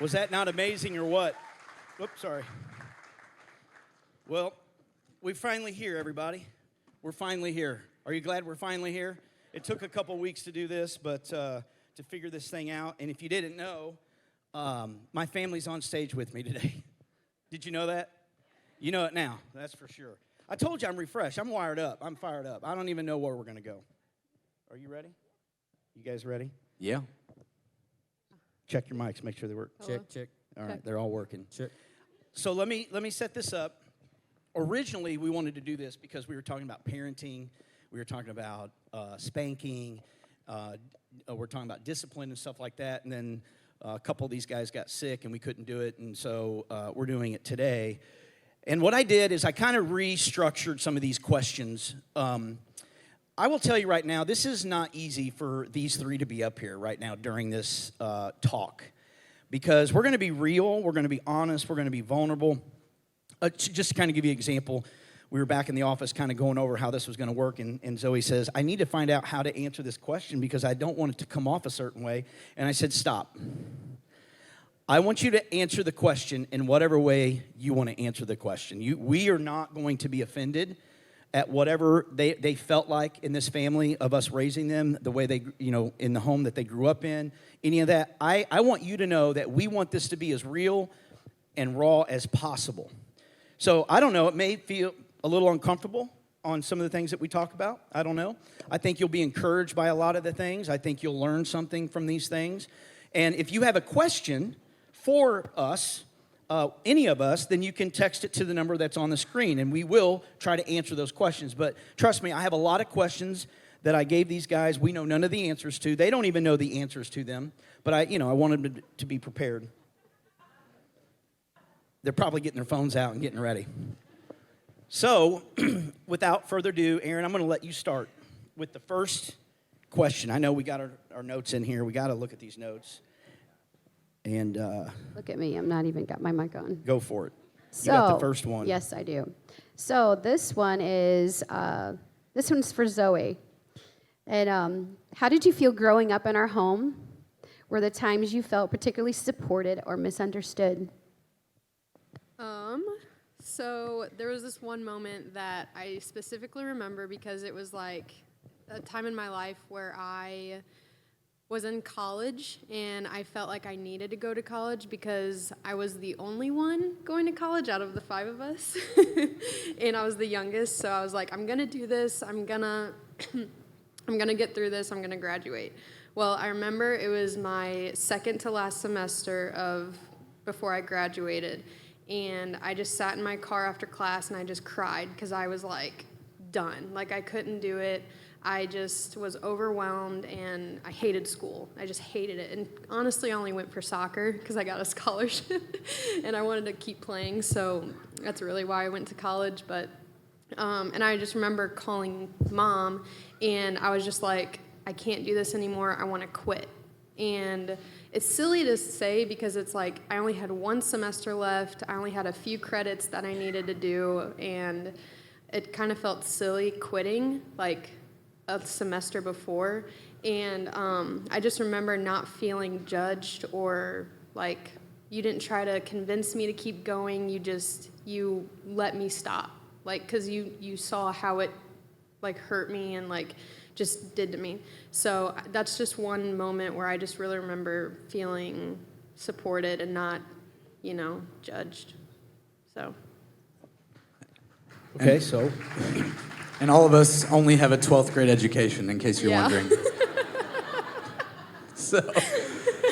Was that not amazing or what? Oops, sorry. Well, we're finally here, everybody. We're finally here. Are you glad we're finally here? It took a couple weeks to do this, but to figure this thing out. And if you didn't know, my family's on stage with me today. Did you know that? You know it now, that's for sure. I told you I'm refreshed. I'm wired up. I'm fired up. I don't even know where we're going to go. Are you ready? You guys ready? Yeah. Check your mics. Make sure they work. Hello? Check. All right, they're all working. Check. So let me set this up. Originally, we wanted to do this because we were talking about parenting. We were talking about spanking. We're talking about discipline and stuff like that. And then a couple of these guys got sick, and we couldn't do it. And so we're doing it today. And what I did is I kind of restructured some of these questions. I will tell you right now, this is not easy for these three to be up here right now during this talk. Because we're going to be real, we're going to be honest, we're going to be vulnerable. Just to kind of give you an example, we were back in the office kind of going over how this was going to work, and Zoe says, I need to find out how to answer this question because I don't want it to come off a certain way. And I said, stop. I want you to answer the question in whatever way you want to answer the question. We are not going to be offended at whatever they felt like in this family of us raising them, the way they, in the home that they grew up in, any of that. I want you to know that we want this to be as real and raw as possible. So I don't know, it may feel a little uncomfortable on some of the things that we talk about. I don't know. I think you'll be encouraged by a lot of the things. I think you'll learn something from these things. And if you have a question for us, any of us, then you can text it to the number that's on the screen, and we will try to answer those questions. But trust me, I have a lot of questions that I gave these guys. We know none of the answers to. They don't even know the answers to them. But I wanted them to be prepared. They're probably getting their phones out and getting ready. So, without further ado, Aaron, I'm going to let you start with the first question. I know we got our notes in here. We got to look at these notes. And look at me. I'm not even got my mic on. Go for it. You got the first one. Yes, I do. So this one's for Zoe. And how did you feel growing up in our home? Were the times you felt particularly supported or misunderstood? So there was this one moment that I specifically remember because it was like a time in my life where I was in college and I felt like I needed to go to college because I was the only one going to college out of the 5 of us. And I was the youngest, so I was like, I'm going to do this. I'm going to get through this. I'm going to graduate. Well, I remember it was my second to last semester before I graduated. And I just sat in my car after class and I just cried because I was like done. Like I couldn't do it. I just was overwhelmed and I hated school. I just hated it. And honestly, I only went for soccer because I got a scholarship and I wanted to keep playing. So that's really why I went to college. But and I just remember calling Mom and I was just like, I can't do this anymore. I want to quit. And it's silly to say because it's like I only had 1 semester left. I only had a few credits that I needed to do, and it kind of felt silly quitting like a semester before. And I just remember not feeling judged or like you didn't try to convince me to keep going. You let me stop, like because you saw how it like hurt me and like just did to me. So that's just one moment where I just really remember feeling supported and not, judged. So. Okay, so. And all of us only have a 12th grade education, in case you're wondering. So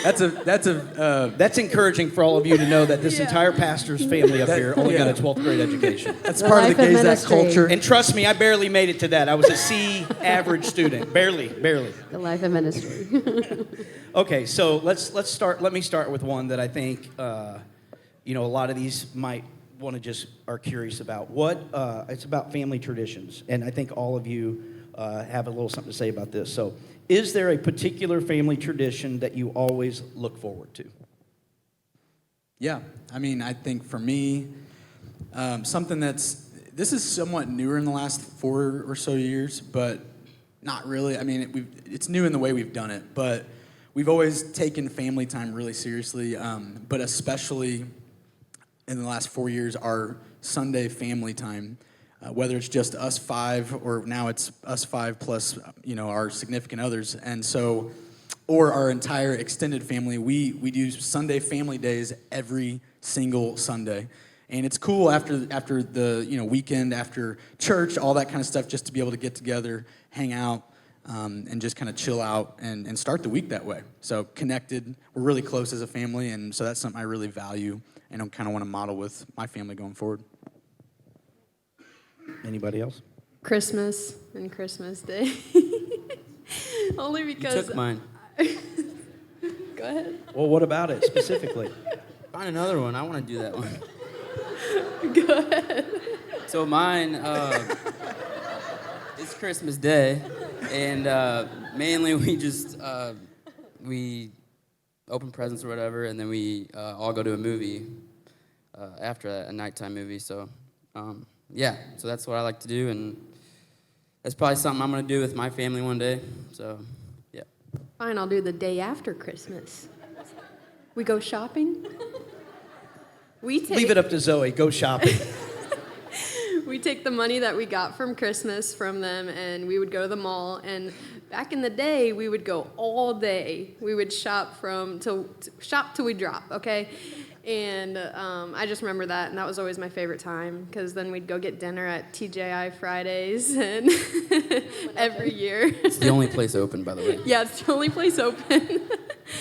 that's encouraging for all of you to know that this entire pastor's family up here only got a 12th grade education. That's part of the Gaszak culture. And trust me, I barely made it to that. I was a C average student, barely. The life of ministry. Okay, so let's start. Let me start with one that I think a lot of these might want to are curious about. It's about family traditions, and I think all of you have a little something to say about this. So, is there a particular family tradition that you always look forward to? Yeah, I mean, I think for me, something this is somewhat newer in the last 4 or so years, but not really. I mean, it's new in the way we've done it, but we've always taken family time really seriously, but especially in the last 4 years, our Sunday family time, whether it's just us five or now it's us five plus, our significant others. And so, or our entire extended family, we do Sunday family days every single Sunday. And it's cool after the weekend, after church, all that kind of stuff, just to be able to get together, hang out, and just kind of chill out and start the week that way. So connected, we're really close as a family, and so that's something I really value and I kind of want to model with my family going forward. Anybody else? Christmas and Christmas Day. Only You because. took mine. Go ahead. Well, what about it specifically? Find another one. I want to do that one. Go ahead. So mine, it's Christmas Day, and mainly we just we open presents or whatever, and then we all go to a movie after that, a nighttime movie. So so that's what I like to do, and that's probably something I'm gonna do with my family one day. So yeah. Fine, I'll do the day after Christmas. We go shopping. Leave it up to Zoe. Go shopping. We take the money that we got from Christmas from them, and we would go to the mall. And back in the day, we would go all day. We would shop till we drop. Okay. And I just remember that, and that was always my favorite time, because then we'd go get dinner at TJI Fridays, and every year. It's the only place open, by the way. Yeah, it's the only place open.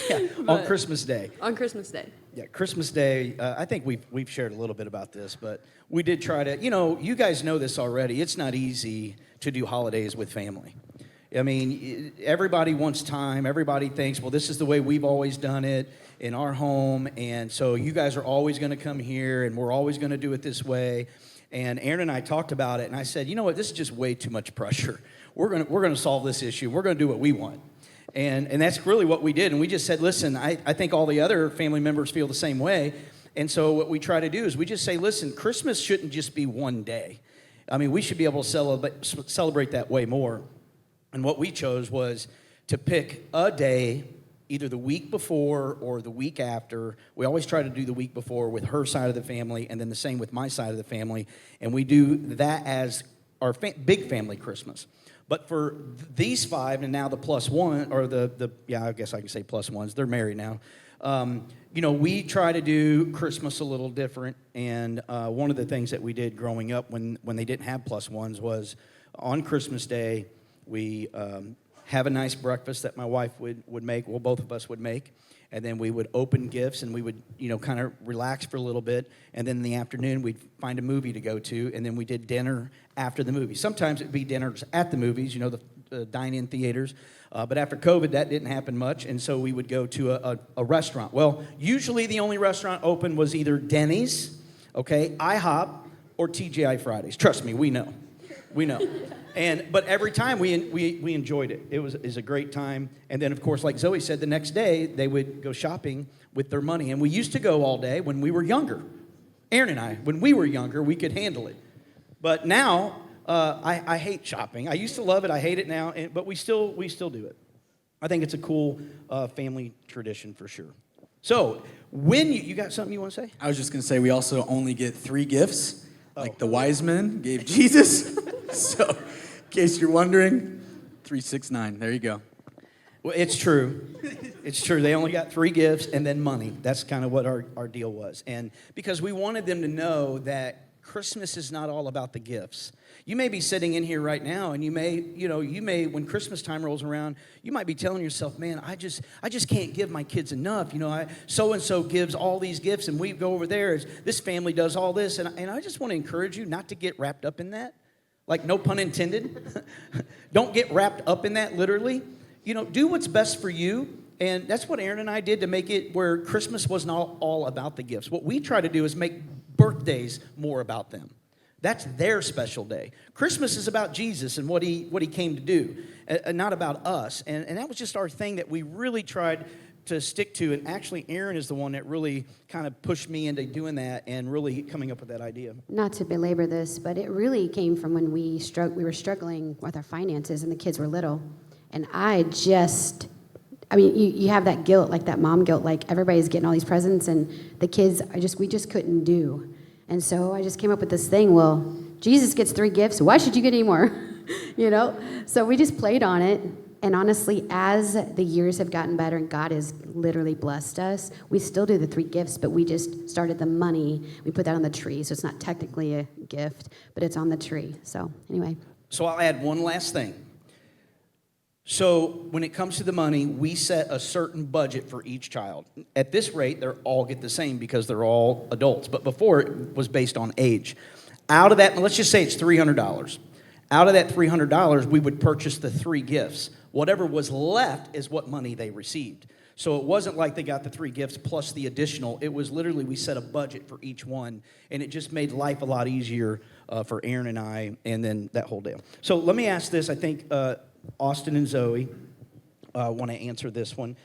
Yeah, on Christmas Day. On Christmas Day. Yeah, Christmas Day, I think we've shared a little bit about this, but we did try to, you guys know this already. It's not easy to do holidays with family. I mean, everybody wants time. Everybody thinks, well, this is the way we've always done it in our home, and so you guys are always going to come here, and we're always going to do it this way. And Aaron and I talked about it, and I said, you know what, this is just way too much pressure. We're going to solve this issue. We're going to do what we want. And that's really what we did. And we just said, listen, I think all the other family members feel the same way. And so what we try to do is we just say, listen, Christmas shouldn't just be one day. I mean, we should be able to celebrate that way more. And what we chose was to pick a day, either the week before or the week after. We always try to do the week before with her side of the family, and then the same with my side of the family. And we do that as our big family Christmas. But for these five, and now the plus one, or I guess I can say plus ones, they're married now. We try to do Christmas a little different. And one of the things that we did growing up when they didn't have plus ones was on Christmas Day, we have a nice breakfast that my wife would make, well, both of us would make. And then we would open gifts, and we would, kind of relax for a little bit. And then in the afternoon, we'd find a movie to go to, and then we did dinner after the movie. Sometimes it'd be dinners at the movies, the dine-in theaters. But after COVID, that didn't happen much, and so we would go to a restaurant. Well, usually the only restaurant open was either Denny's, IHOP, or TGI Fridays. Trust me, we know. But every time we enjoyed it. It was a great time. And then, of course, like Zoe said, the next day they would go shopping with their money. And we used to go all day when we were younger. Aaron and I, when we were younger, we could handle it. But now I hate shopping. I used to love it. I hate it now. But we still do it. I think it's a cool family tradition for sure. So when you got something you want to say? I was just going to say we also only get 3 gifts, like the wise men gave Jesus. So, in case you're wondering, 3, 6, 9. There you go. Well, it's true. It's true. They only got 3 gifts and then money. That's kind of what our deal was. And because we wanted them to know that Christmas is not all about the gifts. You may be sitting in here right now, and you may, when Christmas time rolls around, you might be telling yourself, man, I just can't give my kids enough. So-and-so gives all these gifts, and we go over there. This family does all this. And I just want to encourage you not to get wrapped up in that. Like, no pun intended. Don't get wrapped up in that, literally. Do what's best for you. And that's what Aaron and I did to make it where Christmas wasn't all about the gifts. What we try to do is make birthdays more about them. That's their special day. Christmas is about Jesus and what he came to do, not about us. And that was just our thing that we really tried to stick to. And actually, Aaron is the one that really kind of pushed me into doing that and really coming up with that idea. Not to belabor this, but it really came from when we were struggling with our finances and the kids were little. And I just I mean, you have that guilt, like that mom guilt, like everybody's getting all these presents and the kids, we just couldn't do. And so I just came up with this thing, well, Jesus gets 3 gifts, why should you get any more? You know? So we just played on it. And honestly, as the years have gotten better and God has literally blessed us, we still do the 3 gifts, but we just started the money. We put that on the tree, so it's not technically a gift, but it's on the tree. So anyway. So I'll add one last thing. So when it comes to the money, we set a certain budget for each child. At this rate, they're all get the same because they're all adults. But before, it was based on age. Out of that, let's just say it's $300. Out of that $300, we would purchase the 3 gifts. Whatever was left is what money they received. So it wasn't like they got the 3 gifts plus the additional. It was literally we set a budget for each one, and it just made life a lot easier for Aaron and I, and then that whole deal. So let me ask this. I think Austin and Zoe want to answer this one.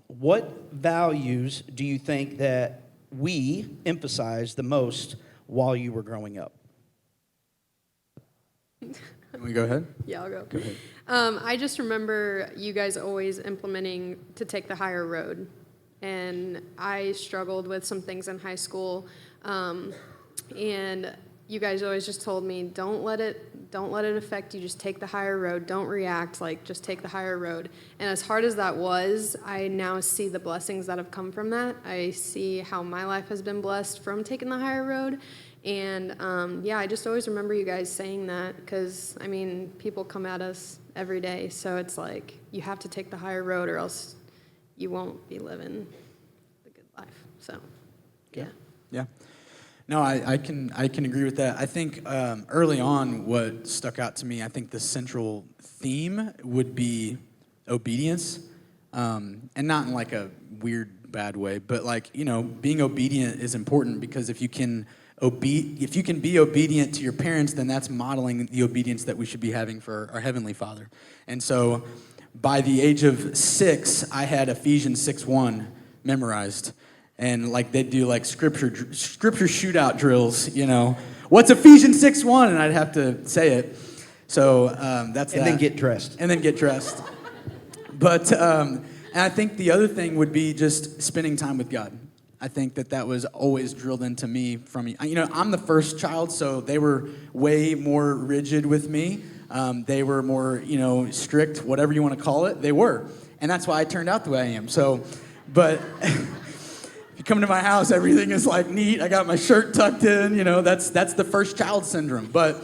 What values do you think that we emphasized the most while you were growing up? Can we go ahead? Yeah, I'll go. Go ahead. I just remember you guys always implementing to take the higher road. And I struggled with some things in high school. And you guys always just told me, don't let it affect you. Just take the higher road. Don't react. Like, just take the higher road. And as hard as that was, I now see the blessings that have come from that. I see how my life has been blessed from taking the higher road. And, yeah, I just always remember you guys saying that because, I mean, people come at us every day. So it's like you have to take the higher road or else you won't be living the good life. So, yeah. Yeah. No, I can agree with that. I think early on what stuck out to me, I think the central theme would be obedience. And not in like a weird, bad way, but like, you know, being obedient is important because if you can be obedient to your parents, then that's modeling the obedience that we should be having for our Heavenly Father. And so by the age of 6, I had Ephesians 6:1 memorized. And like they'd do like scripture shootout drills, you know. What's Ephesians 6:1? And I'd have to say it. So that's and that. then get dressed. And then get dressed. But and I think the other thing would be just spending time with God. I think that was always drilled into me from, you know, I'm the first child, so they were way more rigid with me. They were more, you know, strict, whatever you want to call it. They were. And that's why I turned out the way I am. So, but if you come to my house, everything is like neat. I got my shirt tucked in, you know, that's the first child syndrome. But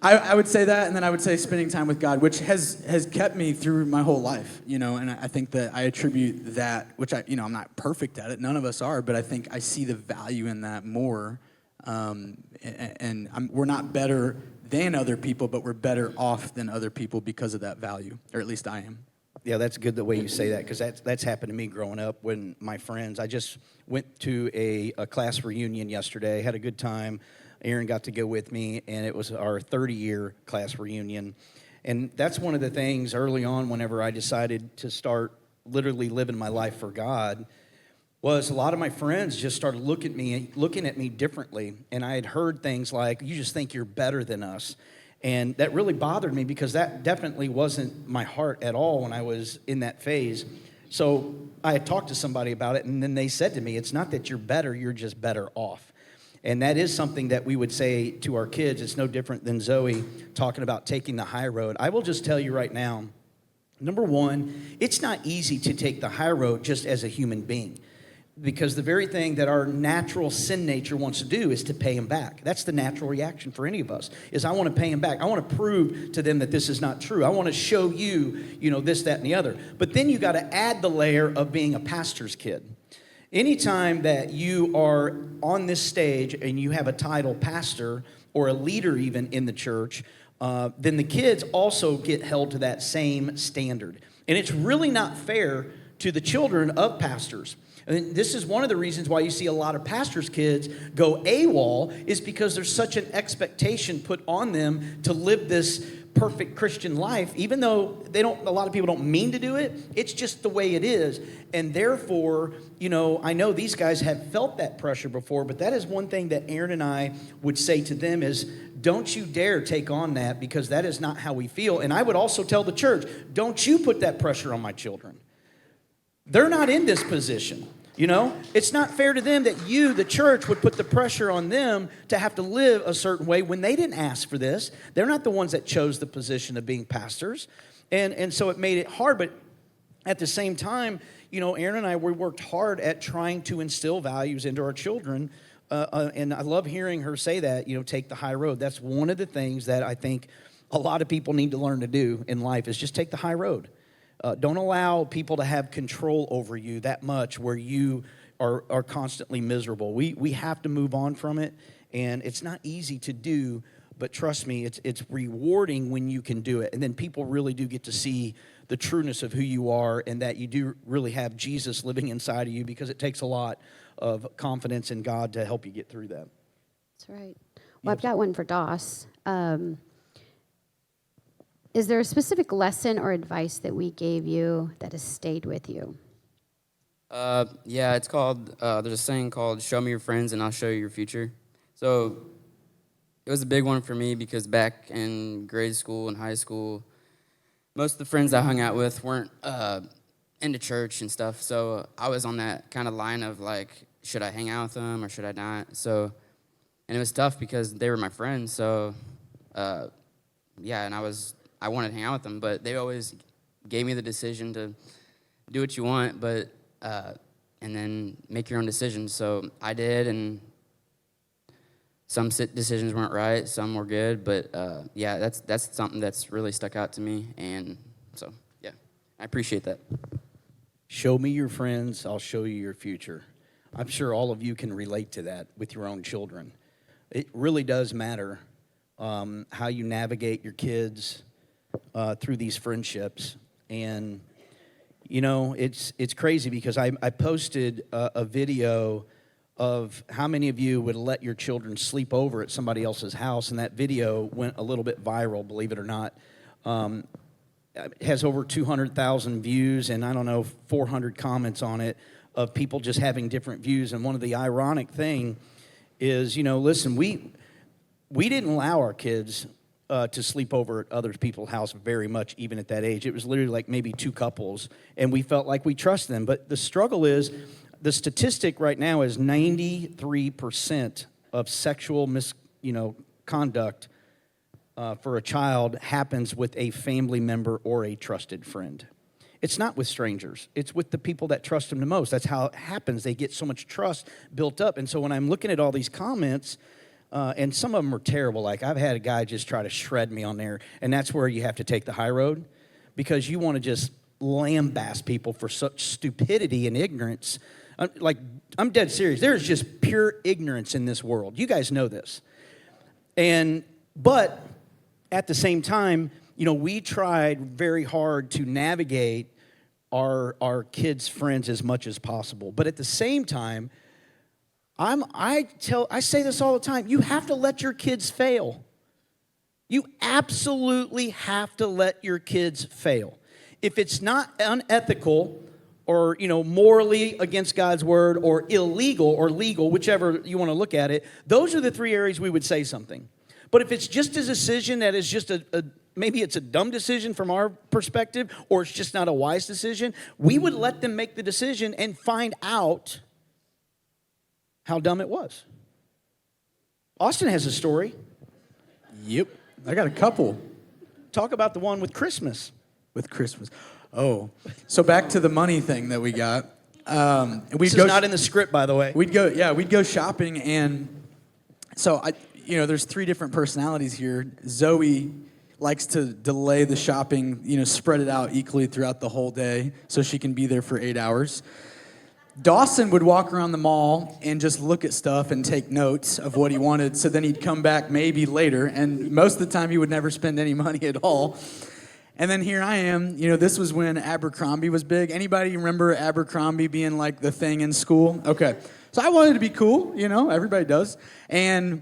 I would say that, and then I would say spending time with God, which has kept me through my whole life, you know, and I think that I attribute that, which I'm not perfect at it, none of us are, but I think I see the value in that more, and we're not better than other people, but we're better off than other people because of that value, or at least I am. Yeah, that's good the way you say that because that's happened to me growing up when my friends, I just went to a class reunion yesterday, had a good time. Aaron got to go with me, and it was our 30-year class reunion. And that's one of the things early on whenever I decided to start literally living my life for God was a lot of my friends just started looking at me differently. And I had heard things like, you just think you're better than us. And that really bothered me because that definitely wasn't my heart at all when I was in that phase. So I had talked to somebody about it, and then they said to me, it's not that you're better, you're just better off. And that is something that we would say to our kids. It's no different than Zoe talking about taking the high road. I will just tell you right now, number one, it's not easy to take the high road just as a human being because the very thing that our natural sin nature wants to do is to pay him back. That's the natural reaction for any of us, is I want to pay him back. I want to prove to them that this is not true. I want to show you, you know, this, that, and the other. But then you got to add the layer of being a pastor's kid. Anytime that you are on this stage and you have a title pastor or a leader even in the church, then the kids also get held to that same standard. And it's really not fair to the children of pastors. And this is one of the reasons why you see a lot of pastors' kids go AWOL, is because there's such an expectation put on them to live this perfect Christian life, even though a lot of people don't mean to do it. It's just the way it is. And therefore, I know these guys have felt that pressure before, but that is one thing that Aaron and I would say to them is, don't you dare take on that, because that is not how we feel. And I would also tell the church, don't you put that pressure on my children. They're not in this position. It's not fair to them that you, the church, would put the pressure on them to have to live a certain way when they didn't ask for this. They're not the ones that chose the position of being pastors. And so it made it hard. But at the same time, Aaron and I, we worked hard at trying to instill values into our children. And I love hearing her say that, take the high road. That's one of the things that I think a lot of people need to learn to do in life, is just take the high road. Don't allow people to have control over you that much where you are constantly miserable. We have to move on from it, and it's not easy to do, but trust me, it's rewarding when you can do it. And then people really do get to see the trueness of who you are, and that you do really have Jesus living inside of you, because it takes a lot of confidence in God to help you get through that. That's right. Well, I've got one for Doss. Is there a specific lesson or advice that we gave you that has stayed with you? Yeah, it's called, there's a saying called, show me your friends and I'll show you your future. So it was a big one for me, because back in grade school and high school, most of the friends I hung out with weren't into church and stuff. So I was on that kind of line of like, should I hang out with them or should I not? So, and it was tough because they were my friends. So, yeah, and I wanted to hang out with them, but they always gave me the decision to do what you want, but and then make your own decisions. So I did, and some decisions weren't right, some were good, but yeah, that's something that's really stuck out to me, and so yeah, I appreciate that. Show me your friends, I'll show you your future. I'm sure all of you can relate to that with your own children. It really does matter how you navigate your kids through these friendships. And it's crazy, because I posted a video of how many of you would let your children sleep over at somebody else's house, and that video went a little bit viral, believe it or not. It has over 200,000 views, and I don't know, 400 comments on it of people just having different views. And one of the ironic thing is, listen, we didn't allow our kids to sleep over at other people's house very much, even at that age. It was literally like maybe two couples, and we felt like we trust them. But the struggle is, the statistic right now is 93% of sexual conduct for a child happens with a family member or a trusted friend. It's not with strangers. It's with the people that trust them the most. That's how it happens. They get so much trust built up. And so when I'm looking at all these comments, and some of them are terrible. Like, I've had a guy just try to shred me on there, and that's where you have to take the high road, because you want to just lambaste people for such stupidity and ignorance. I'm dead serious. There's just pure ignorance in this world. You guys know this. But at the same time, we tried very hard to navigate our kids' friends as much as possible. But at the same time, I say this all the time, you have to let your kids fail. You absolutely have to let your kids fail. If it's not unethical or, morally against God's word, or illegal or legal, whichever you want to look at it, those are the three areas we would say something. But if it's just a decision that is just maybe it's a dumb decision from our perspective, or it's just not a wise decision, we would let them make the decision and find out how dumb it was. Austin has a story. Yep, I got a couple. Talk about the one with Christmas. With Christmas. Oh, so back to the money thing that we got. This is not in the script, by the way. We'd go shopping, and so there's three different personalities here. Zoe likes to delay the shopping, spread it out equally throughout the whole day so she can be there for 8 hours. Dawson would walk around the mall and just look at stuff and take notes of what he wanted, so then he'd come back maybe later, and most of the time he would never spend any money at all. And then here I am. This was when Abercrombie was big. Anybody remember Abercrombie being like the thing in school? Okay. So I wanted to be cool, everybody does. And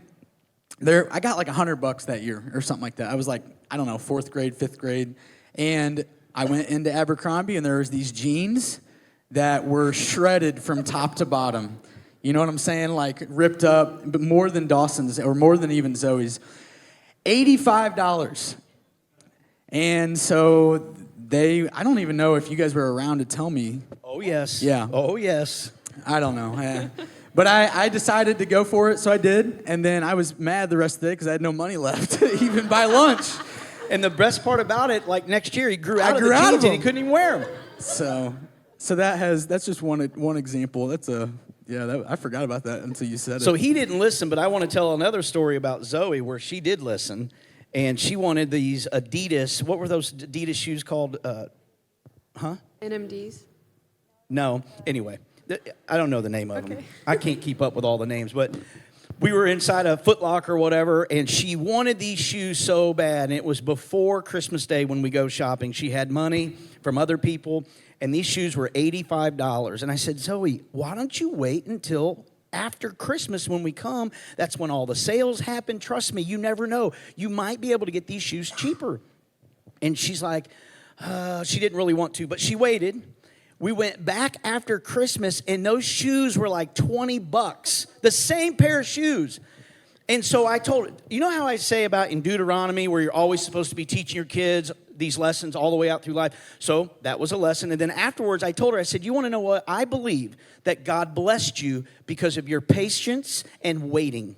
I got like $100 that year or something like that. I was like, I don't know, 4th grade, 5th grade. And I went into Abercrombie, and there was these jeans that were shredded from top to bottom. You know what I'm saying? Like ripped up, but more than Dawson's or more than even Zoe's. $85. And so I don't even know if you guys were around to tell me. Oh, yes. Yeah. Oh, yes. I don't know. But I decided to go for it, so I did. And then I was mad the rest of the day because I had no money left to even buy lunch. And the best part about it, like next year, he grew out of the out jeans of and he couldn't even wear them. So that's just one example. I forgot about that until you said it. So he didn't listen, but I want to tell another story about Zoe where she did listen. And she wanted these Adidas. What were those Adidas shoes called? NMDs. No. Anyway, I don't know the name of them. I can't keep up with all the names. But we were inside a Foot Locker or whatever, and she wanted these shoes so bad. And it was before Christmas Day when we go shopping. She had money from other people, and these shoes were $85. And I said, Zoe, why don't you wait until after Christmas when we come? That's when all the sales happen. Trust me, you never know. You might be able to get these shoes cheaper. And she's like, she didn't really want to, but she waited. We went back after Christmas, and those shoes were like $20. The same pair of shoes. And so I told her, you know how I say about in Deuteronomy where you're always supposed to be teaching your kids these lessons all the way out through life? So that was a lesson. And then afterwards, I told her, I said, you want to know what? I believe that God blessed you because of your patience and waiting.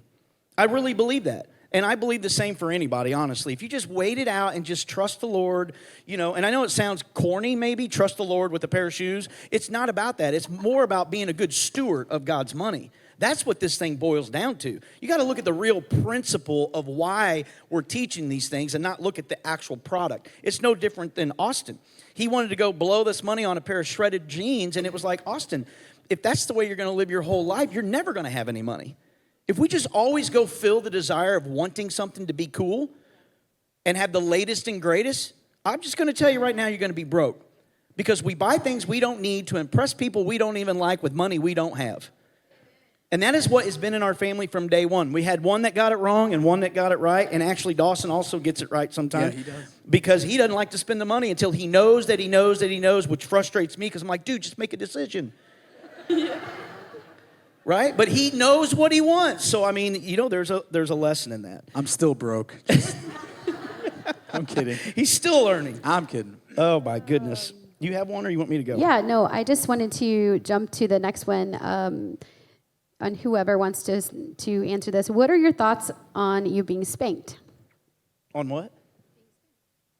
I really believe that. And I believe the same for anybody, honestly. If you just wait it out and just trust the Lord, and I know it sounds corny maybe, trust the Lord with a pair of shoes. It's not about that. It's more about being a good steward of God's money. That's what this thing boils down to. You got to look at the real principle of why we're teaching these things and not look at the actual product. It's no different than Austin. He wanted to go blow this money on a pair of shredded jeans, and it was like, Austin, if that's the way you're going to live your whole life, you're never going to have any money. If we just always go fill the desire of wanting something to be cool and have the latest and greatest, I'm just going to tell you right now, you're going to be broke. Because we buy things we don't need to impress people we don't even like with money we don't have. And that is what has been in our family from day one. We had one that got it wrong and one that got it right. And actually, Dawson also gets it right sometimes. Yeah, he does. Because he doesn't like to spend the money until he knows that he knows that he knows, which frustrates me because I'm like, dude, just make a decision. Yeah. Right? But he knows what he wants. So, I mean, there's a lesson in that. I'm still broke. I'm kidding. He's still learning. I'm kidding. Oh, my goodness. You have one or you want me to go? Yeah, no, I just wanted to jump to the next one on whoever wants to answer this. What are your thoughts on you being spanked? On what?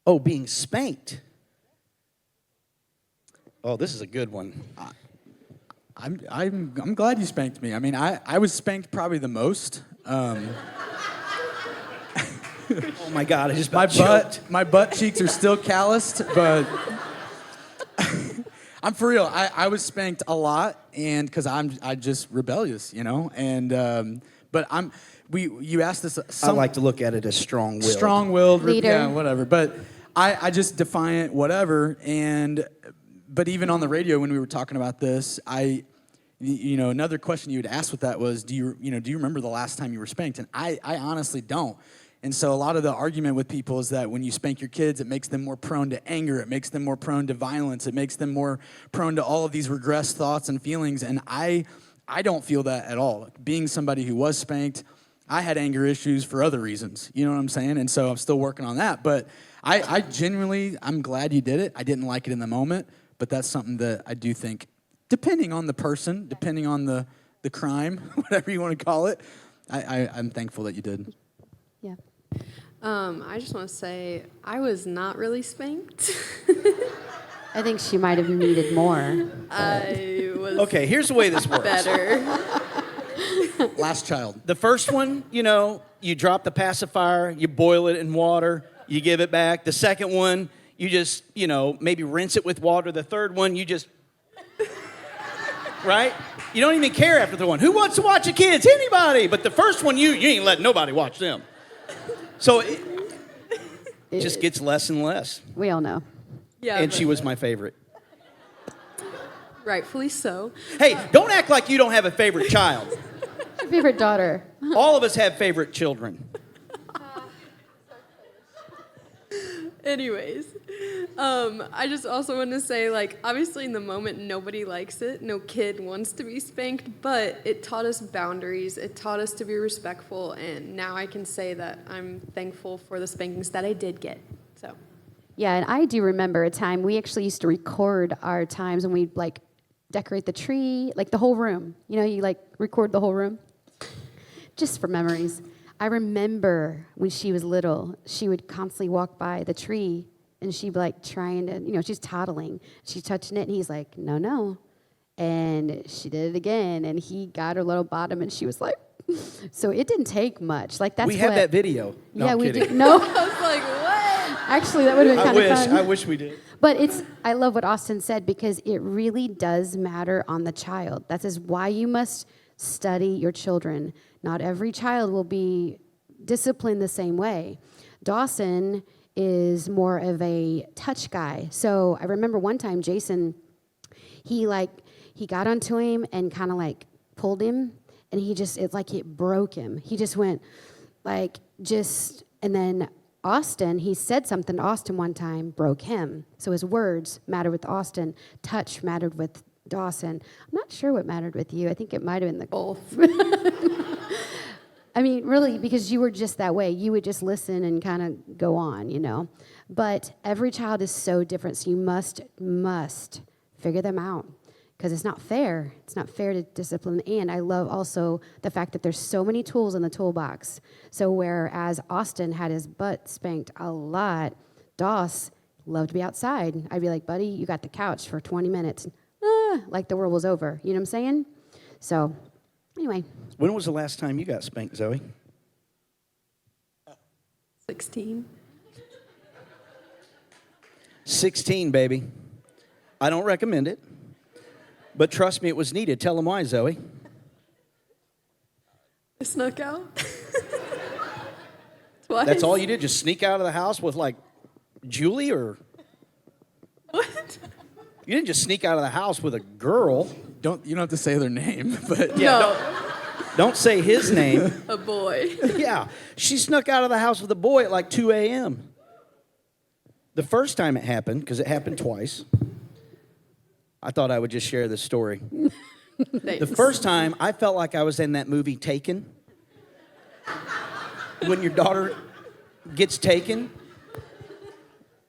Oh, being spanked. Oh, this is a good one. I'm glad you spanked me. I mean, I was spanked probably the most. Oh my God! I just my butt cheeks are still calloused, but I'm for real. I was spanked a lot, and because I'm just rebellious, And but you asked this. I like to look at it as strong-willed. Strong-willed, Leader. Yeah, whatever. But I just defiant, whatever. But even on the radio when we were talking about this, another question you would ask with that was, do you remember the last time you were spanked? And I honestly don't. And so a lot of the argument with people is that when you spank your kids, it makes them more prone to anger. It makes them more prone to violence. It makes them more prone to all of these regressed thoughts and feelings. And I don't feel that at all. Being somebody who was spanked, I had anger issues for other reasons. You know what I'm saying? And so I'm still working on that. But I genuinely, I'm glad you did it. I didn't like it in the moment, but that's something that I do think, depending on the person, depending on the crime, whatever you want to call it, I'm thankful that you did. Yeah. I just want to say I was not really spanked. I think she might have needed more. I was Okay, here's the way this works. better. Last child. The first one, you drop the pacifier, you boil it in water, you give it back. The second one, you just, maybe rinse it with water. The third one, you just, right? You don't even care after the one. Who wants to watch the kids? Anybody. But the first one, you ain't letting nobody watch them. So It just gets less and less. We all know. Yeah, And but she was my favorite. rightfully so. Hey, don't act like you don't have a favorite child. Your favorite daughter. All of us have favorite children. Anyways, I just also want to say, like, obviously in the moment, nobody likes it. No kid wants to be spanked, but it taught us boundaries. It taught us to be respectful, and now I can say that I'm thankful for the spankings that I did get. So, Yeah, and I do remember a time we actually used to record our times when we'd like decorate the tree, like the whole room. You know, you like record the whole room just for memories. I remember when she was little, she would constantly walk by the tree and she'd be like trying to, you know, she's toddling. She's touching it and he's like, no, no. And she did it again and he got her little bottom and she was like, so it didn't take much. Like that's We have that video. No, yeah, I'm we kidding. do. No, I was like, what? actually, that would have been kind of fun. I wish we did. But I love what Austin said because it really does matter on the child. That is why you must study your children. Not every child will be disciplined the same way. Dawson is more of a touch guy. So I remember one time Jason, he got onto him and kind of like pulled him and it's like it broke him. He just went and then Austin, he said something to Austin one time, broke him. So his words mattered with Austin, touch mattered with Dawson. I'm not sure what mattered with you. I think it might have been the both. I mean, really, because you were just that way. You would just listen and kind of go on, you know. But every child is so different, so you must figure them out because it's not fair. It's not fair to discipline. And I love also the fact that there's so many tools in the toolbox. So whereas Austin had his butt spanked a lot, Doss loved to be outside. I'd be like, buddy, you got the couch for 20 minutes. Like the world was over. You know what I'm saying? So, anyway. When was the last time you got spanked, Zoe? 16. 16, baby. I don't recommend it. But trust me, it was needed. Tell them why, Zoe. I snuck out. Twice. That's all you did? Just sneak out of the house with, like, Julie or... What? You didn't just sneak out of the house with a girl. You don't have to say their name, but Yeah, No. don't say his name. A boy. Yeah, she snuck out of the house with a boy at like 2 a.m. The first time it happened, because it happened twice, I thought I would just share this story. The first time, I felt like I was in that movie Taken. When your daughter gets taken,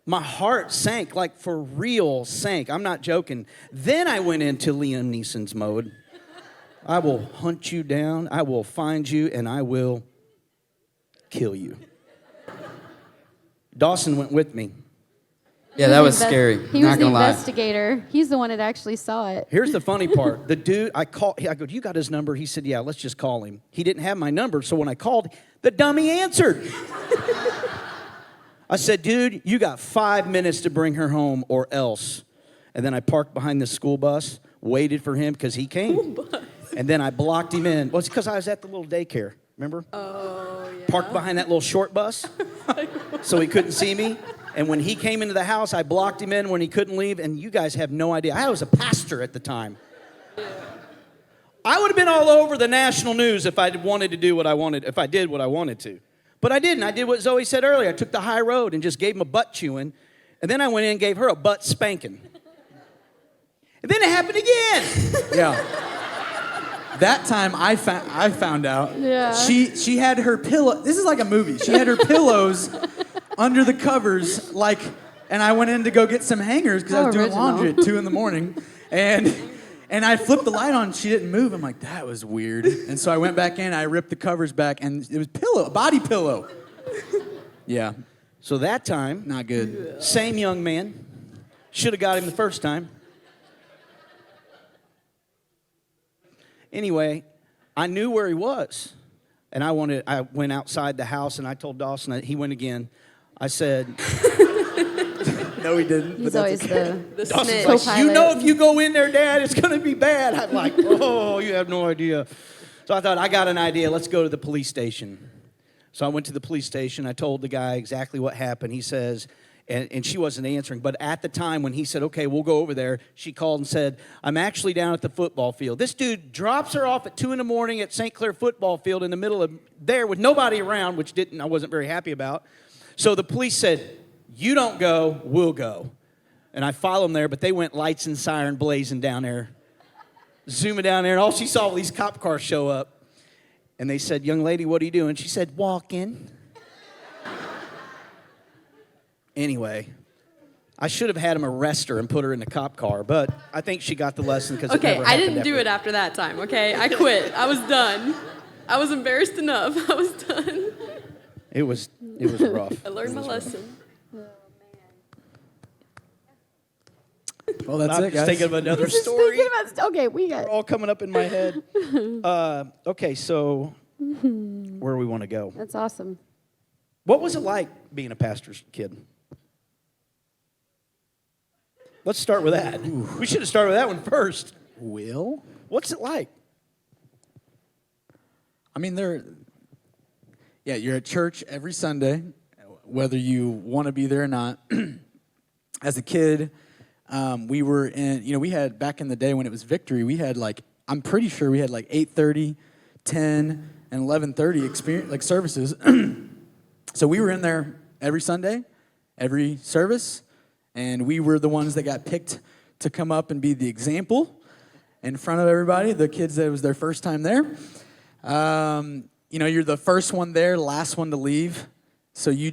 my heart sank, like for real sank. I'm not joking. Then I went into Liam Neeson's mode. I will hunt you down, I will find you, and I will kill you. Dawson went with me. Yeah, that was scary. He Not was the gonna lie. investigator. He's the one that actually saw it. Here's the funny part. The dude, I go, you got his number? He said, yeah, let's just call him. He didn't have my number, so when I called, the dummy answered. I said, dude, you got 5 minutes to bring her home or else. And then I parked behind the school bus, waited for him because he came. And then I blocked him in. Well, it's because I was at the little daycare, remember? Oh, yeah. Parked behind that little short bus so he couldn't see me. And when he came into the house, I blocked him in when he couldn't leave. And you guys have no idea. I was a pastor at the time. Yeah. I would have been all over the national news if I wanted to do what I wanted, if I did what I wanted to. But I didn't. I did what Zoe said earlier. I took the high road and just gave him a butt chewing. And then I went in and gave her a butt spanking. And then it happened again. yeah. That time I found out. Yeah. She had her pillow. This is like a movie. She had her pillows under the covers, and I went in to go get some hangers because I How was doing original. laundry at 2 a.m. And I flipped the light on. She didn't move. I'm like, that was weird. And so I went back in. I ripped the covers back, and it was a body pillow. Yeah, So that time, not good. same young man. Should have got him the first time. Anyway, I knew where he was. And I went outside the house, and I told Dawson, he went again. I said, No, he didn't. He's always the Dawson's snitch. like, Co-pilot. you know if you go in there, Dad, it's going to be bad. I'm like, oh, you have no idea. So I thought, I got an idea. Let's go to the police station. So I went to the police station. I told the guy exactly what happened. He says, and she wasn't answering. But at the time when he said, okay, we'll go over there, she called and said, I'm actually down at the football field. This dude drops her off at 2 in the morning at St. Clair football field in the middle of there with nobody around, which I wasn't very happy about. So the police said, you don't go, we'll go. And I followed them there, but they went lights and siren blazing down there, zooming down there, and all she saw were these cop cars show up. And they said, young lady, what are you doing? She said, walking. Anyway, I should have had him arrest her and put her in the cop car, but I think she got the lesson because Okay, it never I happened didn't do ever. it after that time, okay? I quit. I was done. I was embarrassed enough. I was done. It was rough. I learned my lesson. Well, that's I'm it, just guys. thinking of another Just story. thinking about, okay, we got. They're all coming up in my head. Okay, so where do we want to go? That's awesome. What was it like being a pastor's kid? Let's start with that. We should have started with that one first. Will? What's it like? I mean, you're at church every Sunday, whether you want to be there or not. As a kid, we were in, we had, back in the day when it was Victory, we had I'm pretty sure we had 8:30, 10, and 11:30 services. So we were in there every Sunday, every service, and we were the ones that got picked to come up and be the example in front of everybody, the kids that it was their first time there. You're the first one there, last one to leave. So you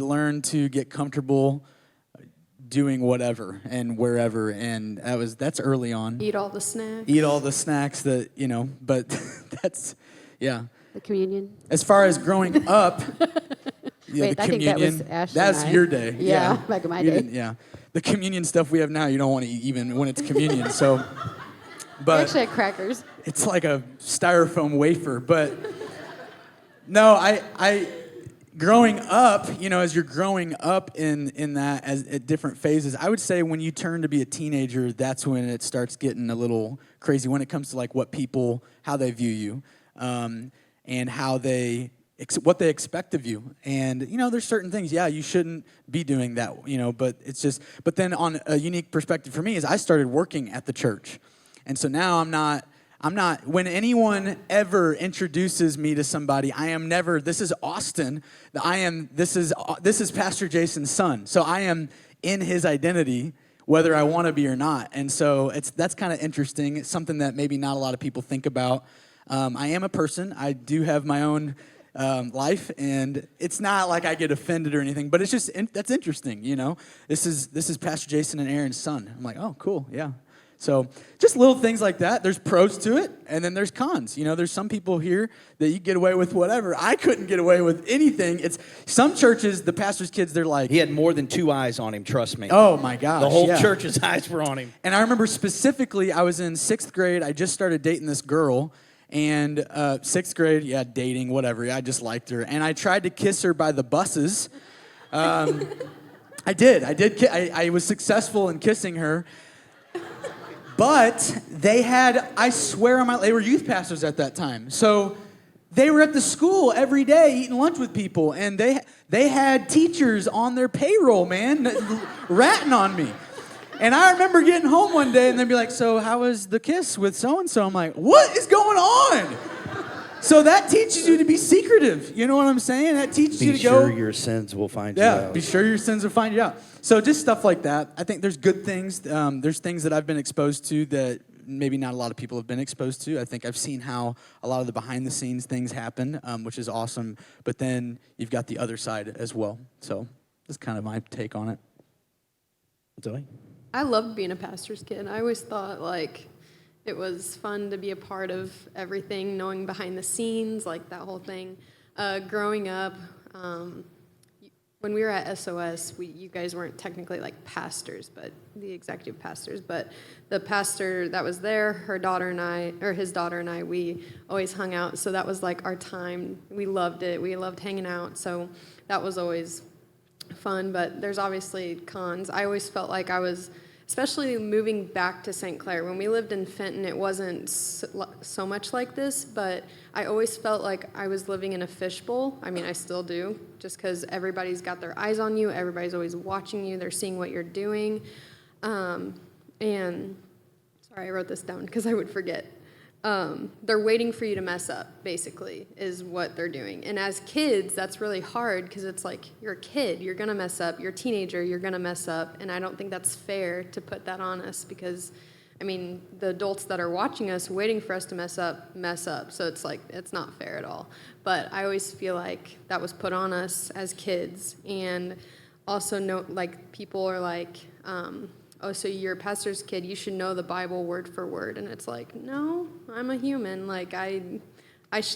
learn to get comfortable doing whatever and wherever, and that's early on. Eat all the snacks. Eat all the snacks that, but that's, yeah. The communion. As far as growing up, Wait, the I think that was communion, Ashley that's and I. your day. Yeah, back in my You day. didn't- Yeah. The communion stuff we have now, you don't want to eat even when it's communion, so. We But actually had crackers. it's like a styrofoam wafer, but no, I growing up, as you're growing up in that as at different phases, I would say when you turn to be a teenager, that's when it starts getting a little crazy when it comes to what people, how they view you, and how what they expect of you. And there's certain things, you shouldn't be doing that, but then on a unique perspective for me is I started working at the church. And so now I'm not, when anyone ever introduces me to somebody, I am never, this is Austin, this is Pastor Jason's son. So I am in his identity, whether I want to be or not. And so that's kind of interesting. It's something that maybe not a lot of people think about. I am a person. I do have my own life, and it's not like I get offended or anything, but it's just, that's interesting, This is Pastor Jason and Aaron's son. I'm like, oh, cool, yeah. So just little things like that. There's pros to it, and then there's cons. There's some people here that you get away with whatever. I couldn't get away with anything. It's some churches, the pastor's kids, they're like, He had more than 2 eyes on him, trust me. oh my gosh. The whole yeah. church's eyes were on him. And I remember specifically, I was in 6th grade. I just started dating this girl. And 6th grade, dating, whatever. I just liked her. And I tried to kiss her by the buses. I did. I was successful in kissing her. But they had, I swear on they were youth pastors at that time. So they were at the school every day eating lunch with people. And they had teachers on their payroll, man, ratting on me. And I remember getting home one day and they'd be like, so how was the kiss with so-and-so? I'm like, what is going on? So that teaches you to be secretive. You know what I'm saying? That teaches you Be to go. sure your sins will find you out. Be sure your sins will find you out. So just stuff like that. I think there's good things. There's things that I've been exposed to that maybe not a lot of people have been exposed to. I think I've seen how a lot of the behind-the-scenes things happen, which is awesome. But then you've got the other side as well. So that's kind of my take on it. Zoe? I loved being a pastor's kid. I always thought it was fun to be a part of everything, knowing behind the scenes, that whole thing. Growing up, when we were at SOS, you guys weren't technically pastors, but the executive pastors. But the pastor that was there, his daughter and I, we always hung out. So that was our time. We loved it. We loved hanging out. So that was always fun. But there's obviously cons. I always felt like I was especially moving back to St. Clair. When we lived in Fenton, it wasn't so much like this, but I always felt like I was living in a fishbowl. I mean, I still do, just because everybody's got their eyes on you. Everybody's always watching you. They're seeing what you're doing. And sorry, I wrote this down because I would forget. They're waiting for you to mess up, basically, is what they're doing. And as kids, that's really hard because it's like, you're a kid, you're going to mess up. You're a teenager, you're going to mess up. And I don't think that's fair to put that on us because, I mean, the adults that are watching us, waiting for us to mess up. So it's like, it's not fair at all. But I always feel like that was put on us as kids. And also, like, people are like, oh, so you're a pastor's kid, you should know the Bible word for word. And it's like, no, I'm a human. Like, I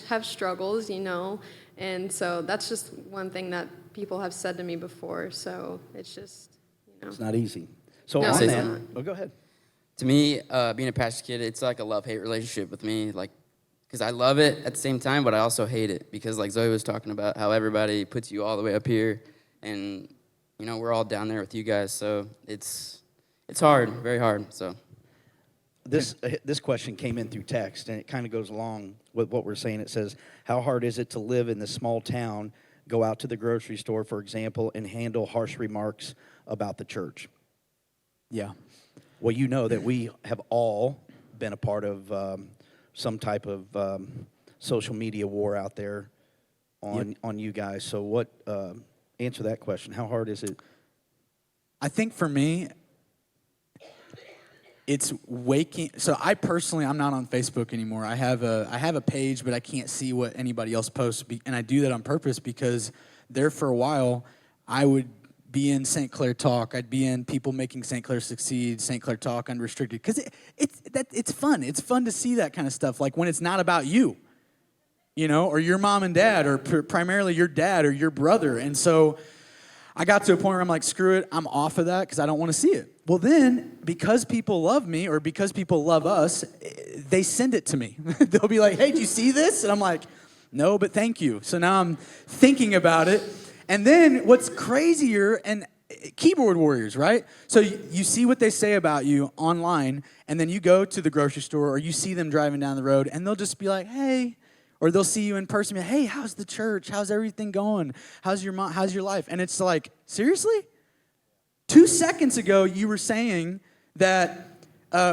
have struggles, you know. And so that's just one thing that people have said to me before. So it's just, you know. It's not easy. So No, on it's that, not. oh, go ahead. To me, being a pastor's kid, it's like a love-hate relationship with me, like, because I love it at the same time, but I also hate it because, like Zoe was talking about, how everybody puts you all the way up here, and, you know, we're all down there with you guys, so it's hard, very hard, so. This question came in through text, and it kind of goes along with what we're saying. It says, how hard is it to live in this small town, go out to the grocery store, for example, and handle harsh remarks about the church? Yeah. Well, you know that we have all been a part of some type of social media war out there on you guys. So what, answer that question. How hard is it? I think for me, it's waking. So I personally, I'm not on Facebook anymore. I have a page, but I can't see what anybody else posts, and I do that on purpose because there for a while, I would be in St. Clair Talk. I'd be in People Making St. Clair Succeed, St. Clair Talk Unrestricted, because it's fun. It's fun to see that kind of stuff, like when it's not about you, you know, or your mom and dad, or primarily your dad or your brother. And so I got to a point where I'm like, screw it, I'm off of that because I don't want to see it. Well, then, because people love me or because people love us, they send it to me. They'll be like, hey, do you see this? And I'm like, no, but thank you. So now I'm thinking about it. And then what's crazier, and keyboard warriors, right? So you see what they say about you online, and then you go to the grocery store or you see them driving down the road, and they'll just be like, hey, or they'll see you in person, be like, hey, how's the church? How's everything going? How's your mom? How's your life? And it's like, seriously? 2 seconds ago, you were saying that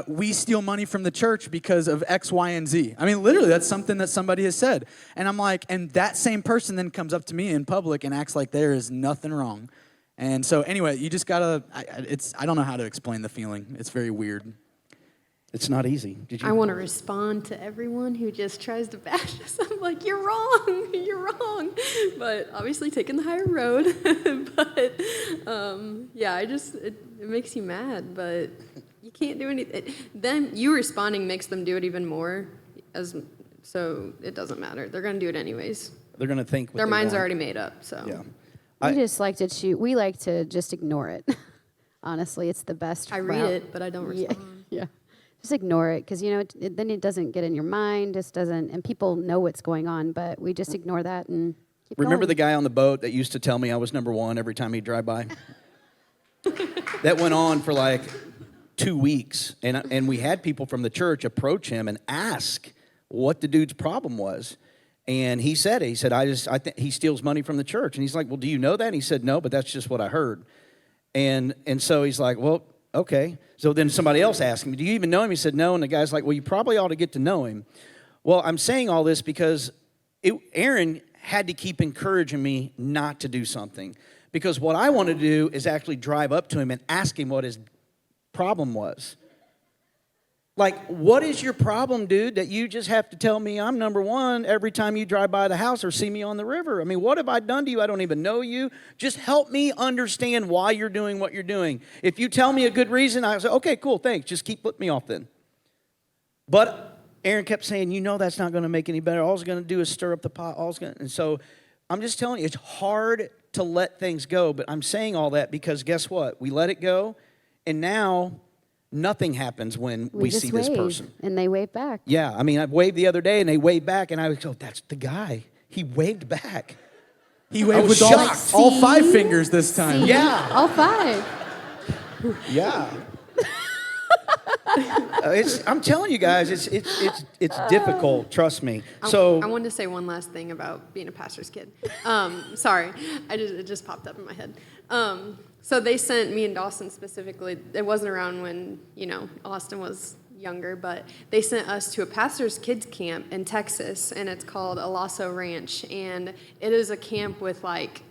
we steal money from the church because of X, Y, and Z. I mean, literally, that's something that somebody has said. And I'm like, and that same person then comes up to me in public and acts like there is nothing wrong. And so anyway, you just gotta, I don't know how to explain the feeling. It's very weird. It's not easy. Did you? I want to respond to everyone who just tries to bash us. I'm like, you're wrong, you're wrong. But obviously taking the higher road. But yeah, it makes you mad, but you can't do anything. Then you responding makes them do it even more, so it doesn't matter. They're going to do it anyways. They're going to think what Their they minds want. are already made up, so. Yeah. We like to just ignore it. Honestly, it's the best I read route. it, but I don't respond. Yeah. Just ignore it, because, you know, then it doesn't get in your mind, just doesn't, and people know what's going on, but we just ignore that and keep Remember going. the guy on the boat that used to tell me I was number one every time he'd drive by? That went on for like 2 weeks, and we had people from the church approach him and ask what the dude's problem was. And he said it. He said, I think he steals money from the church. And he's like, well, do you know that? And he said, no, but that's just what I heard. And so he's like, well, okay. So then somebody else asked him, do you even know him? He said, no. And the guy's like, well, you probably ought to get to know him. Well, I'm saying all this because Aaron had to keep encouraging me not to do something. Because what I want to do is actually drive up to him and ask him what his problem was. Like, what is your problem, dude, that you just have to tell me I'm number one every time you drive by the house or see me on the river? I mean, what have I done to you? I don't even know you. Just help me understand why you're doing what you're doing. If you tell me a good reason, I say, okay, cool, thanks. Just keep flipping me off then. But Aaron kept saying, you know that's not going to make any better. All it's going to do is stir up the pot. And so I'm just telling you, it's hard to let things go. But I'm saying all that because guess what? We let it go, and now nothing happens when we see this person. And they wave back. Yeah, I mean, I waved the other day, and they waved back, and I was, oh, that's the guy. He waved back. He waved with shocked. all 5 fingers this time. See? Yeah. All 5. Yeah. I'm telling you guys, it's difficult. Trust me. So I wanted to say one last thing about being a pastor's kid. Sorry, it just popped up in my head. So they sent me and Dawson specifically. It wasn't around when Austin was younger, but they sent us to a pastor's kids camp in Texas, and it's called Alasso Ranch, and it is a camp with like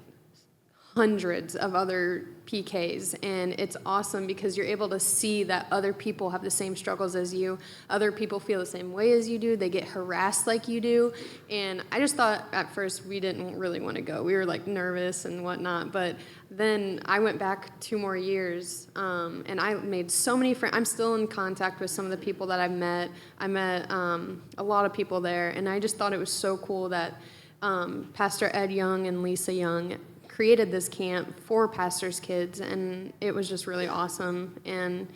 hundreds of other PKs, and it's awesome because you're able to see that other people have the same struggles as you. Other people feel the same way as you do. They get harassed like you do. And I just thought at first we didn't really want to go. We were like nervous and whatnot, but then I went back 2 more years, and I made so many friends. I'm still in contact with some of the people that I've met. I met a lot of people there, and I just thought it was so cool that Pastor Ed Young and Lisa Young created this camp for pastors' kids, and it was just really awesome. And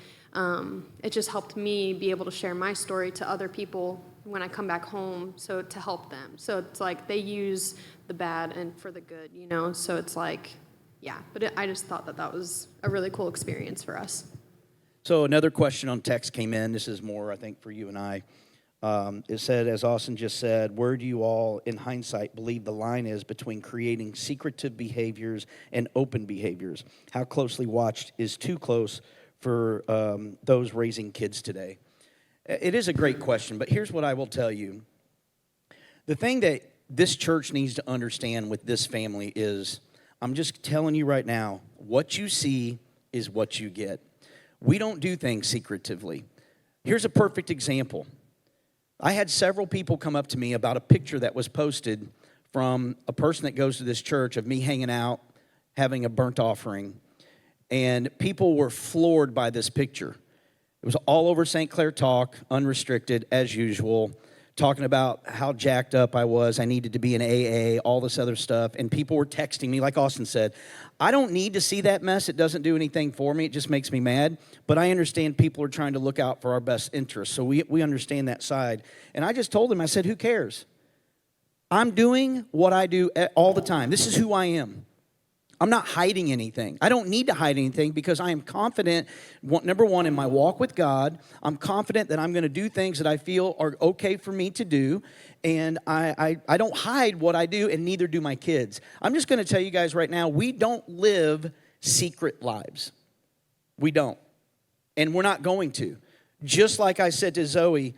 it just helped me be able to share my story to other people when I come back home, so to help them. So it's like they use the bad and for the good, So it's like, yeah. But I just thought that was a really cool experience for us. So another question on text came in. This is more, I think, for you and I. It said, as Austin just said, where do you all, in hindsight, believe the line is between creating secretive behaviors and open behaviors? How closely watched is too close for those raising kids today? It is a great question, but here's what I will tell you. The thing that this church needs to understand with this family is, I'm just telling you right now, what you see is what you get. We don't do things secretively. Here's a perfect example. I had several people come up to me about a picture that was posted from a person that goes to this church of me hanging out, having a burnt offering, and people were floored by this picture. It was all over St. Clair Talk, unrestricted, as usual, talking about how jacked up I was, I needed to be in AA, all this other stuff, and people were texting me, like Austin said, I don't need to see that mess. It doesn't do anything for me. It just makes me mad. But I understand people are trying to look out for our best interests, so we understand that side. And I just told them, I said, who cares? I'm doing what I do all the time. This is who I am. I'm not hiding anything. I don't need to hide anything because I am confident, number one, in my walk with God. I'm confident that I'm going to do things that I feel are okay for me to do. And I don't hide what I do, and neither do my kids. I'm just going to tell you guys right now, we don't live secret lives. We don't. And we're not going to. Just like I said to Zoe,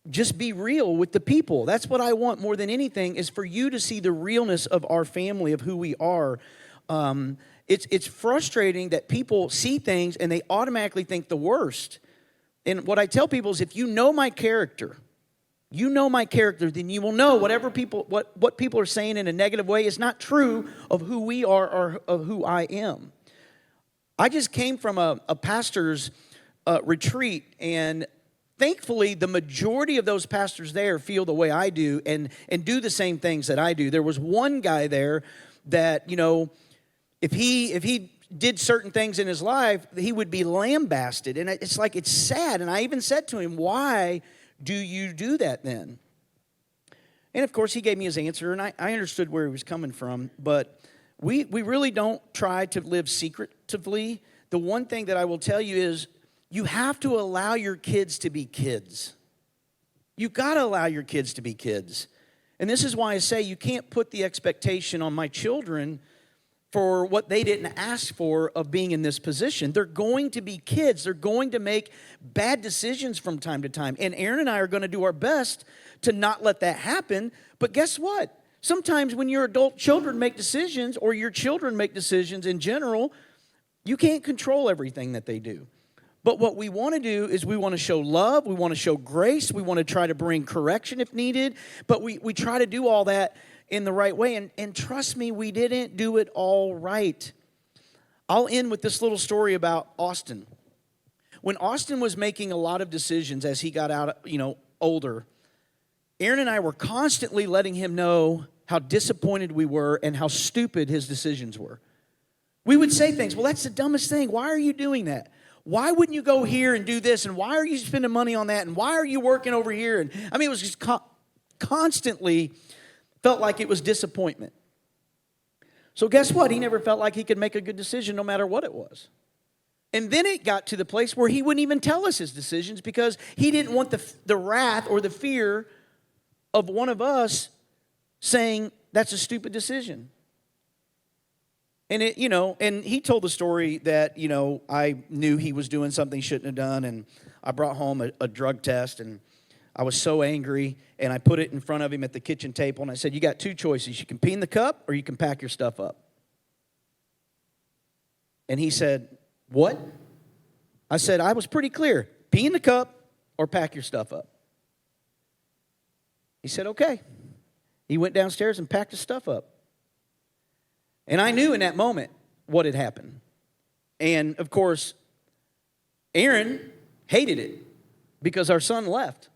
just be real with the people. That's what I want more than anything, is for you to see the realness of our family, of who we are. It's frustrating that people see things and they automatically think the worst. And what I tell people is, if you know my character, then you will know whatever people, what people are saying in a negative way is not true of who we are or of who I am. I just came from a pastor's retreat, and thankfully the majority of those pastors there feel the way I do and do the same things that I do. There was one guy there that, if he did certain things in his life, he would be lambasted. And it's like, it's sad. And I even said to him, why do you do that then? And of course, he gave me his answer, and I understood where he was coming from. But we really don't try to live secretively. The one thing that I will tell you is, you have to allow your kids to be kids. You've got to allow your kids to be kids. And this is why I say you can't put the expectation on my children for what they didn't ask for of being in this position. They're going to be kids. They're going to make bad decisions from time to time. And Aaron and I are going to do our best to not let that happen. But guess what? Sometimes when your adult children make decisions, or your children make decisions in general, you can't control everything that they do. But what we want to do is we want to show love, we want to show grace, we want to try to bring correction if needed, but we try to do all that in the right way. And trust me, we didn't do it all right. I'll end with this little story about Austin. When Austin was making a lot of decisions as he got out, older, Aaron and I were constantly letting him know how disappointed we were and how stupid his decisions were. We would say things, well, that's the dumbest thing. Why are you doing that? Why wouldn't you go here and do this? And why are you spending money on that? And why are you working over here? And it was just constantly felt like it was disappointment. So guess what? He never felt like he could make a good decision no matter what it was. And then it got to the place where he wouldn't even tell us his decisions because he didn't want the wrath or the fear of one of us saying that's a stupid decision. And and he told the story that, I knew he was doing something he shouldn't have done, and I brought home a drug test, and I was so angry, and I put it in front of him at the kitchen table, and I said, you got two choices. You can pee in the cup, or you can pack your stuff up. And he said, what? I said, I was pretty clear. Pee in the cup, or pack your stuff up. He said, okay. He went downstairs and packed his stuff up. And I knew in that moment what had happened. And, of course, Aaron hated it because our son left.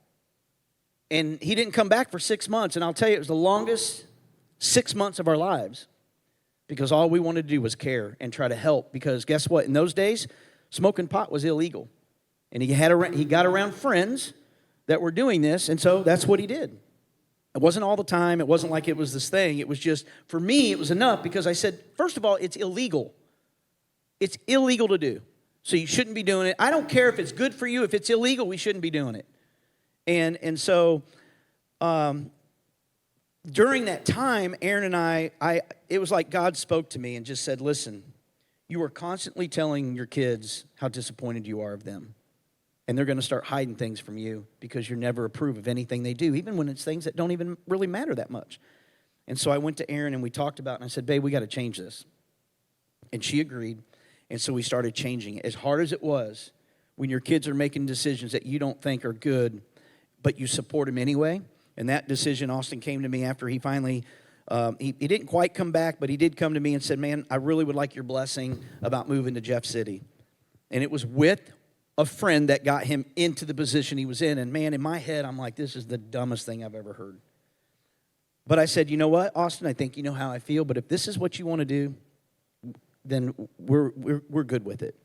And he didn't come back for 6 months. And I'll tell you, it was the longest 6 months of our lives because all we wanted to do was care and try to help. Because guess what? In those days, smoking pot was illegal. And he got around friends that were doing this, and so that's what he did. It wasn't all the time. It wasn't like it was this thing. It was just, for me, it was enough because I said, first of all, it's illegal. It's illegal to do. So you shouldn't be doing it. I don't care if it's good for you. If it's illegal, we shouldn't be doing it. And so during that time, Aaron and I, it was like God spoke to me and just said, listen, you are constantly telling your kids how disappointed you are of them. And they're going to start hiding things from you because you never approve of anything they do, even when it's things that don't even really matter that much. And so I went to Erin and we talked about it, and I said, babe, we got to change this. And she agreed. And so we started changing it. As hard as it was, when your kids are making decisions that you don't think are good, but you support them anyway. And that decision, Austin came to me after he finally, he didn't quite come back, but he did come to me and said, man, I really would like your blessing about moving to Jeff City. And it was with a friend that got him into the position he was in. And man, in my head, I'm like, this is the dumbest thing I've ever heard. But I said, you know what, Austin, I think you know how I feel, but if this is what you want to do, then we're good with it.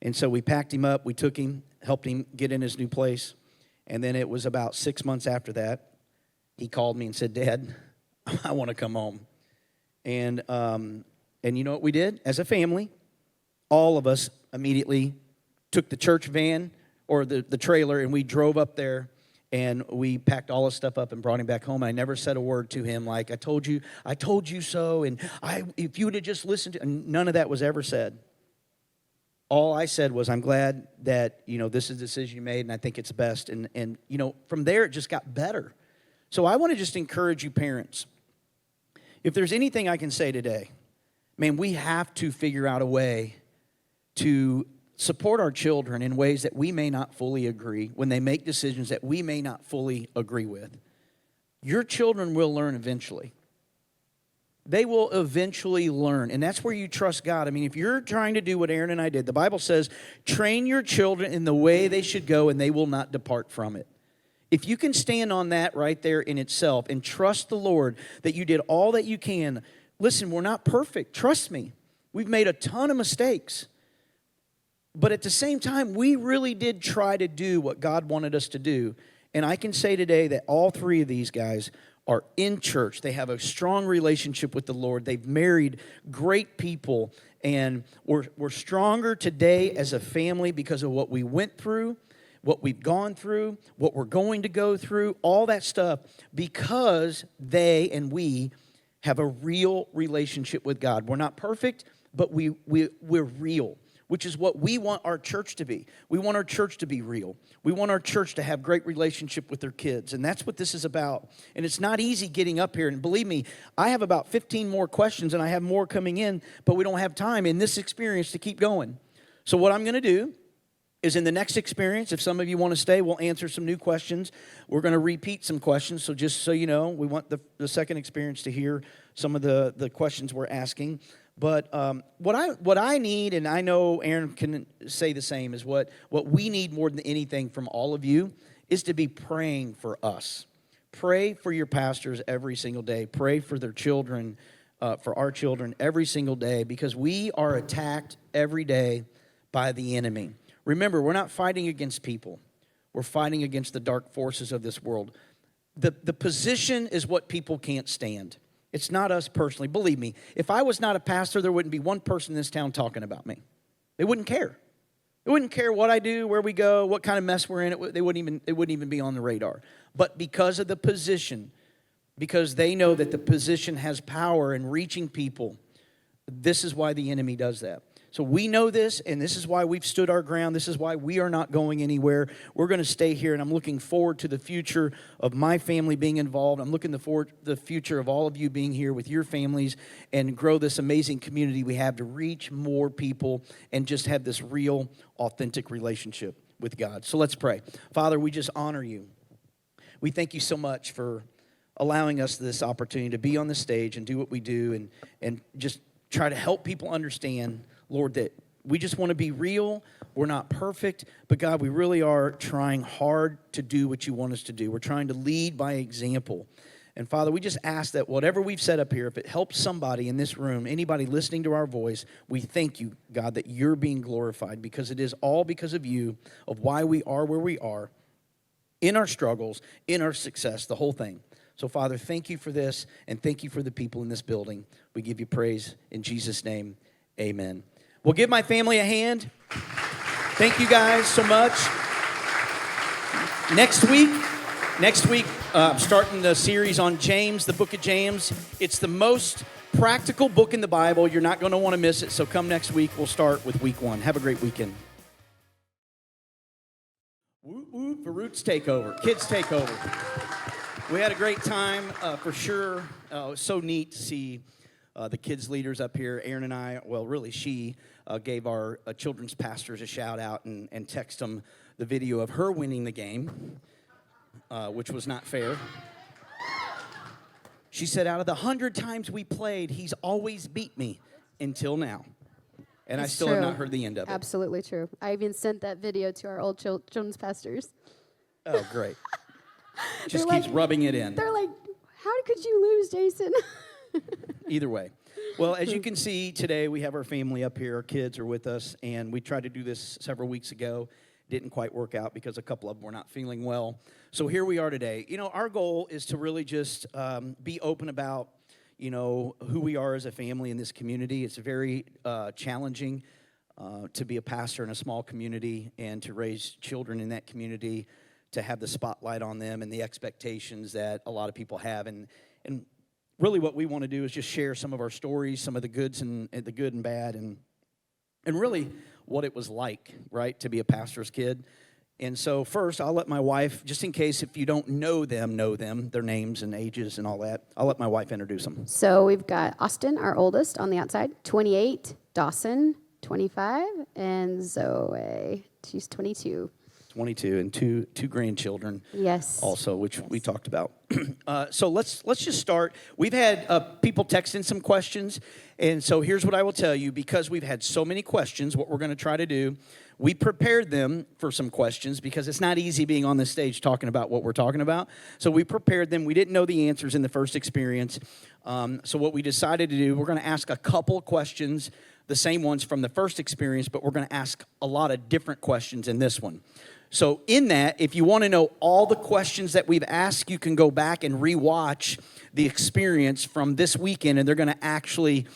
And so we packed him up, we took him, helped him get in his new place. And then it was about 6 months after that, he called me and said, Dad, I want to come home. And you know what we did? As a family, all of us immediately took the church van or the trailer, and we drove up there, and we packed all his stuff up and brought him back home. And I never said a word to him like, I told you so, and if you would have just listened to, and none of that was ever said. All I said was, I'm glad that, this is the decision you made, and I think it's best. And from there, it just got better. So I want to just encourage you parents. If there's anything I can say today, man, we have to figure out a way to support our children in ways that we may not fully agree, when they make decisions that we may not fully agree with. Your children will learn eventually. They will eventually learn, and that's where you trust God. I mean, if you're trying to do what Aaron and I did, the Bible says, train your children in the way they should go, and they will not depart from it. If you can stand on that right there in itself and trust the Lord that you did all that you can, listen, we're not perfect. Trust me. We've made a ton of mistakes. But at the same time, we really did try to do what God wanted us to do. And I can say today that all three of these guys are in church. They have a strong relationship with the Lord. They've married great people. And we're stronger today as a family because of what we went through, what we've gone through, what we're going to go through, all that stuff, because they and we have a real relationship with God. We're not perfect, but we're real, which is what we want our church to be. We want our church to be real. We want our church to have great relationship with their kids, and that's what this is about. And it's not easy getting up here, and believe me, I have about 15 more questions, and I have more coming in, but we don't have time in this experience to keep going. So what I'm going to do is in the next experience, if some of you want to stay, we'll answer some new questions. We're going to repeat some questions, so just so you know, we want the second experience to hear some of the questions we're asking. But what I need, and I know Aaron can say the same, is what we need more than anything from all of you is to be praying for us. Pray for your pastors every single day. Pray for their children, for our children every single day, because we are attacked every day by the enemy. Remember, we're not fighting against people. We're fighting against the dark forces of this world. The position is what people can't stand. It's not us personally. Believe me, if I was not a pastor, there wouldn't be one person in this town talking about me. They wouldn't care. They wouldn't care what I do, where we go, what kind of mess we're in. It wouldn't even be on the radar. But because of the position, because they know that the position has power in reaching people, this is why the enemy does that. So we know this, and this is why we've stood our ground. This is why we are not going anywhere. We're going to stay here, and I'm looking forward to the future of my family being involved. I'm looking forward to the future of all of you being here with your families and grow this amazing community we have to reach more people and just have this real, authentic relationship with God. So let's pray. Father, we just honor you. We thank you so much for allowing us this opportunity to be on the stage and do what we do and just try to help people understand, Lord, that we just want to be real. We're not perfect, but God, we really are trying hard to do what you want us to do. We're trying to lead by example. And Father, we just ask that whatever we've set up here, if it helps somebody in this room, anybody listening to our voice, we thank you, God, that you're being glorified because it is all because of you, of why we are where we are, in our struggles, in our success, the whole thing. So, Father, thank you for this, and thank you for the people in this building. We give you praise in Jesus' name. Amen. Well, give my family a hand. Thank you guys so much. Next week, I'm starting the series on James, the book of James. It's the most practical book in the Bible. You're not going to want to miss it. So come next week. We'll start with week 1. Have a great weekend. Whoop, whoop, the Roots Takeover. Kids Takeover. We had a great time, for sure. It was so neat to see the kids leaders up here. Aaron and I, well, really she, gave our children's pastors a shout out and text them the video of her winning the game, which was not fair. She said, out of the 100 times we played, he's always beat me until now. And I still have not heard the end of it. Absolutely true. I even sent that video to our old children's pastors. Oh, great. Just keeps rubbing it in. They're like, how could you lose, Jason? Either way. Well, as you can see today, we have our family up here. Our kids are with us, and we tried to do this several weeks ago. Didn't quite work out because a couple of them were not feeling well. So here we are today. You know, our goal is to really just be open about, you know, who we are as a family in this community. It's very challenging to be a pastor in a small community and to raise children in that community, to have the spotlight on them and the expectations that a lot of people have. And really what we want to do is just share some of our stories, some of the goods and the good and bad, and really what it was like, right, to be a pastor's kid. And so first, I'll let my wife, just in case if you don't know them, their names and ages and all that, I'll let my wife introduce them. So we've got Austin, our oldest, on the outside, 28, Dawson, 25, and Zoe, she's 22. 22, and two grandchildren. Yes. Also, which we talked about. So let's just start. We've had people text in some questions, and so here's what I will tell you. Because we've had so many questions, what we're going to try to do, we prepared them for some questions because it's not easy being on this stage talking about what we're talking about. So we prepared them. We didn't know the answers in the first experience. So what we decided to do, we're going to ask a couple questions, the same ones from the first experience, but we're going to ask a lot of different questions in this one. So in that, if you want to know all the questions that we've asked, you can go back and rewatch the experience from this weekend, and they're going to actually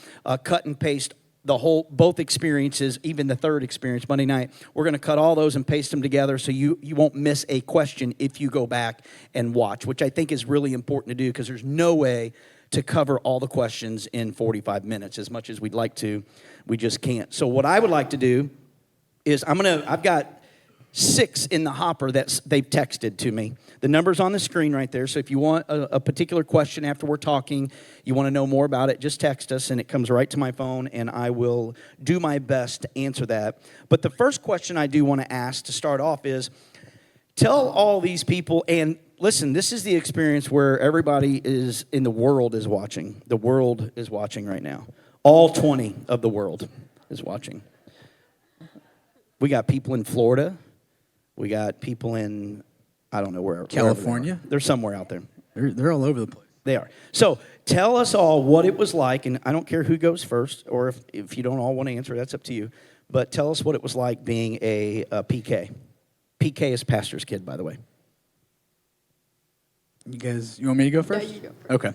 cut and paste both experiences, even the third experience, Monday night. We're going to cut all those and paste them together so you won't miss a question if you go back and watch, which I think is really important to do because there's no way to cover all the questions in 45 minutes. As much as we'd like to, we just can't. So what I would like to do is I've got 6 in the hopper that they've texted to me. The number's on the screen right there. So if you want a particular question after we're talking, you want to know more about it, just text us, and it comes right to my phone, and I will do my best to answer that. But the first question I do want to ask to start off is, tell all these people, and listen, this is the experience where everybody is in the world is watching. The world is watching right now. All 20 of the world is watching. We got people in Florida. We got people in, I don't know where. California? They're somewhere out there. They're all over the place. They are. So tell us all what it was like, and I don't care who goes first, or if you don't all want to answer, that's up to you. But tell us what it was like being a PK. PK is pastor's kid, by the way. You want me to go first? Yeah, you go first. Okay.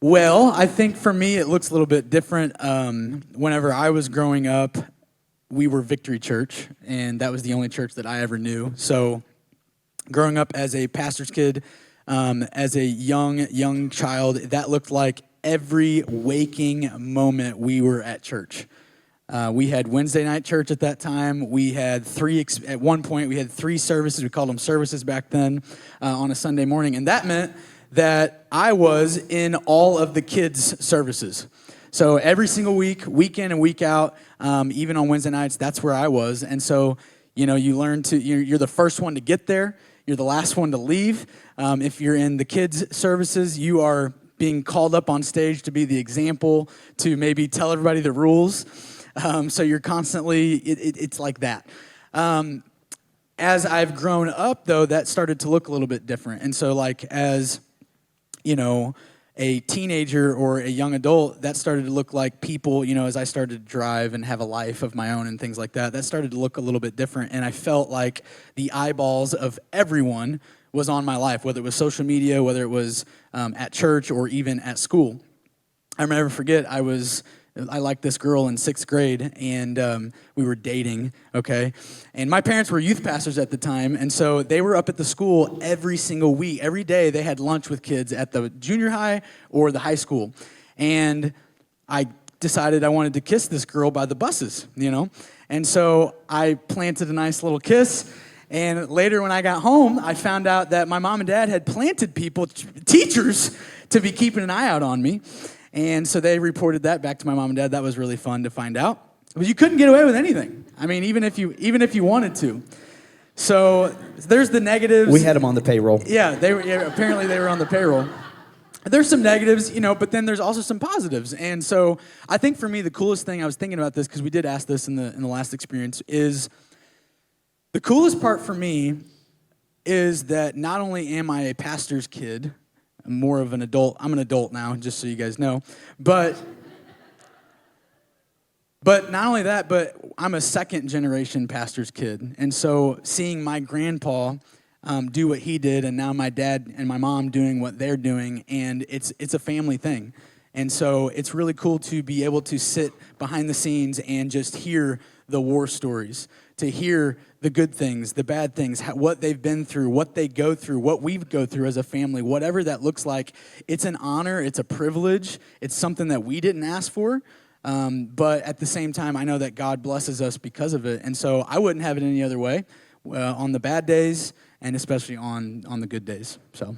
Well, I think for me it looks a little bit different. Whenever I was growing up, we were Victory Church, and that was the only church that I ever knew. So growing up as a pastor's kid, as a young child, that looked like every waking moment we were at church. We had Wednesday night church at that time. We had at one point, we had 3 services. We called them services back then on a Sunday morning. And that meant that I was in all of the kids' services. So every single week, week in and week out, even on Wednesday nights, that's where I was. And so, you learn you're the first one to get there. You're the last one to leave. If you're in the kids' services, you are being called up on stage to be the example, to maybe tell everybody the rules. So you're constantly, it's like that. As I've grown up, though, that started to look a little bit different. And so, like, as, a teenager or a young adult, that started to look like people, as I started to drive and have a life of my own and things like that, that started to look a little bit different. And I felt like the eyeballs of everyone was on my life, whether it was social media, whether it was at church or even at school. I never forget, I liked this girl in 6th grade, and we were dating, okay? And my parents were youth pastors at the time, and so they were up at the school every single week. Every day they had lunch with kids at the junior high or the high school. And I decided I wanted to kiss this girl by the buses, And so I planted a nice little kiss, and later when I got home, I found out that my mom and dad had planted teachers, to be keeping an eye out on me. And so they reported that back to my mom and dad. That was really fun to find out. But you couldn't get away with anything. I mean, even if you wanted to. So there's the negatives. We had them on the payroll. Yeah, apparently they were on the payroll. There's some negatives, but then there's also some positives. And so I think for me, the coolest thing, I was thinking about this because we did ask this in the last experience, is the coolest part for me is that not only am I a pastor's kid, I'm more of an adult. I'm an adult now, just so you guys know. But not only that, but I'm a second-generation pastor's kid. And so seeing my grandpa do what he did, and now my dad and my mom doing what they're doing, and it's a family thing. And so it's really cool to be able to sit behind the scenes and just hear the war stories, to hear the good things, the bad things, what they've been through, what they go through, what we go through as a family, whatever that looks like. It's an honor, it's a privilege, it's something that we didn't ask for, but at the same time, I know that God blesses us because of it, and so I wouldn't have it any other way on the bad days, and especially on the good days, so.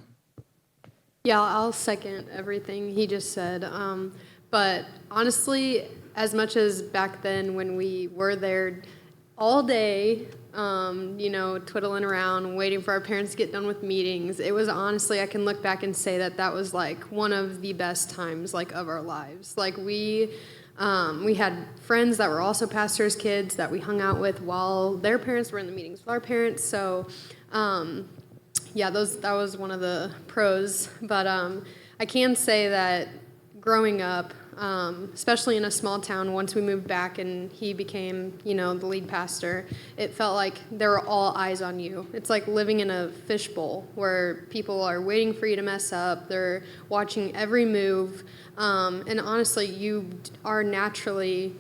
Yeah, I'll second everything he just said, but honestly, as much as back then when we were there all day, twiddling around, waiting for our parents to get done with meetings. It was honestly, I can look back and say that was like one of the best times of our lives. Like we had friends that were also pastors' kids that we hung out with while their parents were in the meetings with our parents. So, that was one of the pros. But I can say that growing up, especially in a small town, once we moved back and he became, the lead pastor, it felt like there were all eyes on you. It's like living in a fishbowl where people are waiting for you to mess up. They're watching every move. And honestly, you are naturally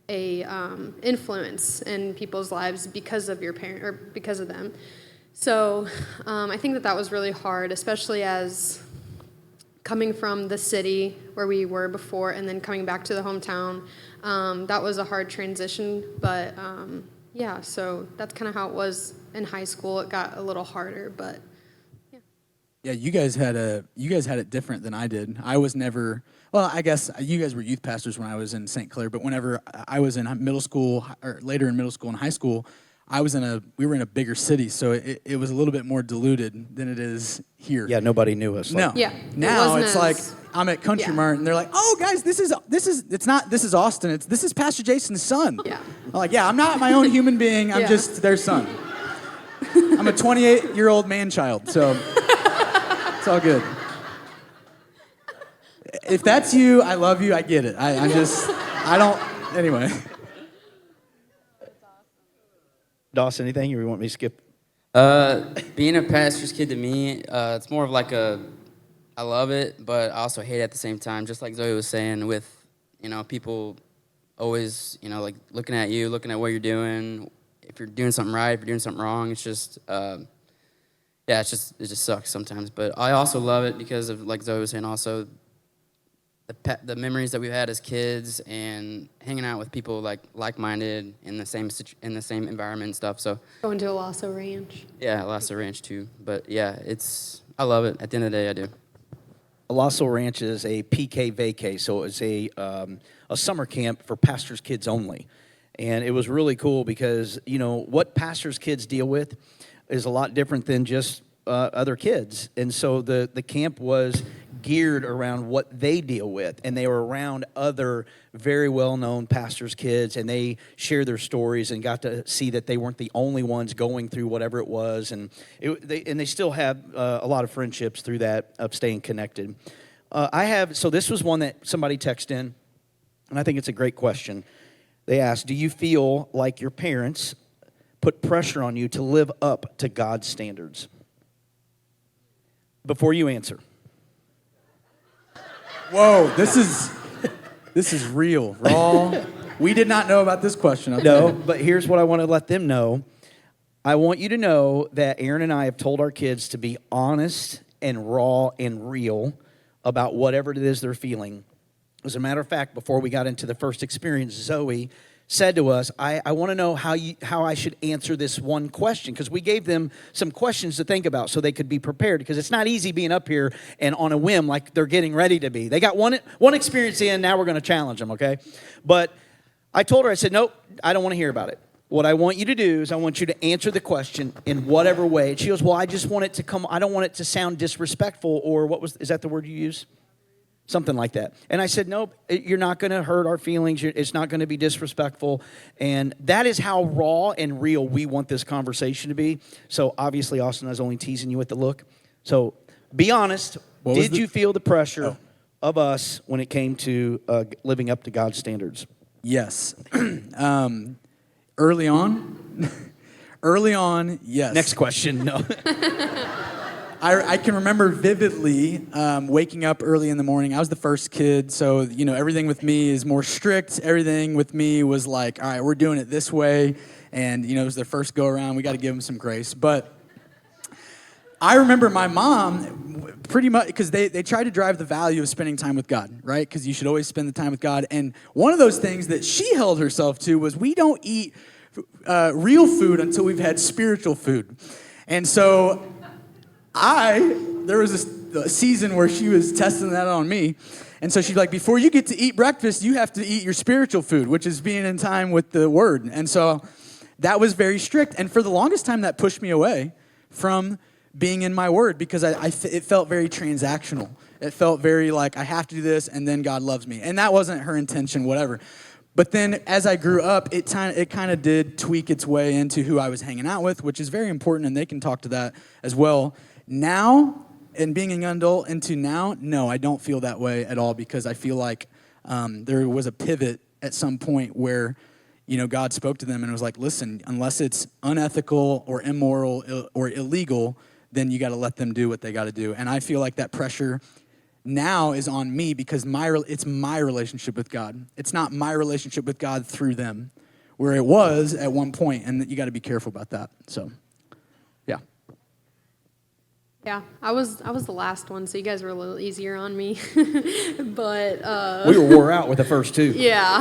a influence in people's lives because of your parent or because of them. So I think that was really hard, especially as coming from the city where we were before and then coming back to the hometown. That was a hard transition, but so that's kind of how it was in high school. It got a little harder, but yeah. Yeah, you guys had it different than I did. I was never, well, I guess you guys were youth pastors when I was in St. Clair, but whenever I was in middle school or later in middle school and high school, we were in a bigger city, so it was a little bit more diluted than it is here. Yeah, nobody knew us. No. Yeah. Now it's like I'm at Country Mart and they're like, "Oh, guys, this is Austin. This is Pastor Jason's son." Yeah. I'm like, "Yeah, I'm not my own human being. I'm just their son. I'm a 28-year-old man-child, so it's all good." If that's you, I love you. I get it. Anyway. Dawson, anything, or you want me to skip? Being a pastor's kid to me, it's more of like I love it, but I also hate it at the same time. Just like Zoe was saying, with people always, like looking at you, looking at what you're doing, if you're doing something right, if you're doing something wrong. It's just, it just sucks sometimes. But I also love it because of, like Zoe was saying, also the memories that we've had as kids and hanging out with people like-minded in the same environment and stuff. So Going to a Lasso Ranch. yeah, Lasso Ranch too. But yeah, I love it. At the end of the day, I do. Lasso Ranch is a PK vacay, so it's a summer camp for pastors' kids only. And it was really cool because, what pastors' kids deal with is a lot different than just other kids. And so the camp was geared around what they deal with, and they were around other very well-known pastors' kids, and they shared their stories and got to see that they weren't the only ones going through whatever it was, and they still have a lot of friendships through that of staying connected. So this was one that somebody texted in, and I think it's a great question. They asked, do you feel like your parents put pressure on you to live up to God's standards? Before you answer. Whoa, this is real, raw. We did not know about this question. No, but here's what I want to let them know. I want you to know that Aaron and I have told our kids to be honest and raw and real about whatever it is they're feeling. As a matter of fact, before we got into the first experience, Zoe said to us, I want to know how I should answer this one question, because we gave them some questions to think about so they could be prepared, because it's not easy being up here and on a whim like they're getting ready to be. They got one experience in, now we're going to challenge them, okay? But I told her, I said, nope, I don't want to hear about it. What I want you to do is I want you to answer the question in whatever way. And she goes, well, I just want it to come, I don't want it to sound disrespectful, or is that the word you use? Something like that. And I said, nope, you're not going to hurt our feelings. It's not going to be disrespectful. And that is how raw and real we want this conversation to be. So obviously, Austin, I was only teasing you with the look. So be honest. Did you feel the pressure of us when it came to living up to God's standards? Yes. Early on? Early on, yes. Next question, no. I can remember vividly waking up early in the morning. I was the first kid, so everything with me is more strict. Everything with me was like, all right, we're doing it this way, and it was their first go around. We got to give them some grace. But I remember my mom pretty much, because they tried to drive the value of spending time with God, right? Because you should always spend the time with God. And one of those things that she held herself to was we don't eat real food until we've had spiritual food. And so there was a season where she was testing that on me. And so she'd be like, before you get to eat breakfast, you have to eat your spiritual food, which is being in time with the Word. And so that was very strict. And for the longest time, that pushed me away from being in my Word, because it felt very transactional. It felt very like I have to do this, and then God loves me. And that wasn't her intention, whatever. But then as I grew up, it kind of did tweak its way into who I was hanging out with, which is very important, and they can talk to that as well. Now, and being an adult into now, no, I don't feel that way at all, because I feel like there was a pivot at some point where, God spoke to them and was like, listen, unless it's unethical or immoral or illegal, then you got to let them do what they got to do. And I feel like that pressure now is on me, because it's my relationship with God. It's not my relationship with God through them, where it was at one point, and you got to be careful about that. So, yeah. Yeah, I was the last one, so you guys were a little easier on me. But We were wore out with the first two. yeah.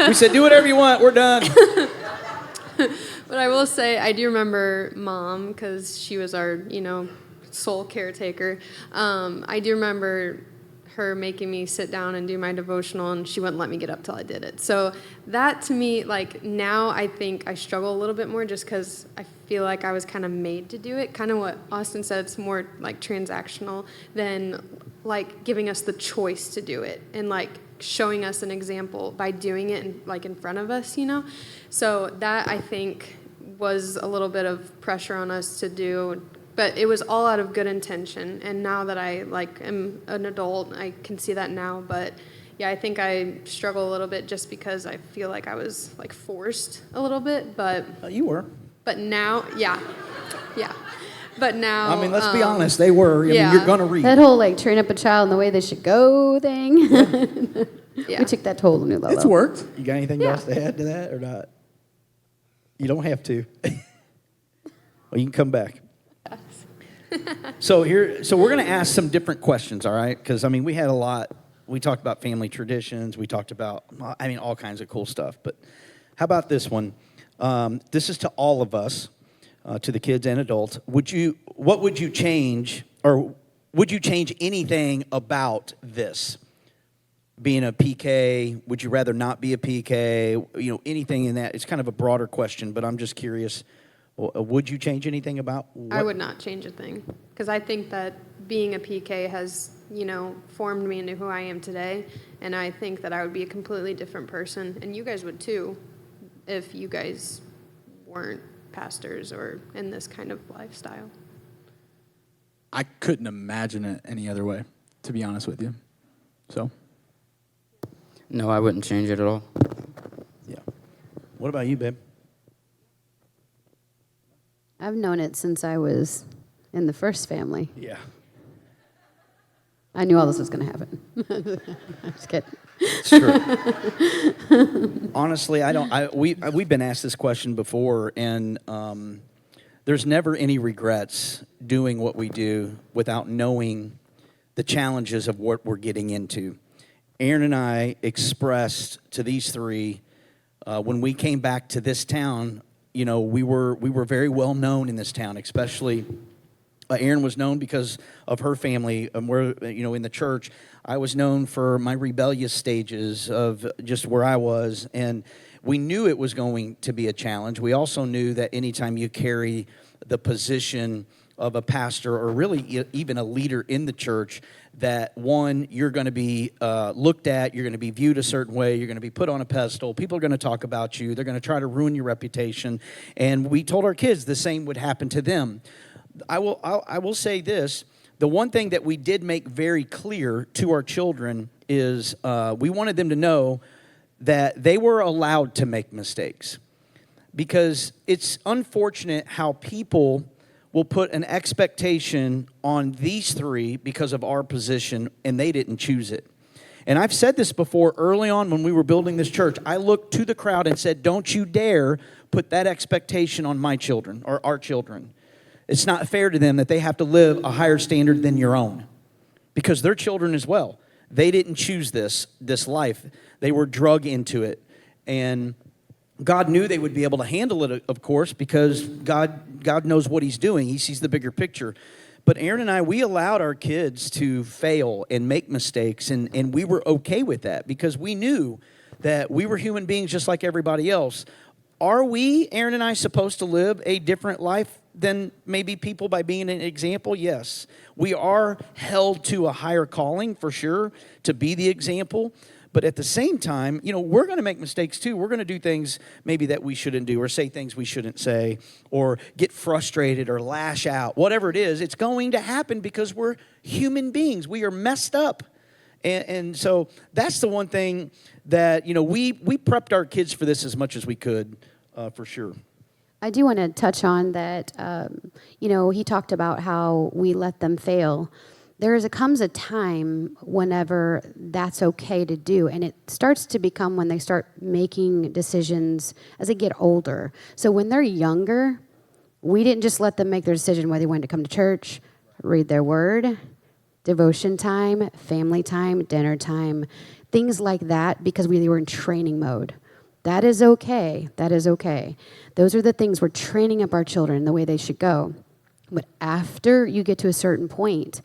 We said, do whatever you want, we're done. But I will say, I do remember Mom, because she was our, sole caretaker. I do remember her making me sit down and do my devotional, and she wouldn't let me get up till I did it. So that, to me, now I think I struggle a little bit more, just because I feel like I was kind of made to do it. Kind of what Austin said, it's more transactional than giving us the choice to do it, and showing us an example by doing it in front of us, So that, I think, was a little bit of pressure on us to do. But it was all out of good intention, and now that I am an adult, I can see that now. But yeah, I think I struggle a little bit just because I feel like I was forced a little bit. But You were. But now, yeah. But now, I mean, let's be honest, they were. I mean, yeah. you're going to read. That whole train up a child in the way they should go thing. Yeah. We took that to a whole new level. It's worked. You got anything Yeah. else to add to that or not? You don't have to. Well, you can come back. So we're going to ask some different questions, all right? Because, I mean, we had a lot. We talked about family traditions. We talked about, I mean, all kinds of cool stuff. But how about this one? This is to all of us, to the kids and adults. What would you change, or would you change anything about this? Being a PK, would you rather not be a PK? You know, anything in that. It's kind of a broader question, but I'm just curious. Would you change anything about what? I would not change a thing because I think that being a PK has, formed me into who I am today. And I think that I would be a completely different person. And you guys would too if you guys weren't pastors or in this kind of lifestyle. I couldn't imagine it any other way, to be honest with you. So, No, I wouldn't change it at all. Yeah. What about you, babe? I've known it since I was in the first family. Yeah. I knew all this was going to happen. I'm just kidding. It's true. Honestly, we've been asked this question before, and there's never any regrets doing what we do without knowing the challenges of what we're getting into. Aaron and I expressed to these three when we came back to this town. We were very well known in this town, especially. Aaron was known because of her family, and we're in the church. I was known for my rebellious stages of just where I was, and we knew it was going to be a challenge. We also knew that anytime you carry the position of a pastor or really even a leader in the church, that one, you're going to be looked at, you're going to be viewed a certain way, you're going to be put on a pedestal, people are going to talk about you, they're going to try to ruin your reputation, and we told our kids the same would happen to them. I will say this, the one thing that we did make very clear to our children is we wanted them to know that they were allowed to make mistakes, because it's unfortunate how people will put an expectation on these three because of our position, and they didn't choose it. And I've said this before early on when we were building this church. I looked to the crowd and said, don't you dare put that expectation on my children or our children. It's not fair to them that they have to live a higher standard than your own, because they're children as well. They didn't choose this life. They were drug into it. And God knew they would be able to handle it, of course, because God knows what he's doing. He sees the bigger picture. But Aaron and I, we allowed our kids to fail and make mistakes, and we were okay with that because we knew that we were human beings just like everybody else. Are we, Aaron and I, supposed to live a different life than maybe people by being an example? Yes. We are held to a higher calling, for sure, to be the example. But at the same time, we're going to make mistakes too. We're going to do things maybe that we shouldn't do, or say things we shouldn't say, or get frustrated or lash out. Whatever it is, it's going to happen because we're human beings. We are messed up. And so that's the one thing that, we prepped our kids for this as much as we could, for sure. I do want to touch on that, he talked about how we let them fail. Comes a time whenever that's okay to do, and it starts to become when they start making decisions as they get older. So when they're younger, we didn't just let them make their decision whether they wanted to come to church, read their word, devotion time, family time, dinner time, things like that, because we were in training mode. That is okay. That is okay. Those are the things we're training up our children the way they should go. But after you get to a certain point,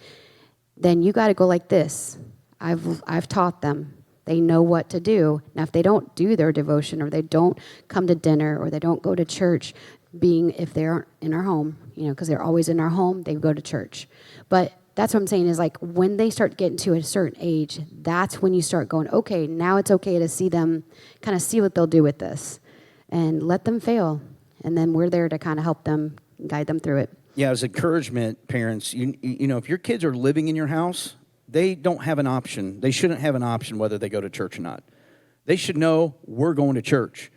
then you got to go like this. I've taught them. They know what to do. Now, if they don't do their devotion, or they don't come to dinner, or they don't go to church, if they're in our home, because they're always in our home, they go to church. But that's what I'm saying is, like, when they start getting to a certain age, that's when you start going, okay, now it's okay to see them, kind of see what they'll do with this, and let them fail. And then we're there to kind of help them, guide them through it. Yeah, as encouragement, parents, if your kids are living in your house, they don't have an option. They shouldn't have an option whether they go to church or not. They should know we're going to church.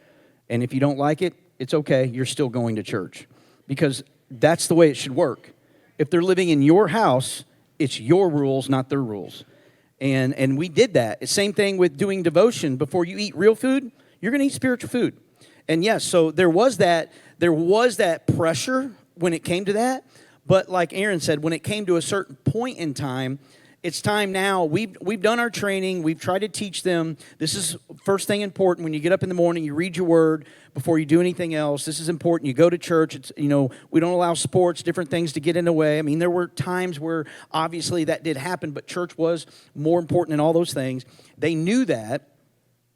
And if you don't like it, it's okay. You're still going to church. Because that's the way it should work. If they're living in your house, it's your rules, not their rules. And we did that. Same thing with doing devotion. Before you eat real food, you're going to eat spiritual food. And yes, so there was that pressure when it came to that. But like Aaron said, when it came to a certain point in time, it's time now. We've done our training. We've tried to teach them. This is first thing important. When you get up in the morning, you read your word before you do anything else. This is important. You go to church. It's, we don't allow sports, different things to get in the way. I mean, there were times where obviously that did happen, but church was more important than all those things. They knew that,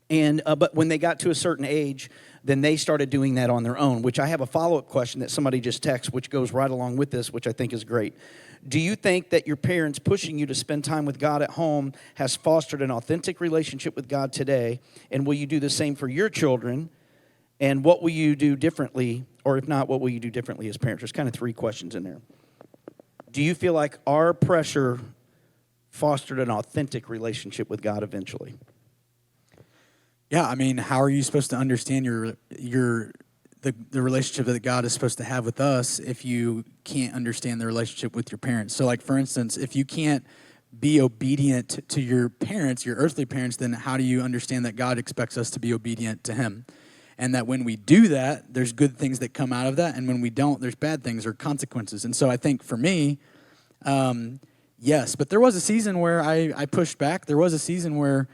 and but when they got to a certain age, then they started doing that on their own, which I have a follow-up question that somebody just texted, which goes right along with this, which I think is great. Do you think that your parents pushing you to spend time with God at home has fostered an authentic relationship with God today? And will you do the same for your children? And what will you do differently? Or if not, what will you do differently as parents? There's kind of 3 questions in there. Do you feel like our pressure fostered an authentic relationship with God eventually? Yeah, I mean, how are you supposed to understand the relationship that God is supposed to have with us if you can't understand the relationship with your parents? So, like, for instance, if you can't be obedient to your parents, your earthly parents, then how do you understand that God expects us to be obedient to Him? And that when we do that, there's good things that come out of that, and when we don't, there's bad things or consequences. And so I think for me, yes, but there was a season where I pushed back. There was a season where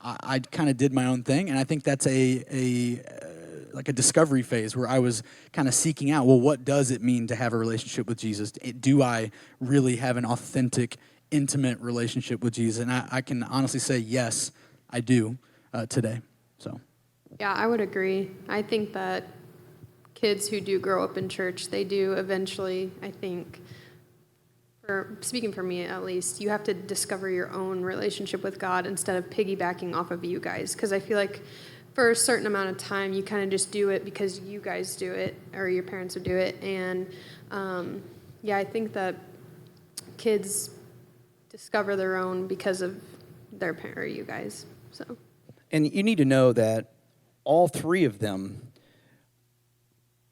I kind of did my own thing, and I think that's like a discovery phase where I was kind of seeking out, well, what does it mean to have a relationship with Jesus? Do I really have an authentic, intimate relationship with Jesus? And I can honestly say, yes, I do today. So, Yeah, I would agree. I think that kids who do grow up in church, they do eventually, I think, speaking for me at least, you have to discover your own relationship with God instead of piggybacking off of you guys. Because I feel like for a certain amount of time, you kind of just do it because you guys do it or your parents would do it. And yeah, I think that kids discover their own because of their parent or you guys. So. And you need to know that all 3 of them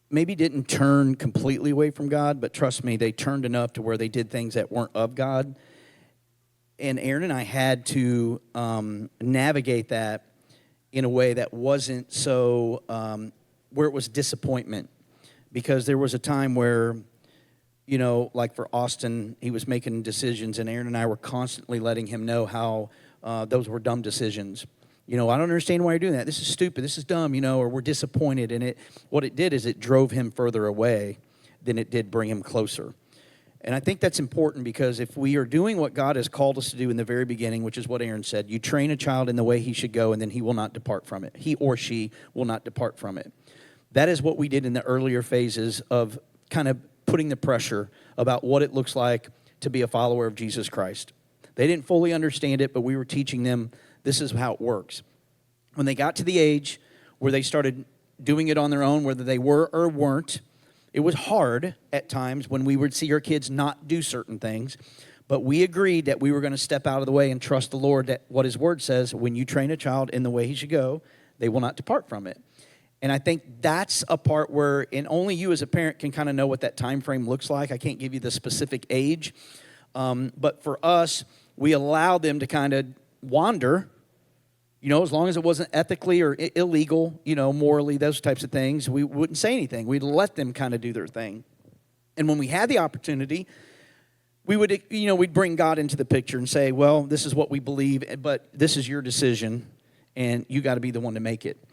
maybe didn't turn completely away from God, but trust me, they turned enough to where they did things that weren't of God. And Aaron and I had to navigate that in a way that wasn't so, where it was disappointment. Because there was a time where, like for Austin, he was making decisions, and Aaron and I were constantly letting him know how those were dumb decisions. I don't understand why you're doing that. This is stupid. This is dumb, or we're disappointed. And what it did is it drove him further away than it did bring him closer. And I think that's important because if we are doing what God has called us to do in the very beginning, which is what Aaron said, you train a child in the way he should go, and then he will not depart from it. He or she will not depart from it. That is what we did in the earlier phases of kind of putting the pressure about what it looks like to be a follower of Jesus Christ. They didn't fully understand it, but we were teaching them this is how it works. When they got to the age where they started doing it on their own, whether they were or weren't, it was hard at times when we would see our kids not do certain things, but we agreed that we were going to step out of the way and trust the Lord that what His Word says, when you train a child in the way he should go, they will not depart from it. And I think that's a part where, and only you as a parent can kind of know what that time frame looks like. I can't give you the specific age, but for us, we allow them to kind of wander, as long as it wasn't ethically or illegal, morally, those types of things, we wouldn't say anything. We'd let them kind of do their thing. And when we had the opportunity, we would, we'd bring God into the picture and say, well, this is what we believe, but this is your decision, and you got to be the one to make it.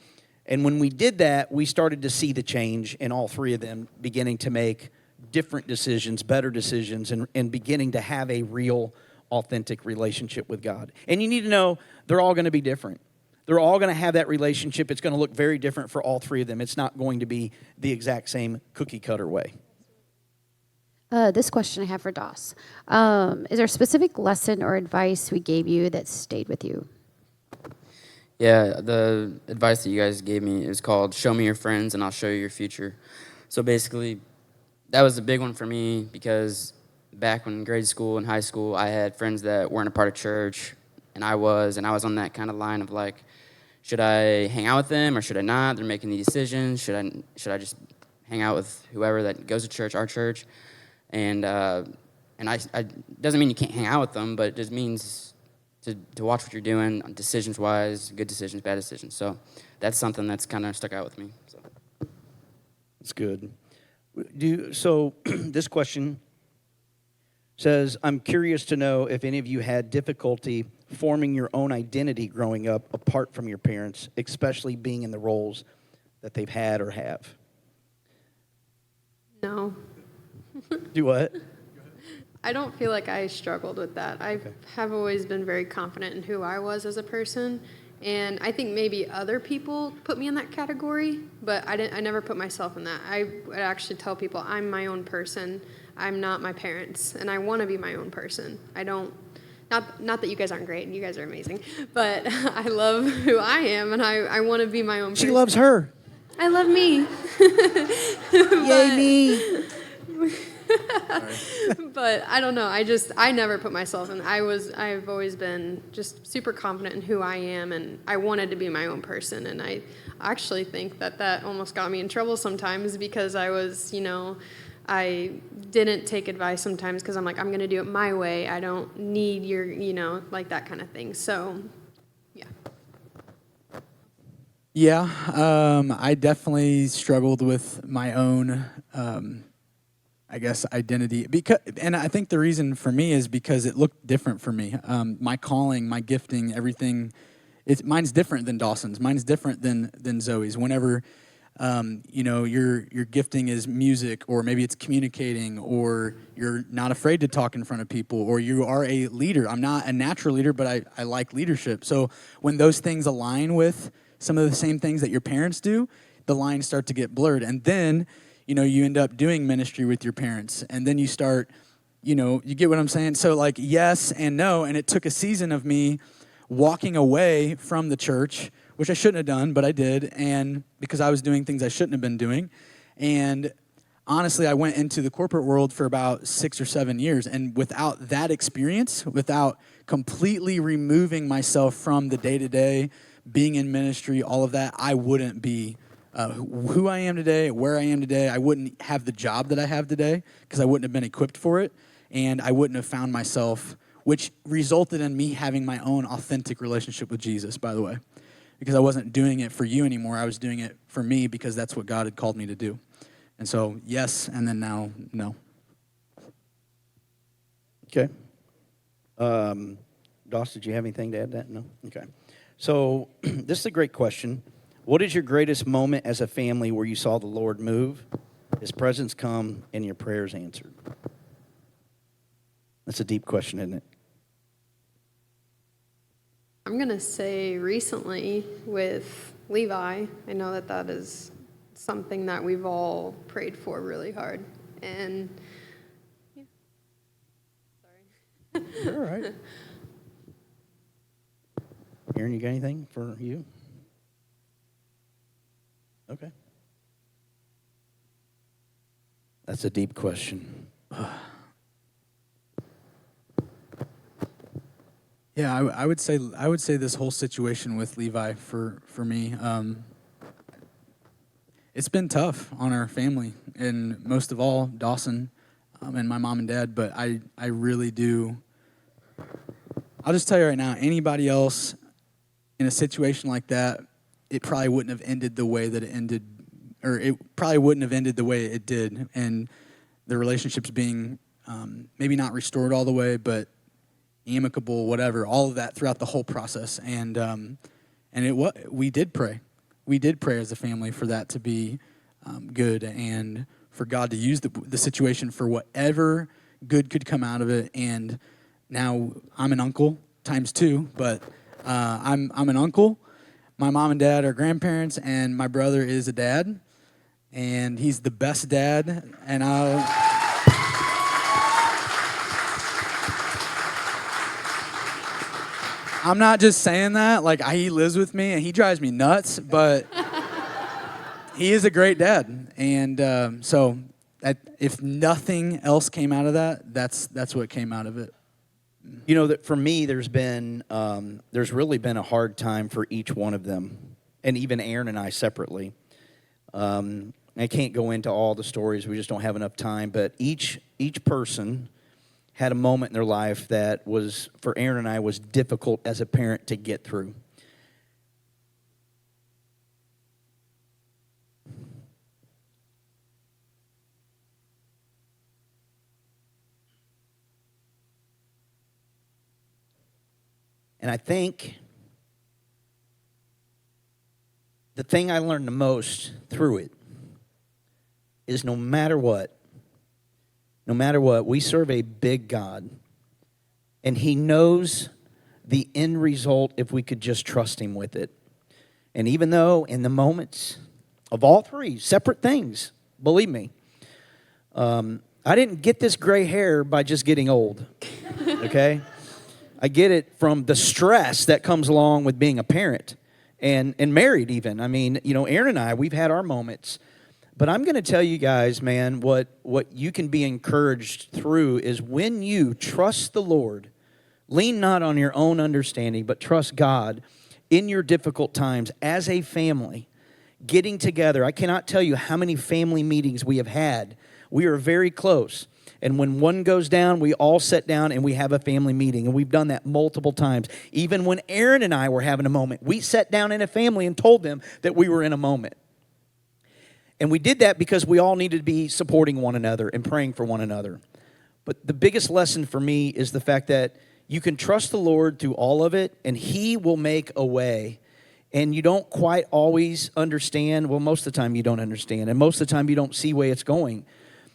And when we did that, we started to see the change in all 3 of them beginning to make different decisions, better decisions, and beginning to have a real, authentic relationship with God. And you need to know they're all going to be different. They're all going to have that relationship. It's going to look very different for all 3 of them. It's not going to be the exact same cookie-cutter way. This question I have for Doss. Is there a specific lesson or advice we gave you that stayed with you? Yeah, the advice that you guys gave me is called "Show me your friends and I'll show you your future." So basically, that was a big one for me because back when grade school and high school, I had friends that weren't a part of church, and I was on that kind of line of like, should I hang out with them or should I not? They're making the decisions. Should I just hang out with whoever that goes to church, our church? And And I doesn't mean you can't hang out with them, but it just means to watch what you're doing, decisions-wise, good decisions, bad decisions. So that's something that's kind of stuck out with me. So. That's good. So this question says, I'm curious to know if any of you had difficulty forming your own identity growing up apart from your parents, especially being in the roles that they've had or have. No. Do what? I don't feel like I struggled with that. I have always been very confident in who I was as a person, and I think maybe other people put me in that category, but I never put myself in that. I would actually tell people I'm my own person. I'm not my parents, and I want to be my own person. I don't. Not that you guys aren't great, and you guys are amazing, but I love who I am, and I want to be my own person. She loves her. I love me. Yay, me. But I don't know. I never put myself in. I've always been just super confident in who I am, and I wanted to be my own person. And I actually think that almost got me in trouble sometimes because I didn't take advice sometimes because I'm like, I'm going to do it my way. I don't need your, like that kind of thing. So, yeah. Yeah, I definitely struggled with my own, I guess, identity. And I think the reason for me is because it looked different for me. My calling, my gifting, everything, mine's different than Dawson's. Mine's different than Zoe's. Whenever, your gifting is music, or maybe it's communicating, or you're not afraid to talk in front of people, or you are a leader. I'm not a natural leader, but I like leadership. So when those things align with some of the same things that your parents do, the lines start to get blurred. And then, you end up doing ministry with your parents. And then you start, you get what I'm saying? So like, yes and no. And it took a season of me walking away from the church, which I shouldn't have done, but I did. And because I was doing things I shouldn't have been doing. And honestly, I went into the corporate world for about 6 or 7 years. And without that experience, without completely removing myself from the day-to-day, being in ministry, all of that, I wouldn't be who I am today, where I am today. I wouldn't have the job that I have today because I wouldn't have been equipped for it, and I wouldn't have found myself, which resulted in me having my own authentic relationship with Jesus, by the way, because I wasn't doing it for you anymore. I was doing it for me because that's what God had called me to do. And so, yes, and then now, no. Okay. Doss, did you have anything to add to that? No? Okay. So this is a great question. What is your greatest moment as a family where you saw the Lord move, His presence come, and your prayers answered? That's a deep question, isn't it? I'm going to say recently with Levi. I know that is something that we've all prayed for really hard. And, yeah. Sorry. All right. Aaron, you got anything for you? Okay. That's a deep question. Yeah, I would say this whole situation with Levi for me, it's been tough on our family, and most of all Dawson and my mom and dad. But I really do. I'll just tell you right now, anybody else in a situation like that, it probably wouldn't have ended the way that it ended, or it probably wouldn't have ended the way it did, and the relationships being maybe not restored all the way, but amicable, whatever, all of that throughout the whole process. And we did pray. We did pray as a family for that to be good, and for God to use the situation for whatever good could come out of it. And now I'm an uncle times 2, but I'm an uncle. My mom and dad are grandparents, and my brother is a dad, and he's the best dad. And I'm not just saying that. Like, he lives with me, and he drives me nuts, but he is a great dad. And so if nothing else came out of that, that's what came out of it. You know, that for me, there's really been a hard time for each one of them, and even Aaron and I separately. I can't go into all the stories; we just don't have enough time. But each person had a moment in their life that was, for Aaron and I, was difficult as a parent to get through. And I think the thing I learned the most through it is no matter what, we serve a big God. And he knows the end result if we could just trust him with it. And even though in the moments of all three separate things, believe me, I didn't get this gray hair by just getting old, okay? I get it from the stress that comes along with being a parent and married even. I mean, you know, Aaron and I, we've had our moments. But I'm going to tell you guys, man, what you can be encouraged through is when you trust the Lord, lean not on your own understanding, but trust God in your difficult times as a family, getting together. I cannot tell you how many family meetings we have had. We are very close. And when one goes down, we all sit down and we have a family meeting. And we've done that multiple times. Even when Aaron and I were having a moment, we sat down in a family and told them that we were in a moment. And we did that because we all needed to be supporting one another and praying for one another. But the biggest lesson for me is the fact that you can trust the Lord through all of it, and he will make a way. And you don't quite always understand. Well, most of the time you don't understand. And most of the time you don't see where it's going.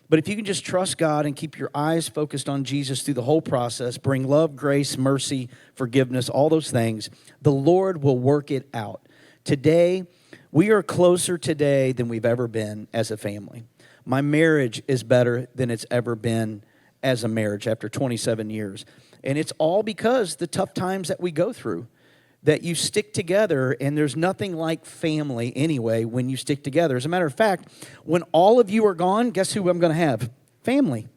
But if you can just trust God and keep your eyes focused on Jesus through the whole process, bring love, grace, mercy, forgiveness, all those things, the Lord will work it out. Today, we are closer today than we've ever been as a family. My marriage is better than it's ever been as a marriage after 27 years. And it's all because the tough times that we go through, that you stick together, and there's nothing like family anyway when you stick together. As a matter of fact, when all of you are gone, guess who I'm going to have? Family.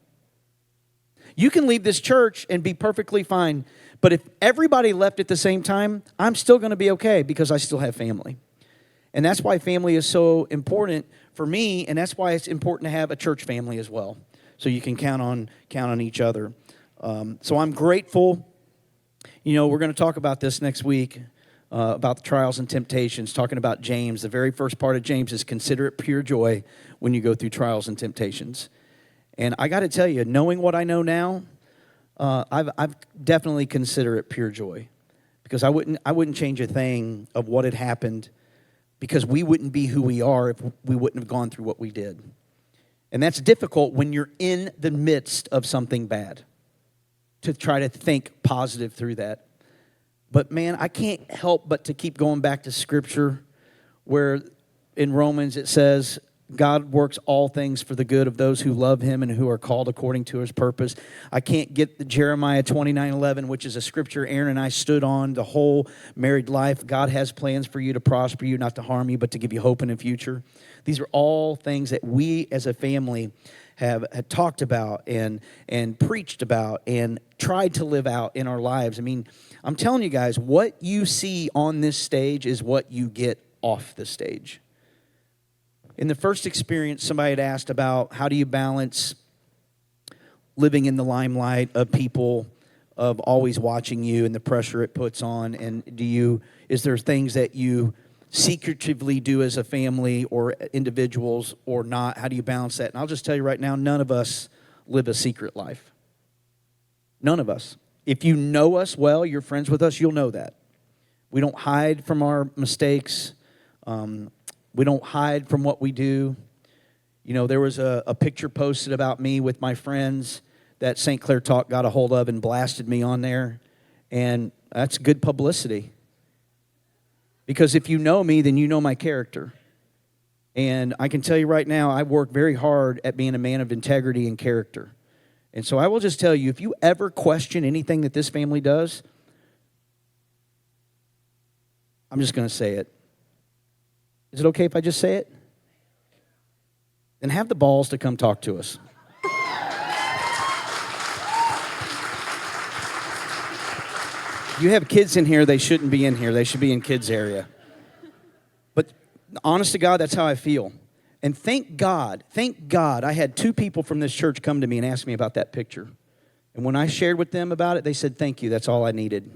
You can leave this church and be perfectly fine, but if everybody left at the same time, I'm still going to be okay because I still have family. And that's why family is so important for me, and that's why it's important to have a church family as well, so you can count on each other. So I'm grateful. You know, we're going to talk about this next week, about the trials and temptations, talking about James. The very first part of James is consider it pure joy when you go through trials and temptations. And I got to tell you, knowing what I know now, I've definitely consider it pure joy, because I wouldn't change a thing of what had happened, because we wouldn't be who we are if we wouldn't have gone through what we did. And that's difficult when you're in the midst of something bad, to try to think positive through that. But man, I can't help but to keep going back to Scripture, where in Romans it says, God works all things for the good of those who love him and who are called according to his purpose. I can't get the Jeremiah 29:11, which is a scripture Aaron and I stood on the whole married life. God has plans for you to prosper you, not to harm you, but to give you hope in the future. These are all things that we as a family have talked about and preached about and tried to live out in our lives. I mean, I'm telling you guys, what you see on this stage is what you get off the stage. In the first experience, somebody had asked about how do you balance living in the limelight of people, of always watching you and the pressure it puts on, and is there things that you secretively do as a family or individuals or not? How do you balance that? And I'll just tell you right now, none of us live a secret life. None of us. If you know us well, you're friends with us, you'll know that. We don't hide from our mistakes. We don't hide from what we do. You know, there was a picture posted about me with my friends that St. Clair Talk got a hold of and blasted me on there. And that's good publicity. Because if you know me, then you know my character. And I can tell you right now, I work very hard at being a man of integrity and character. And so I will just tell you, if you ever question anything that this family does, I'm just going to say it. Is it okay if I just say it? Then have the balls to come talk to us. You have kids in here, they shouldn't be in here. They should be in kids' area. But honest to God, that's how I feel. And thank God, I had two people from this church come to me and ask me about that picture. And when I shared with them about it, they said, thank you, that's all I needed.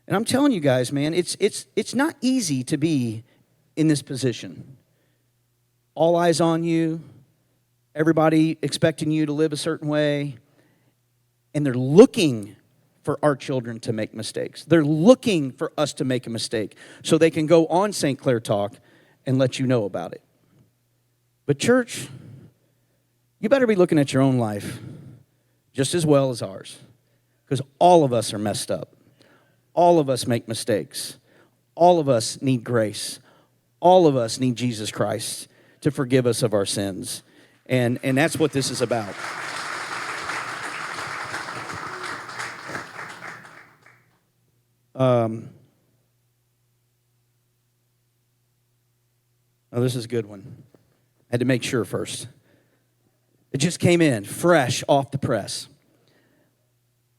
And I'm telling you guys, man, it's not easy to be in this position. All eyes on you, everybody expecting you to live a certain way, and they're looking for our children to make mistakes. They're looking for us to make a mistake so they can go on St. Clair Talk and let you know about it. But church, you better be looking at your own life just as well as ours, because all of us are messed up. All of us make mistakes. All of us need grace. All of us need Jesus Christ to forgive us of our sins. And that's what this is about. Oh, this is a good one. I had to make sure first. It just came in, fresh off the press.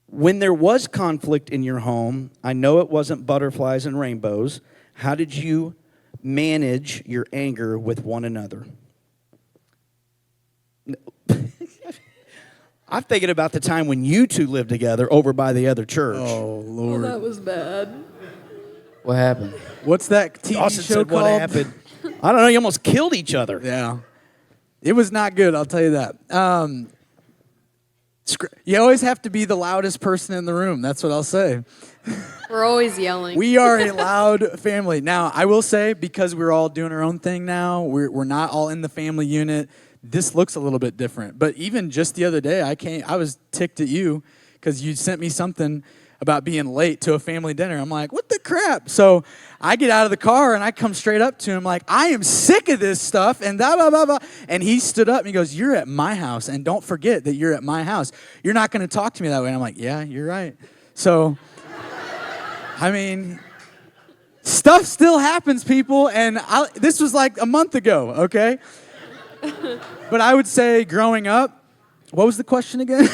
When there was conflict in your home, I know it wasn't butterflies and rainbows. How did you manage your anger with one another? I'm thinking about the time when you two lived together over by the other church. Oh, Lord. That was bad. What happened? What's that TV Austin show said, called? what happened? I don't know, you almost killed each other. Yeah. It was not good, I'll tell you that. You always have to be the loudest person in the room. That's what I'll say. We're always yelling. We are a loud family. Now, I will say, because we're all doing our own thing now, we're not all in the family unit, this looks a little bit different. But even just the other day, I was ticked at you because you sent me something about being late to a family dinner. I'm like, what the crap? So I get out of the car and I come straight up to him like, I am sick of this stuff and blah, blah, blah, blah. And he stood up and he goes, you're at my house and don't forget that you're at my house. You're not going to talk to me that way. And I'm like, yeah, you're right. So, I mean, stuff still happens, people. And this was like a month ago, okay? But I would say growing up, what was the question again?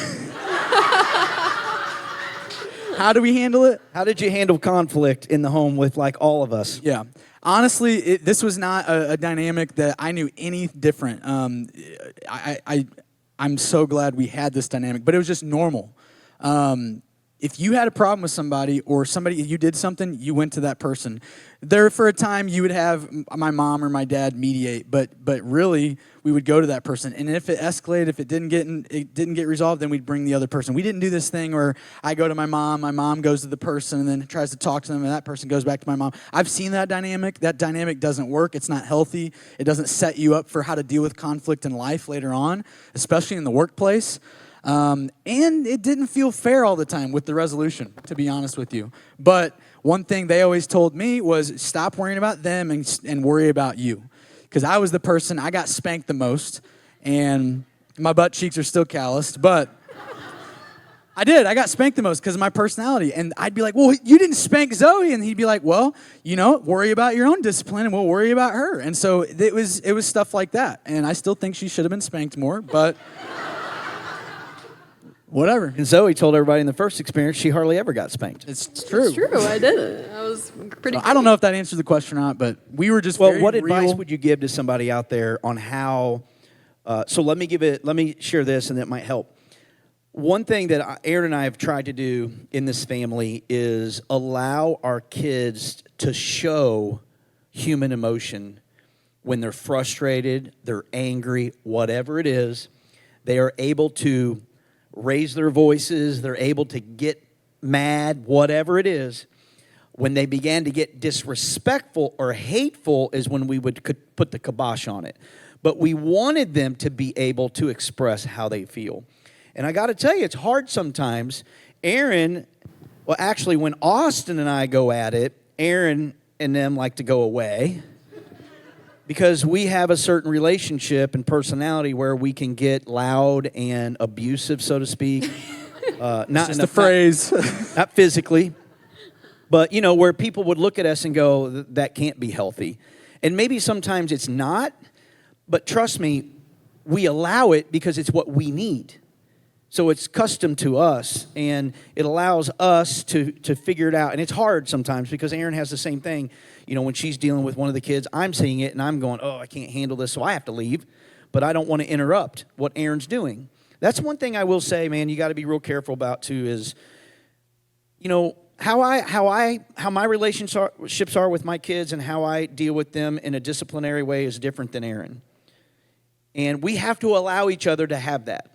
How do we handle it? How did you handle conflict in the home with like all of us? Yeah. Honestly, this was not a dynamic that I knew any different. I'm so glad we had this dynamic, but it was just normal. If you had a problem with somebody or you did something, you went to that person. There for a time you would have my mom or my dad mediate, but really we would go to that person. And if it escalated, if it didn't get resolved, then we'd bring the other person. We didn't do this thing where I go to my mom goes to the person and then tries to talk to them, and that person goes back to my mom. I've seen that dynamic. That dynamic doesn't work. It's not healthy. It doesn't set you up for how to deal with conflict in life later on, especially in the workplace. And it didn't feel fair all the time with the resolution, to be honest with you. But one thing they always told me was stop worrying about them and worry about you. Because I was the person, I got spanked the most, and my butt cheeks are still calloused, but I got spanked the most because of my personality. And I'd be like, well, you didn't spank Zoe. And he'd be like, well, worry about your own discipline and we'll worry about her. And so it was stuff like that. And I still think she should have been spanked more, but whatever. And Zoe told everybody in the first experience she hardly ever got spanked. It's true. It's true. I did it. I was pretty. I don't know if that answers the question or not, but we were just Well, very what real. advice would you give to somebody out there on how? So let me share this, and that might help. One thing that Aaron and I have tried to do in this family is allow our kids to show human emotion when they're frustrated, they're angry, whatever it is. They are able to raise their voices, they're able to get mad, whatever it is. When they began to get disrespectful or hateful is when we would put the kibosh on it. But we wanted them to be able to express how they feel. And I got to tell you, it's hard sometimes. When Austin and I go at it, Aaron and them like to go away because we have a certain relationship and personality where we can get loud and abusive, so to speak. Not just a phrase. Not physically, but, where people would look at us and go, that can't be healthy. And maybe sometimes it's not, but trust me, we allow it because it's what we need. So it's custom to us, and it allows us to figure it out. And it's hard sometimes because Erin has the same thing. When she's dealing with one of the kids, I'm seeing it, and I'm going, oh, I can't handle this, so I have to leave. But I don't want to interrupt what Erin's doing. That's one thing I will say, man, you got to be real careful about too is, how my relationships are with my kids and how I deal with them in a disciplinary way is different than Aaron. And we have to allow each other to have that.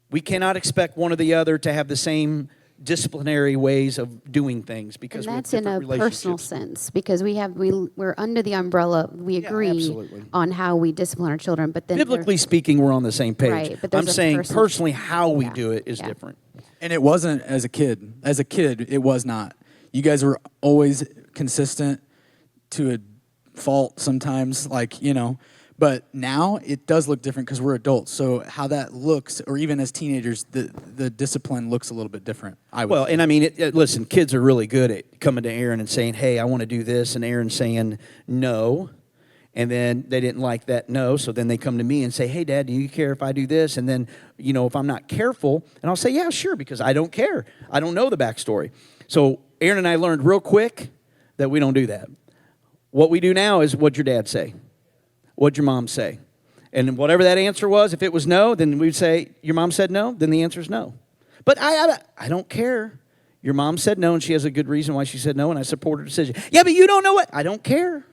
We cannot expect one or the other to have the same disciplinary ways of doing things because And that's we in have a different personal relationships. sense because we're under the umbrella. We agree absolutely. on how we discipline our children, but then Biblically speaking, we're on the same page. Right, but I'm there's a saying personal- personally how we Yeah, do it is yeah. different. And it wasn't as a kid. As a kid, it was not. You guys were always consistent to a fault sometimes, But now it does look different because we're adults. So how that looks, or even as teenagers, the discipline looks a little bit different. Well, and I mean, listen, kids are really good at coming to Aaron and saying, hey, I want to do this, and Aaron saying no. And then they didn't like that no, so then they come to me and say, hey, Dad, do you care if I do this? And then, if I'm not careful, and I'll say, yeah, sure, because I don't care. I don't know the backstory. So Aaron and I learned real quick that we don't do that. What we do now is what'd your dad say? What'd your mom say? And whatever that answer was, if it was no, then we'd say, your mom said no, then the answer is no. But I don't care. Your mom said no, and she has a good reason why she said no, and I support her decision. Yeah, but you don't know what. I don't care.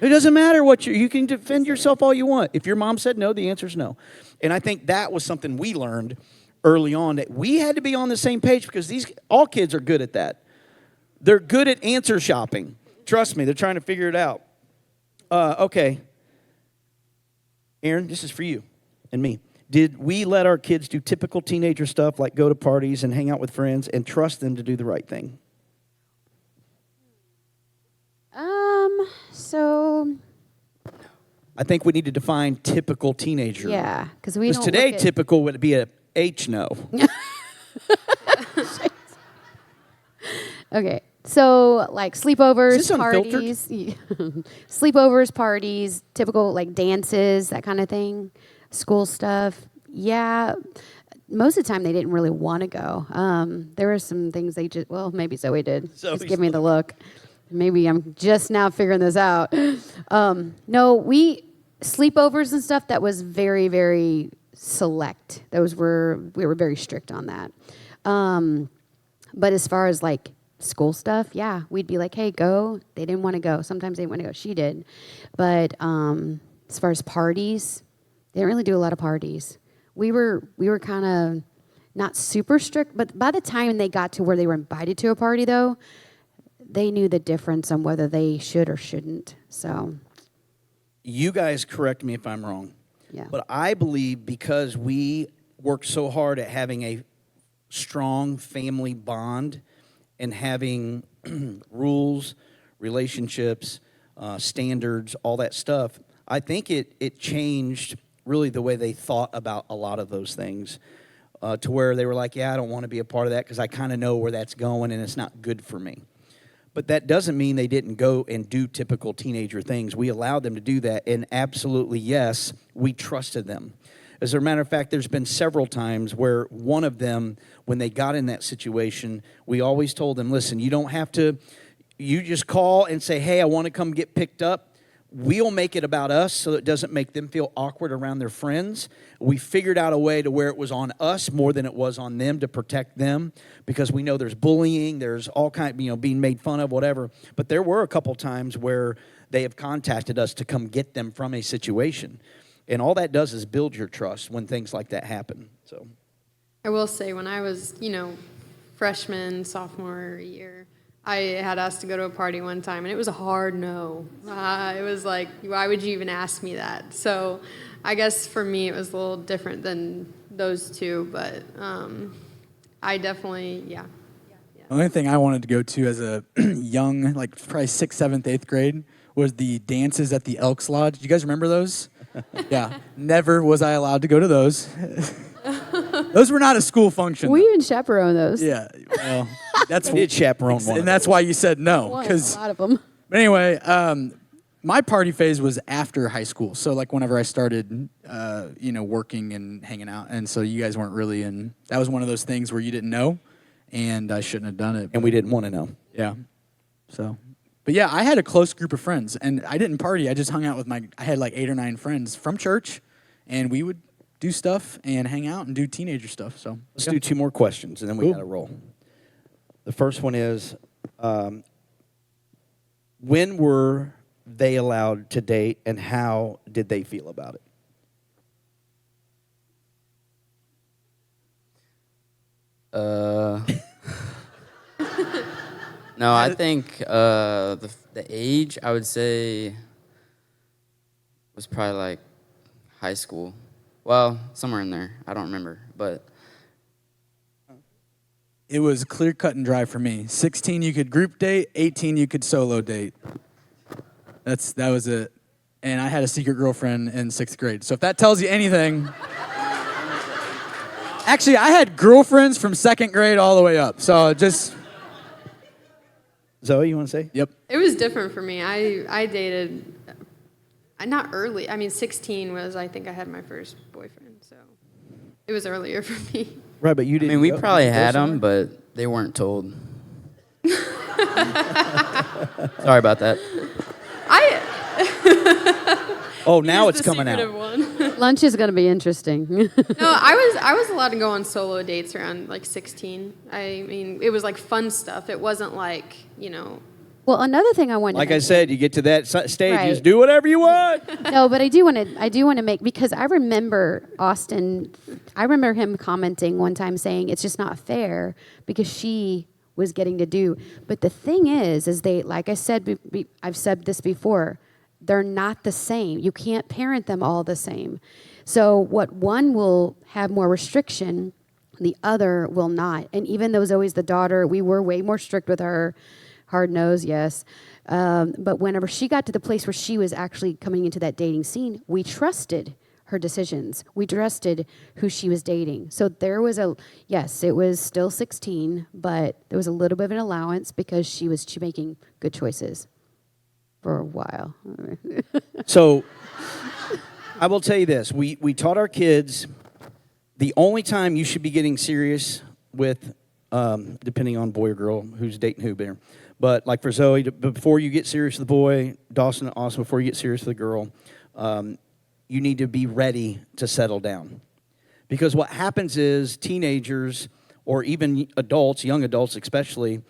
It doesn't matter what you can defend yourself all you want. If your mom said no, the answer is no. And I think that was something we learned early on, that we had to be on the same page because all kids are good at that. They're good at answer shopping. Trust me, they're trying to figure it out. Okay. Aaron, this is for you and me. Did we let our kids do typical teenager stuff like go to parties and hang out with friends and trust them to do the right thing? So I think we need to define typical teenager. yeah, because we don't today look at, typical would be a H no. Okay, so like sleepovers, Is this unfiltered? parties, sleepovers, parties, typical like dances, that kind of thing, school stuff. Yeah, most of the time they didn't really want to go. There were some things they maybe Zoe did. Just give me the look. Maybe I'm just now figuring this out. No, sleepovers and stuff, that was very, very select. We were very strict on that. But as far as like school stuff, yeah, we'd be like, hey, go. They didn't want to go. Sometimes they didn't want to go. She did. But as far as parties, they didn't really do a lot of parties. We were kind of not super strict, but by the time they got to where they were invited to a party, though, they knew the difference on whether they should or shouldn't. So, You guys correct me if I'm wrong. yeah. But I believe because we worked so hard at having a strong family bond and having rules, relationships, standards, all that stuff, I think it changed really the way they thought about a lot of those things to where they were like, yeah, I don't want to be a part of that because I kind of know where that's going and it's not good for me. But that doesn't mean they didn't go and do typical teenager things. We allowed them to do that, and absolutely, yes, we trusted them. As a matter of fact, there's been several times where one of them, when they got in that situation, we always told them, listen, you don't have to, you just call and say, hey, I want to come get picked up. We'll make it about us so it doesn't make them feel awkward around their friends. We figured out a way to where it was on us more than it was on them to protect them because we know there's bullying, there's all kind of, being made fun of, whatever. But there were a couple times where they have contacted us to come get them from a situation. And all that does is build your trust when things like that happen. So, I will say, when I was, freshman, sophomore year, I had asked to go to a party one time, and it was a hard no. It was like, why would you even ask me that? So I guess for me it was a little different than those two, but I definitely, yeah. The only thing I wanted to go to as a young, like probably 6th, 7th, 8th grade, was the dances at the Elks Lodge. Do you guys remember those? Yeah. Never was I allowed to go to those. Those were not a school function. We even chaperone those. Yeah. Well, that's I did chaperone one. and that's why you said no. A Because lot of them. but anyway, my party phase was after high school. So like whenever I started, working and hanging out, and so you guys weren't really in. That was one of those things where you didn't know, and I shouldn't have done it. And we didn't want to know. Yeah. So, but yeah, I had a close group of friends, and I didn't party. I just hung out with I had like 8 or 9 friends from church, and we would do stuff and hang out and do teenager stuff. So Let's do 2 more questions, and then we Cool. got to roll. The first one is, when were they allowed to date, and how did they feel about it? No, I think the age I would say was probably like high school. Well, somewhere in there. I don't remember, but it was clear cut and dry for me. 16 you could group date, 18 you could solo date. That was it. And I had a secret girlfriend in 6th grade. So if that tells you anything. Actually, I had girlfriends from 2nd grade all the way up. So just Zoe, you want to say? yep. It was different for me. I dated, not early. I mean, 16 was, I think I had my first boyfriend. So it was earlier for me. Right, but you I didn't. mean, we go- probably you go had somewhere? them, but they weren't told. Sorry about that. Oh, now Here's it's the coming secretive out. one. Lunch is going to be interesting. No, I was allowed to go on solo dates around like 16. I mean, it was like fun stuff. It wasn't like, Well, another thing I wanted Like to I mention, said, you get to that stage, you just Right. do whatever you want. no, but I do want to make, because I remember Austin, I remember him commenting one time saying it's just not fair because she was getting to do. But the thing is they, like I said, I've said this before, they're not the same. You can't parent them all the same. So what one will have more restriction, the other will not. And even though Zoe's the daughter, we were way more strict with her. Hard nose, yes. But whenever she got to the place where she was actually coming into that dating scene, we trusted her decisions. We trusted who she was dating. So there was yes, it was still 16, but there was a little bit of an allowance because she was making good choices for a while. So I will tell you this. We taught our kids the only time you should be getting serious with, depending on boy or girl, who's dating who there. But like for Zoe, before you get serious with the boy, Dawson also, before you get serious with the girl, you need to be ready to settle down. Because what happens is teenagers, or even adults, young adults especially,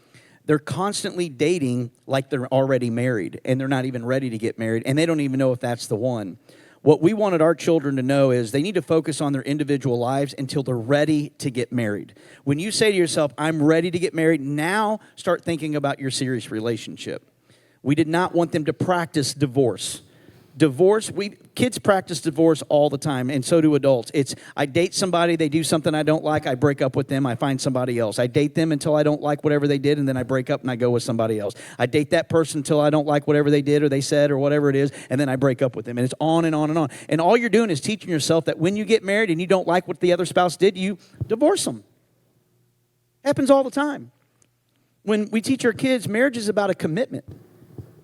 they're constantly dating like they're already married, and they're not even ready to get married, and they don't even know if that's the one. What we wanted our children to know is they need to focus on their individual lives until they're ready to get married. When you say to yourself, I'm ready to get married, now start thinking about your serious relationship. We did not want them to practice divorce. Kids practice divorce all the time, and so do adults. It's, I date somebody, they do something I don't like, I break up with them, I find somebody else. I date them until I don't like whatever they did, and then I break up and I go with somebody else. I date that person until I don't like whatever they did or they said or whatever it is, and then I break up with them. And it's on and on and on. And all you're doing is teaching yourself that when you get married and you don't like what the other spouse did, you divorce them. Happens all the time. When we teach our kids, marriage is about a commitment.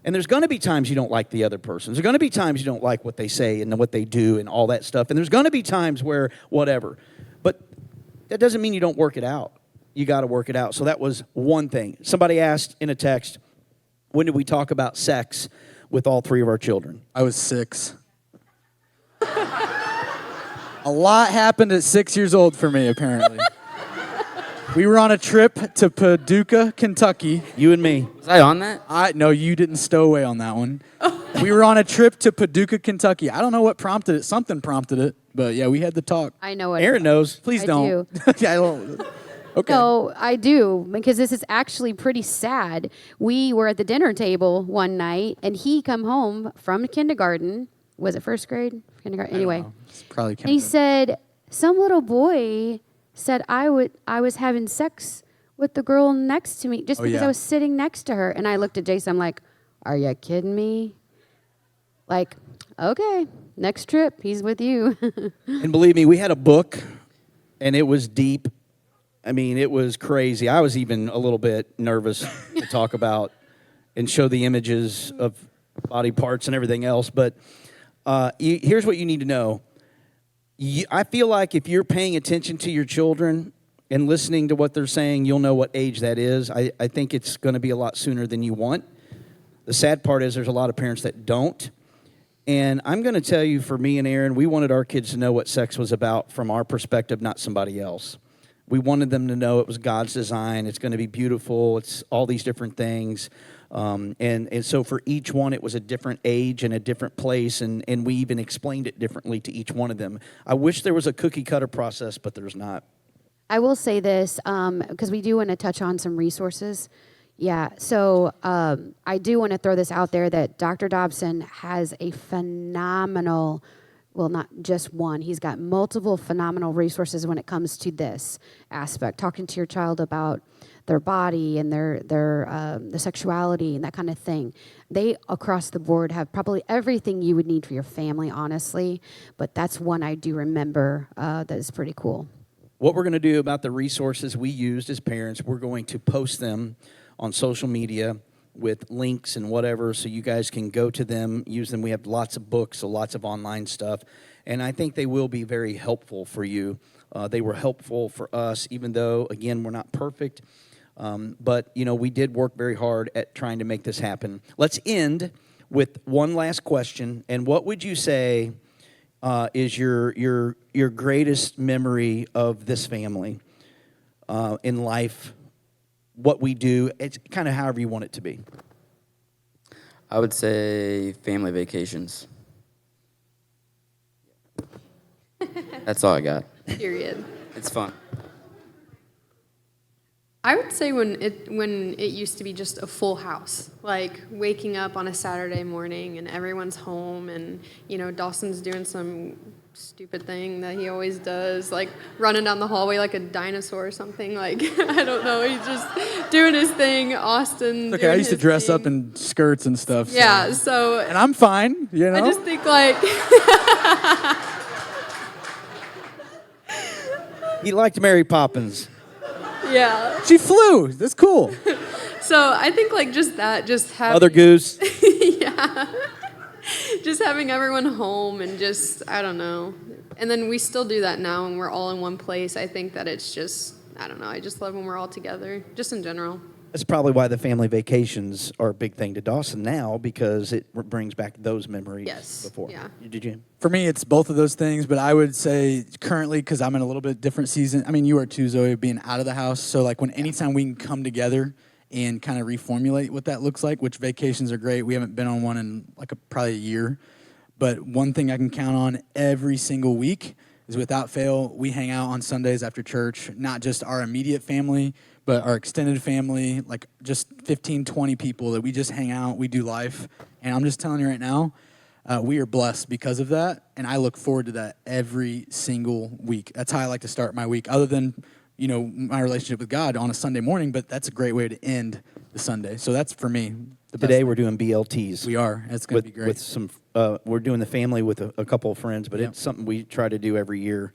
And there's going to be times you don't like the other person. There's going to be times you don't like what they say and what they do and all that stuff. And there's going to be times where whatever. But that doesn't mean you don't work it out. You got to work it out. So that was one thing. Somebody asked in a text, when did we talk about sex with all 3 of our children? I was 6. A lot happened at 6 years old for me, apparently. We were on a trip to Paducah, Kentucky. You and me. Was I on that? No, you didn't stow away on that one. We were on a trip to Paducah, Kentucky. I don't know what prompted it. Something prompted it. But yeah, we had the talk. I know what. Aaron knows. Please I don't. do. I don't. Okay. No, I do, because this is actually pretty sad. We were at the dinner table one night, and he come home from kindergarten. Was it first grade? Kindergarten? Anyway. It's probably And he said, some little boy said I was having sex with the girl next to me just because yeah. I was sitting next to her. And I looked at Jason, I'm like, are you kidding me? Like, okay, next trip, he's with you. And believe me, we had a book, and it was deep. I mean, it was crazy. I was even a little bit nervous to talk about and show the images of body parts and everything else. But here's what you need to know. I feel like if you're paying attention to your children and listening to what they're saying, you'll know what age that is. I think it's going to be a lot sooner than you want. The sad part is there's a lot of parents that don't. And I'm going to tell you, for me and Aaron, we wanted our kids to know what sex was about from our perspective, not somebody else. We wanted them to know it was God's design. It's going to be beautiful. It's all these different things. And so for each one, it was a different age and a different place, and we even explained it differently to each one of them. I wish there was a cookie-cutter process, but there's not. I will say this, because we do want to touch on some resources. Yeah, so I do want to throw this out there that Dr. Dobson has a phenomenal, well, not just one, he's got multiple phenomenal resources when it comes to this aspect, talking to your child about their body and their the sexuality and that kind of thing. They, across the board, have probably everything you would need for your family, honestly, but that's one I do remember that is pretty cool. What we're going to do about the resources we used as parents, we're going to post them on social media with links and whatever, so you guys can go to them, use them. We have lots of books, so lots of online stuff, and I think they will be very helpful for you. They were helpful for us, even though, again, we're not perfect, but, you know, we did work very hard at trying to make this happen. Let's end with one last question, and what would you say is your greatest memory of this family in life? What we do, it's kind of however you want it to be. I would say family vacations. That's all I got. Period. It's fun. I would say when it used to be just a full house, like waking up on a Saturday morning and everyone's home, and you know Dawson's doing some stupid thing that he always does, like running down the hallway like a dinosaur or something. Like I don't know, he's just doing his thing. Austin. Okay, I used to dress up in skirts and stuff. Yeah, so and I'm fine, you know. I just think like He liked Mary Poppins. yeah. She flew. That's cool. So I think like just that, just having Mother Goose. yeah. Just having everyone home and just, I don't know. And then we still do that now and we're all in one place. I think that it's just, I don't know, I just love when we're all together, just in general. That's probably why the family vacations are a big thing to Dawson now, because it brings back those memories before. Yeah. Did you? For me, it's both of those things, but I would say currently, because I'm in a little bit different season. I mean, you are too, Zoe, being out of the house. So, like, anytime we can come together and kind of reformulate what that looks like, which vacations are great. We haven't been on one in, like, probably a year. But one thing I can count on every single week is, without fail, we hang out on Sundays after church, not just our immediate family, but our extended family, like just 15, 20 people that we just hang out, we do life. And I'm just telling you right now, we are blessed because of that, and I look forward to that every single week. That's how I like to start my week, other than, you know, my relationship with God on a Sunday morning, but that's a great way to end the Sunday. So that's, for me, the best Today thing. we're doing BLTs. We are. It's going to be great. With some, we're doing the family with a couple of friends, but it's something we try to do every year,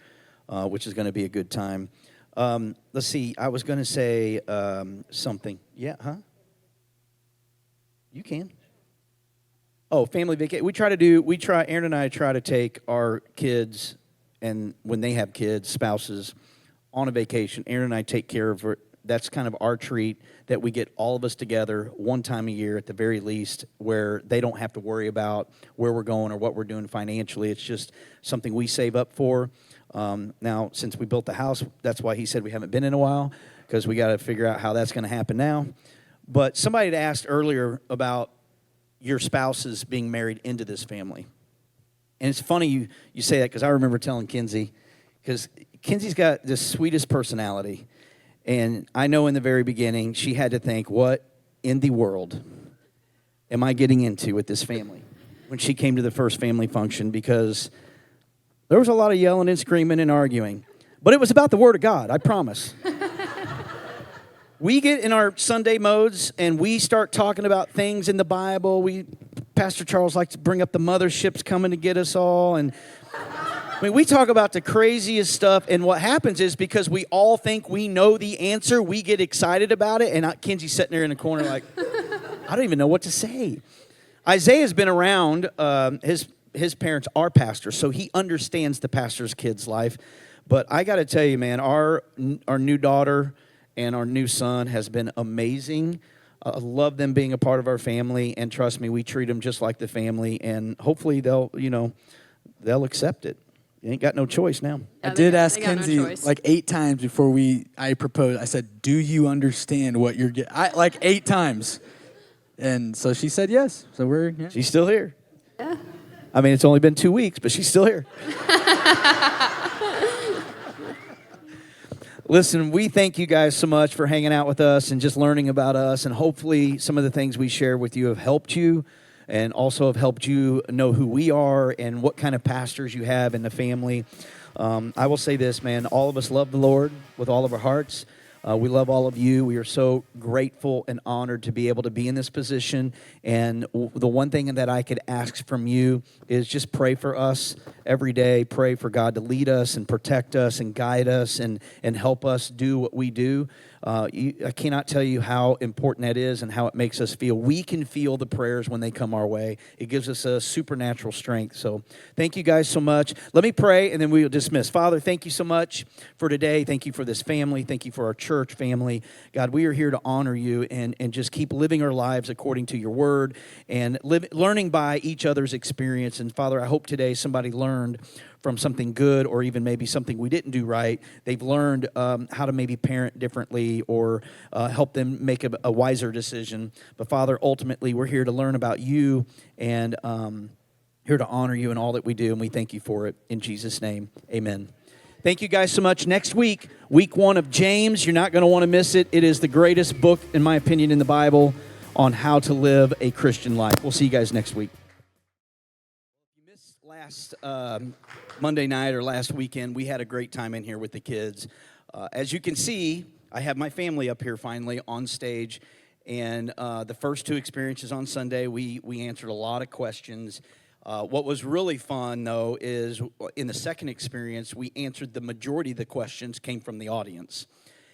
which is going to be a good time. Let's see. I was going to say something. Yeah, huh? You can. Oh, family vacation. Aaron and I try to take our kids, and when they have kids, spouses, on a vacation. Aaron and I take care of it. That's kind of our treat, that we get all of us together one time a year at the very least, where they don't have to worry about where we're going or what we're doing financially. It's just something we save up for. Now, since we built the house, that's why he said we haven't been in a while, because we got to figure out how that's going to happen now. But somebody had asked earlier about your spouses being married into this family. And it's funny you say that, because I remember telling Kinsey, because Kinsey's got the sweetest personality. And I know in the very beginning, she had to think, what in the world am I getting into with this family? When she came to the first family function, because there was a lot of yelling and screaming and arguing. But it was about the Word of God, I promise. We get in our Sunday modes, and we start talking about things in the Bible. Pastor Charles likes to bring up the motherships coming to get us all, and I mean, we talk about the craziest stuff, and what happens is, because we all think we know the answer, we get excited about it, and Kenzie's sitting there in the corner like, I don't even know what to say. Isaiah's been around. His parents are pastors, so he understands the pastor's kid's life. But I got to tell you, man, our new daughter and our new son has been amazing. I love them being a part of our family, and trust me, we treat them just like the family, and hopefully they'll they'll accept it. You ain't got no choice now. I Yeah, did ask they got no Kenzie choice. like 8 times before I proposed. I said, "Do you understand what you're getting?" Like 8 times, and so she said yes. So yeah. She's still here. Yeah. I mean, it's only been 2 weeks, but she's still here. Listen, we thank you guys so much for hanging out with us and just learning about us, and hopefully some of the things we share with you have helped you and also have helped you know who we are and what kind of pastors you have in the family. I will say this, man, all of us love the Lord with all of our hearts. We love all of you. We are so grateful and honored to be able to be in this position. And the one thing that I could ask from you is just pray for us every day. Pray for God to lead us and protect us and guide us and help us do what we do. I cannot tell you how important that is and how it makes us feel. We can feel the prayers when they come our way. It gives us a supernatural strength. So thank you guys so much. Let me pray, and then we will dismiss. Father, thank you so much for today. Thank you for this family. Thank you for our church family. God, we are here to honor you and just keep living our lives according to your word and learning by each other's experience. And Father, I hope today somebody learned from something good or even maybe something we didn't do right. They've learned how to maybe parent differently or help them make a wiser decision. But Father, ultimately, we're here to learn about you and here to honor you in all that we do, and we thank you for it. In Jesus' name, amen. Thank you guys so much. Next week, week 1 of James. You're not going to want to miss it. It is the greatest book, in my opinion, in the Bible on how to live a Christian life. We'll see you guys next week. If you missed last Monday night or last weekend, we had a great time in here with the kids. As you can see, I have my family up here finally on stage. And the first 2 experiences on Sunday, we answered a lot of questions. What was really fun, though, is in the second experience, we answered the majority of the questions came from the audience.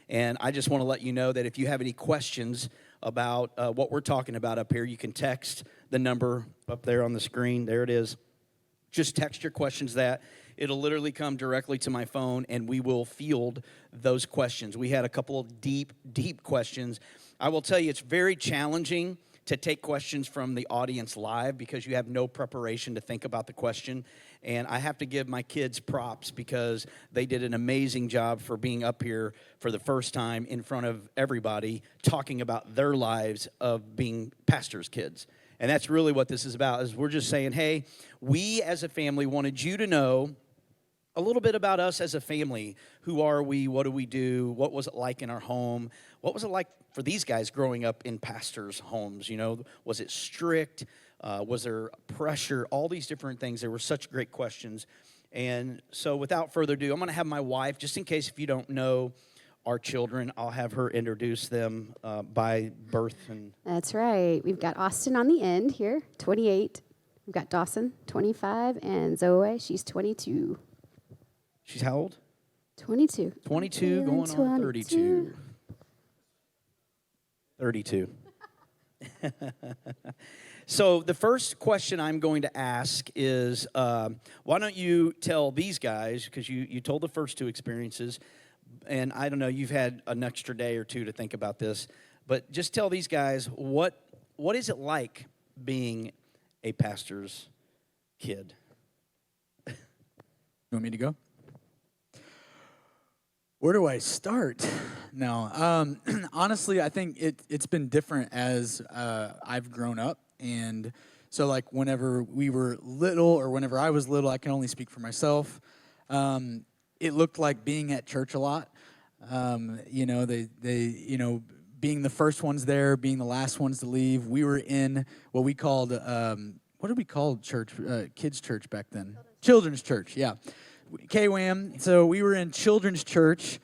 And I just want to let you know that if you have any questions about what we're talking about up here, you can text the number up there on the screen. There it is. Just text your questions that. It'll literally come directly to my phone, and we will field those questions. We had a couple of deep questions. I will tell you, it's very challenging to take questions from the audience live because you have no preparation to think about the question. And I have to give my kids props because they did an amazing job for being up here for the first time in front of everybody talking about their lives of being pastors' kids. And that's really what this is about, is we're just saying, hey, we as a family wanted you to know a little bit about us as a family. Who are we? What do we do? What was it like in our home? What was it like for these guys growing up in pastors' homes? You know, was it strict? Was there pressure? All these different things. There were such great questions. And so without further ado, I'm going to have my wife, just in case if you don't know our children, I'll have her introduce them by birth. That's right. We've got Austin on the end here, 28. We've got Dawson, 25, and Zoe, she's 22. She's how old? 22. 22, going on 32. 32. So the first question I'm going to ask is, why don't you tell these guys, because you told the first 2 experiences, and I don't know, you've had an extra day or 2 to think about this, but just tell these guys, what is it like being a pastor's kid? You want me to go? Where do I start? No, honestly, I think it's been different as I've grown up. And so, like, whenever we were little or whenever I was little, I can only speak for myself, it looked like being at church a lot. You know, being the first ones there, being the last ones to leave. We were in what we called, what did we call church, kids' church back then? Children's church, yeah. KWAM. So we were in children's church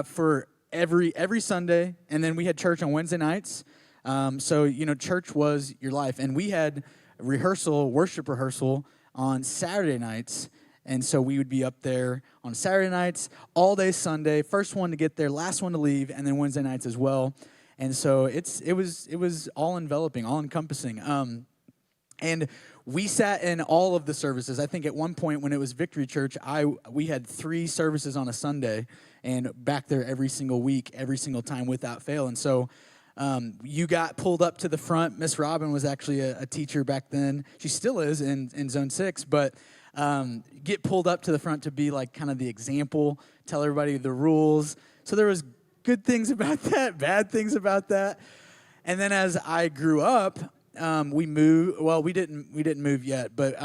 for every Sunday, and then we had church on Wednesday nights. So, you know, church was your life. And we had worship rehearsal on Saturday nights. And so we would be up there on Saturday nights, all day Sunday, first one to get there, last one to leave, and then Wednesday nights as well. And so it was all enveloping, all encompassing. And we sat in all of the services. I think at one point when it was Victory Church, we had 3 services on a Sunday, and back there every single week, every single time without fail. And so You got pulled up to the front. Miss Robin was actually a teacher back then. She still is in Zone 6, but get pulled up to the front to be like kind of the example, tell everybody the rules. So there was good things about that, bad things about that. And then as I grew up, we moved. Well, we didn't move yet, but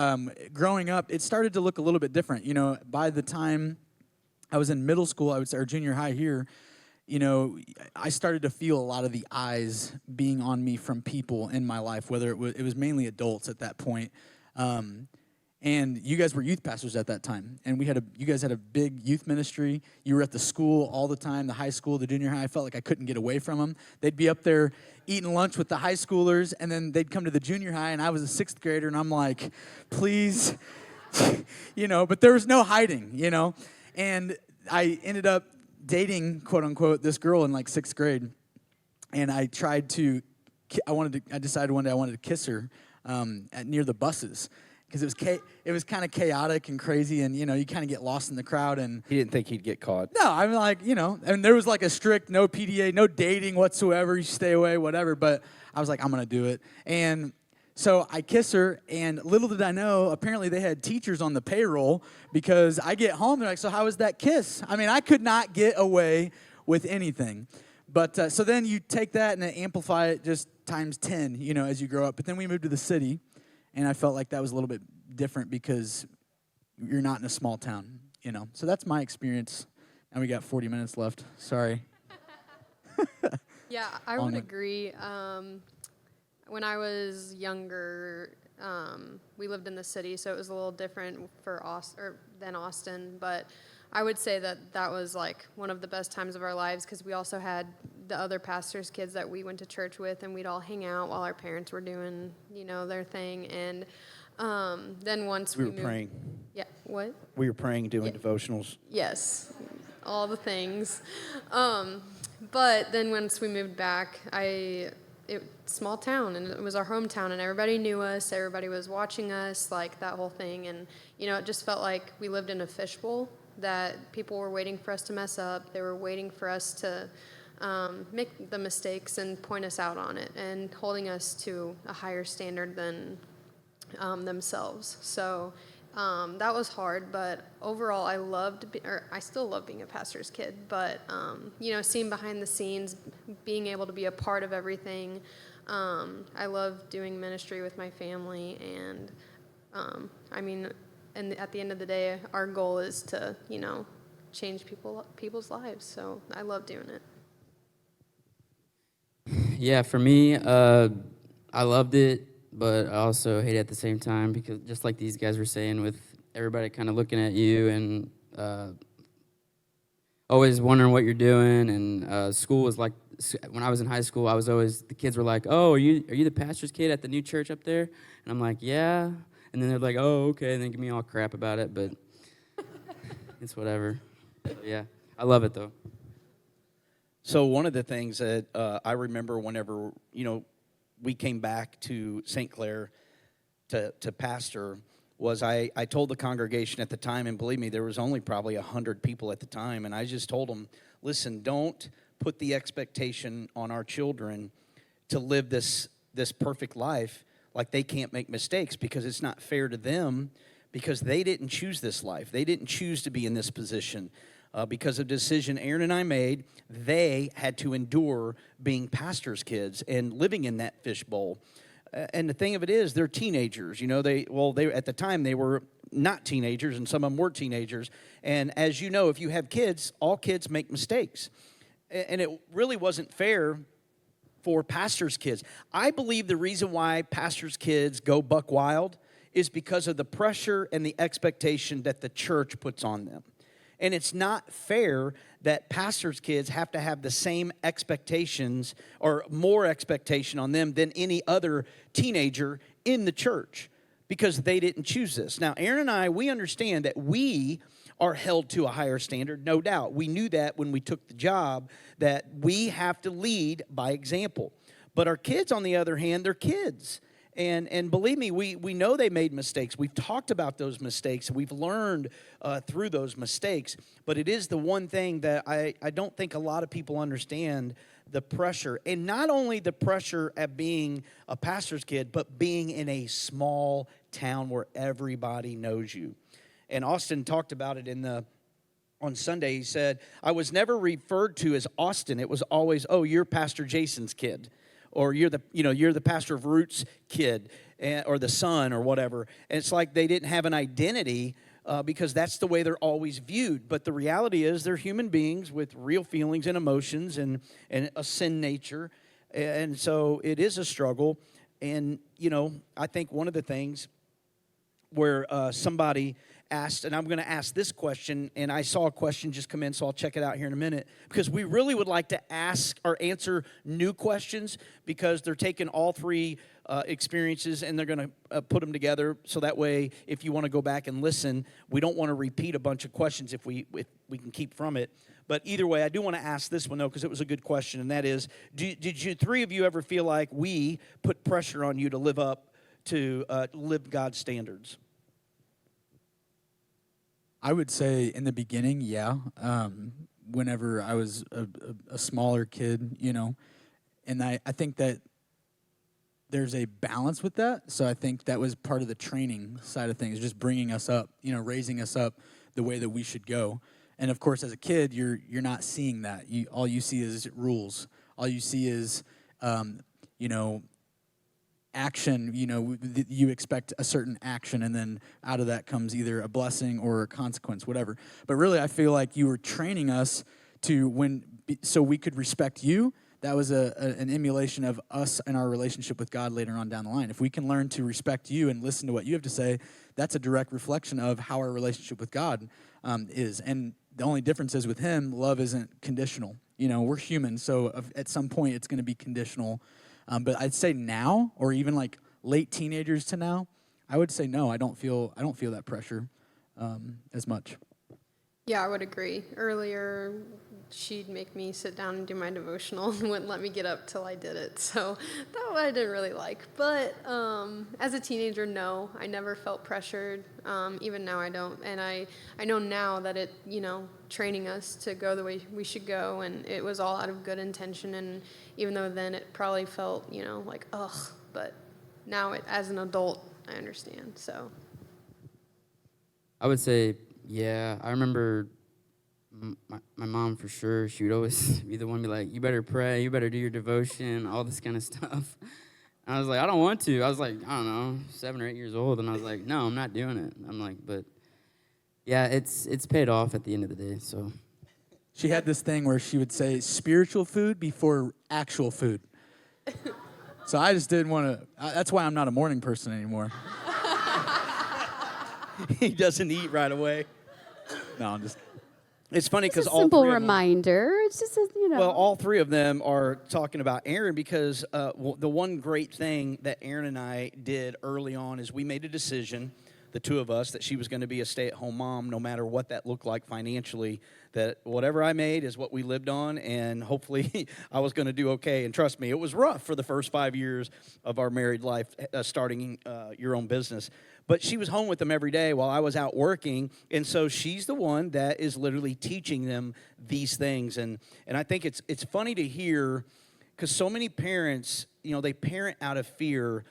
growing up, it started to look a little bit different. You know, by the time I was in middle school, I would say, or junior high here, you know, I started to feel a lot of the eyes being on me from people in my life, whether it was mainly adults at that point. And you guys were youth pastors at that time, and you guys had a big youth ministry. You were at the school all the time, the high school, the junior high. I felt like I couldn't get away from them. They'd be up there eating lunch with the high schoolers, and then they'd come to the junior high, and I was a sixth grader, and I'm like, please, you know, but there was no hiding, you know. And I ended up dating, quote unquote, this girl in like sixth grade, and I decided one day I wanted to kiss her near the buses. Because it was kind of chaotic and crazy, and, you know, you kind of get lost in the crowd. And He didn't think he'd get caught. no, I'm like, you know, and there was like a strict no PDA, no dating whatsoever. You stay away, whatever. But I was like, I'm going to do it. And so I kiss her, and little did I know, apparently they had teachers on the payroll, because I get home, they're like, so how was that kiss? I mean, I could not get away with anything. But so then you take that and amplify it just times 10, you know, as you grow up. But then we moved to the city. And I felt like that was a little bit different because you're not in a small town, you know. So that's my experience. And we got 40 minutes left. Sorry. Yeah, I would agree. When I was younger, we lived in the city, so it was a little different than Austin. But I would say that was like one of the best times of our lives, because we also had the other pastors' kids that we went to church with, and we'd all hang out while our parents were doing, you know, their thing. And then once We we were moved, praying. yeah, what? We were praying, doing Yeah. devotionals. Yes, all the things. But then once we moved back, small town, and it was our hometown, and everybody knew us, everybody was watching us, like that whole thing. And, you know, it just felt like we lived in a fishbowl, that people were waiting for us to mess up. They were waiting for us to make the mistakes and point us out on it, and holding us to a higher standard than themselves. So that was hard, but overall I still love being a pastor's kid, but you know, seeing behind the scenes, being able to be a part of everything. I love doing ministry with my family, and I mean, and at the end of the day, our goal is to, you know, change people's lives. So I love doing it. Yeah, for me, I loved it, but I also hate it at the same time, because just like these guys were saying, with everybody kind of looking at you and always wondering what you're doing. And school was like, when I was in high school, the kids were like, oh, are you the pastor's kid at the new church up there? And I'm like, yeah. And then they're like, oh, okay, and then give me all crap about it, but it's whatever. So, yeah, I love it, though. So one of the things that I remember whenever, you know, we came back to St. Clair to pastor was I told the congregation at the time, and believe me, there was only probably 100 people at the time, and I just told them, listen, don't put the expectation on our children to live this perfect life like they can't make mistakes, because it's not fair to them, because they didn't choose this life. They didn't choose to be in this position. Because of a decision Aaron and I made, they had to endure being pastors' kids and living in that fishbowl. And the thing of it is, they're teenagers. You know, they at the time, they were not teenagers, and some of them were teenagers. And as you know, if you have kids, all kids make mistakes. And it really wasn't fair for pastors' kids. I believe the reason why pastors' kids go buck wild is because of the pressure and the expectation that the church puts on them. And it's not fair that pastors' kids have to have the same expectations or more expectation on them than any other teenager in the church, because they didn't choose this. Now, Aaron and I, we understand that we are held to a higher standard, no doubt. We knew that when we took the job, that we have to lead by example. But our kids, on the other hand, they're kids. And believe me, we know they made mistakes. We've talked about those mistakes. We've learned through those mistakes. But it is the one thing that I don't think a lot of people understand, the pressure, and not only the pressure at being a pastor's kid, but being in a small town where everybody knows you. And Austin talked about it on Sunday. He said, I was never referred to as Austin. It was always, oh, you're Pastor Jason's kid, or you're the pastor of Roots kid, or the son, or whatever. And it's like they didn't have an identity because that's the way they're always viewed. But the reality is they're human beings with real feelings and emotions and a sin nature. And so it is a struggle. And, I think one of the things where somebody asked, and I'm going to ask this question, and I saw a question just come in, so I'll check it out here in a minute, because we really would like to ask or answer new questions, because they're taking all three experiences and they're going to put them together, so that way, if you want to go back and listen, we don't want to repeat a bunch of questions if we can keep from it. But either way, I do want to ask this one, though, because it was a good question, and that is, did you three of you ever feel like we put pressure on you to live up to live God's standards? I would say in the beginning, yeah. Whenever I was a smaller kid, and I think that there's a balance with that. So I think that was part of the training side of things, just bringing us up, raising us up the way that we should go. And of course, as a kid, you're not seeing that. All you see is rules. All you see is, action. You expect a certain action, and then out of that comes either a blessing or a consequence, whatever. But really, I feel like you were training us so we could respect you. That was an emulation of us and our relationship with God later on down the line. If we can learn to respect you and listen to what you have to say, that's a direct reflection of how our relationship with God is. And the only difference is with Him, love isn't conditional. We're human, so at some point it's going to be conditional. But I'd say now, or even like late teenagers to now, I would say no. I don't feel that pressure as much. Yeah, I would agree. Earlier, she'd make me sit down and do my devotional and wouldn't let me get up till I did it. So that one I didn't really like. But as a teenager, no, I never felt pressured. Even now I don't. And I know now that it, training us to go the way we should go, and it was all out of good intention. And even though then it probably felt, like, ugh, but now as an adult, I understand. So I would say, yeah, I remember my mom for sure. She would always be the one to be like, you better pray, you better do your devotion, all this kind of stuff. And I was like, I don't want to. I was like, I don't know, 7 or 8 years old. And I was like, no, I'm not doing it. I'm like, but yeah, it's paid off at the end of the day, so. She had this thing where she would say spiritual food before actual food. So I just didn't want to. That's why I'm not a morning person anymore. He doesn't eat right away. No, I'm just. It's funny because It's a all simple three of them, reminder. It's just well, all three of them are talking about Aaron because the one great thing that Aaron and I did early on is we made a decision, the two of us, that she was going to be a stay-at-home mom no matter what that looked like financially, that whatever I made is what we lived on, and hopefully I was going to do okay. And trust me, it was rough for the first 5 years of our married life, starting your own business. But she was home with them every day while I was out working, and so she's the one that is literally teaching them these things. And I think it's funny to hear, because so many parents, they parent out of fear,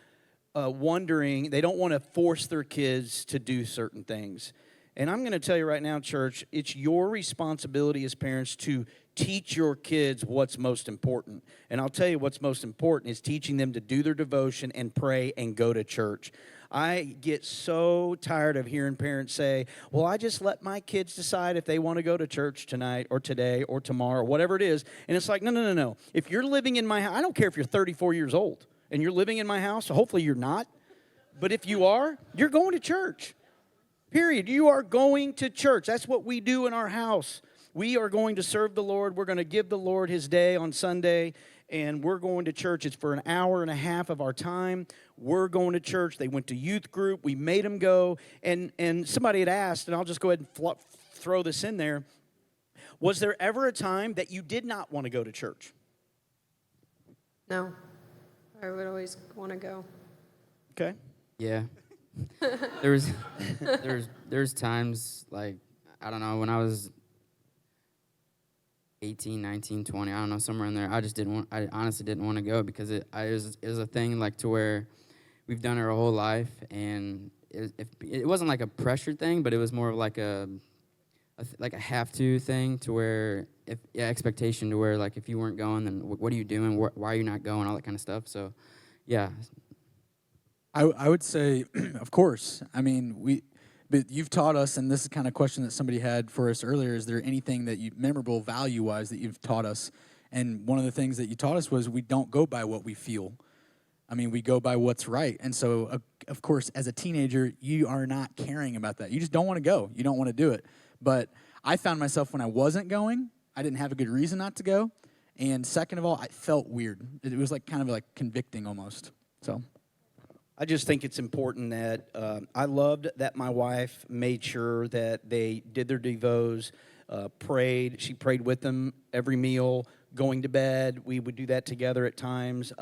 wondering, they don't want to force their kids to do certain things. And I'm going to tell you right now, church, it's your responsibility as parents to teach your kids what's most important. And I'll tell you what's most important is teaching them to do their devotion and pray and go to church. I get so tired of hearing parents say, well, I just let my kids decide if they want to go to church tonight or today or tomorrow, whatever it is. And it's like, no. If you're living in my house, I don't care if you're 34 years old and you're living in my house, so hopefully you're not. But if you are, you're going to church. Period. You are going to church. That's what we do in our house. We are going to serve the Lord. We're going to give the Lord His day on Sunday, and we're going to church. It's for an hour and a half of our time. We're going to church. They went to youth group. We made them go. And somebody had asked, and I'll just go ahead and throw this in there, was there ever a time that you did not want to go to church? no, I would always want to go. Okay. Yeah. There's times, like, I don't know, when I was 18, 19, 20, I don't know, somewhere in there. I honestly didn't want to go because it was a thing like to where we've done it our whole life, and it wasn't like a pressure thing, but it was more of like a have to thing to where expectation to where like if you weren't going, then what are you doing? Why are you not going? All that kind of stuff. So, yeah. I would say, of course. I mean, but you've taught us, and this is the kind of question that somebody had for us earlier, is there anything that memorable value-wise that you've taught us? And one of the things that you taught us was we don't go by what we feel. I mean, we go by what's right. And so, of course, as a teenager, you are not caring about that. You just don't want to go. You don't want to do it. But I found myself when I wasn't going, I didn't have a good reason not to go. And second of all, I felt weird. It was like kind of like convicting almost. So I just think it's important that I loved that my wife made sure that they did their devos, prayed. She prayed with them every meal, going to bed. We would do that together at times.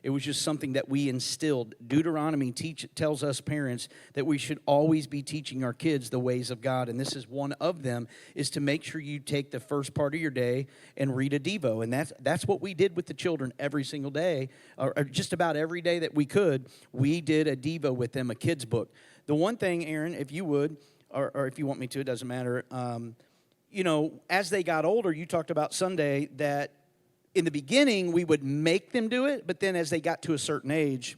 It was just something that we instilled. Deuteronomy tells us parents that we should always be teaching our kids the ways of God, and this is one of them, is to make sure you take the first part of your day and read a devo, and that's what we did with the children every single day, or just about every day that we could. We did a devo with them, a kid's book. The one thing, Aaron, if you would, or if you want me to, it doesn't matter, you know, as they got older, you talked about Sunday that in the beginning we would make them do it, but then as they got to a certain age.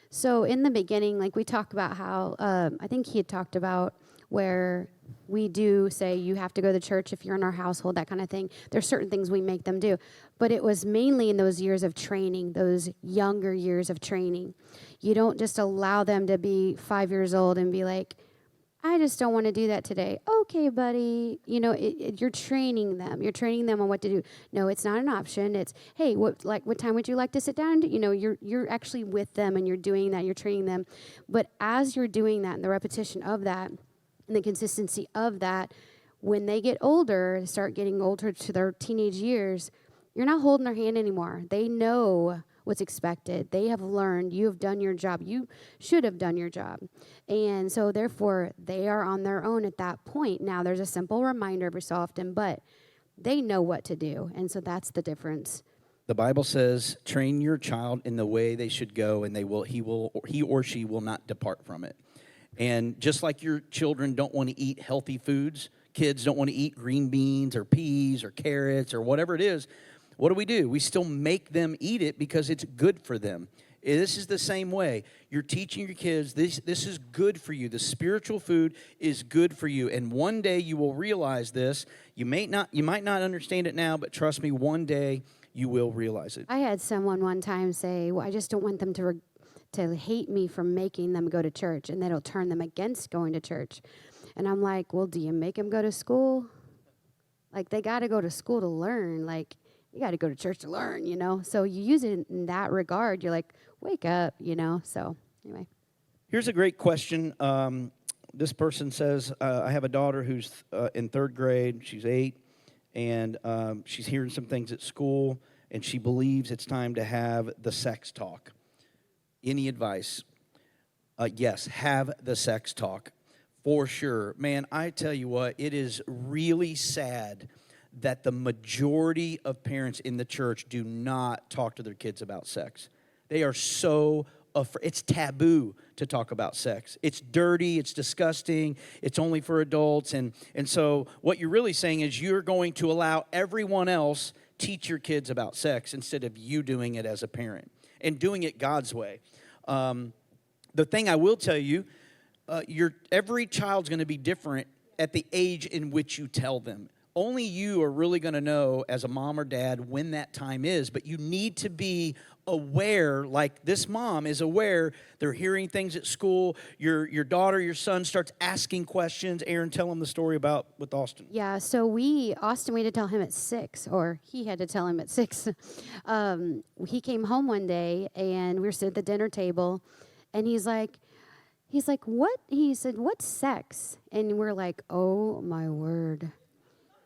So in the beginning, like we talk about how, I think he had talked about where we do say you have to go to church if you're in our household, that kind of thing. There's certain things we make them do. But it was mainly in those years of training, those younger years of training. You don't just allow them to be 5 years old and be like, I just don't want to do that today. Okay, buddy. You know, you're training them. You're training them on what to do. No, it's not an option. It's, hey, what time would you like to sit down? You know, you're actually with them and you're doing that. You're training them. But as you're doing that and the repetition of that and the consistency of that, when they get older, start getting older to their teenage years, you're not holding their hand anymore. They know what's expected. They have learned. You have done your job. You should have done your job. And so, therefore, they are on their own at that point. Now, there's a simple reminder every so often, but they know what to do. And so that's the difference. The Bible says, train your child in the way they should go, and he or she will not depart from it. And just like your children don't want to eat healthy foods, kids don't want to eat green beans or peas or carrots or whatever it is, what do? We still make them eat it because it's good for them. This is the same way. You're teaching your kids, this is good for you. The spiritual food is good for you. And one day you will realize this. You might not understand it now, but trust me, one day you will realize it. I had someone one time say, well, I just don't want them to hate me for making them go to church, and that'll turn them against going to church. And I'm like, well, do you make them go to school? Like, they got to go to school to learn. Like, you got to go to church to learn, you know? So you use it in that regard. You're like, wake up, you know? So anyway. Here's a great question. This person says, I have a daughter who's in third grade. She's 8, and she's hearing some things at school, and she believes it's time to have the sex talk. Any advice? Yes, have the sex talk, for sure. Man, I tell you what, it is really sad that the majority of parents in the church do not talk to their kids about sex. They are so afraid. It's taboo to talk about sex. It's dirty, it's disgusting, it's only for adults. And so what you're really saying is you're going to allow everyone else teach your kids about sex instead of you doing it as a parent and doing it God's way. The thing I will tell you, every child's going to be different at the age in which you tell them. Only you are really going to know as a mom or dad when that time is, but you need to be aware, like this mom is aware. They're hearing things at school. Your daughter, your son starts asking questions. Aaron, tell them the story with Austin. Yeah, so Austin, we had to tell him at 6, or he had to tell him at 6. He came home one day, and we were sitting at the dinner table, and he's like, what? He said, what's sex? And we're like, oh, my word.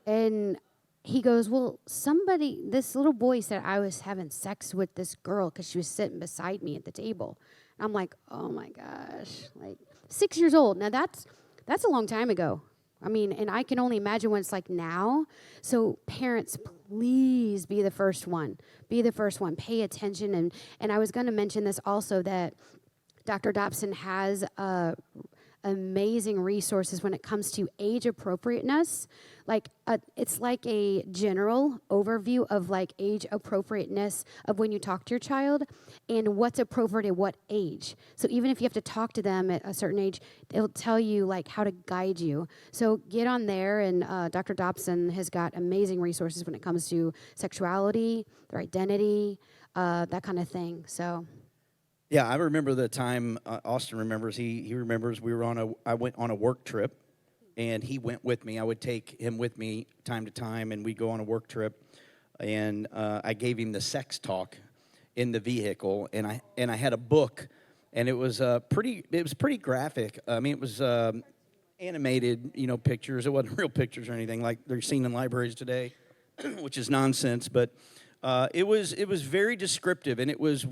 And he goes, well, this little boy said I was having sex with this girl because she was sitting beside me at the table. And I'm like, oh, my gosh, like 6 years old. Now, that's a long time ago. I mean, and I can only imagine what it's like now. So parents, please be the first one. Be the first one. Pay attention. And I was going to mention this also, that Dr. Dobson has amazing resources when it comes to age appropriateness. Like it's like a general overview of like age appropriateness of when you talk to your child and what's appropriate at what age. So even if you have to talk to them at a certain age, it'll tell you like how to guide you. So get on there, and Dr. Dobson has got amazing resources when it comes to sexuality, their identity, that kind of thing. So. Yeah, I remember the time Austin remembers. He remembers I went on a work trip, and he went with me. I would take him with me time to time, and we'd go on a work trip. And I gave him the sex talk in the vehicle, and I had a book, and it was pretty graphic. I mean, it was animated, pictures. It wasn't real pictures or anything like they're seen in libraries today, which is nonsense. But it was very descriptive, and it was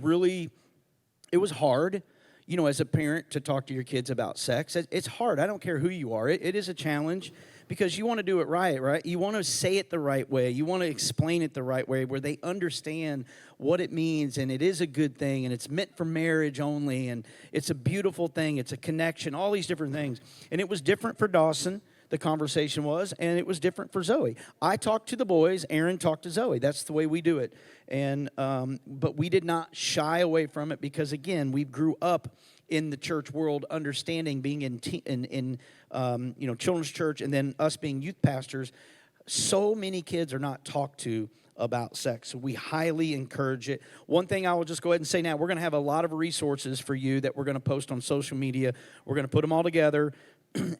hard, as a parent to talk to your kids about sex. It's hard. I don't care who you are. It is a challenge because you want to do it right? You want to say it the right way. You want to explain it the right way where they understand what it means, and it is a good thing, and it's meant for marriage only, and it's a beautiful thing. It's a connection, all these different things. And it was different for Dawson, the conversation was, and it was different for Zoe. I talked to the boys. Aaron talked to Zoe. That's the way we do it. And but we did not shy away from it because, again, we grew up in the church world, understanding being in children's church, and then us being youth pastors. So many kids are not talked to about sex. So we highly encourage it. One thing I will just go ahead and say now, we're going to have a lot of resources for you that we're going to post on social media. We're going to put them all together.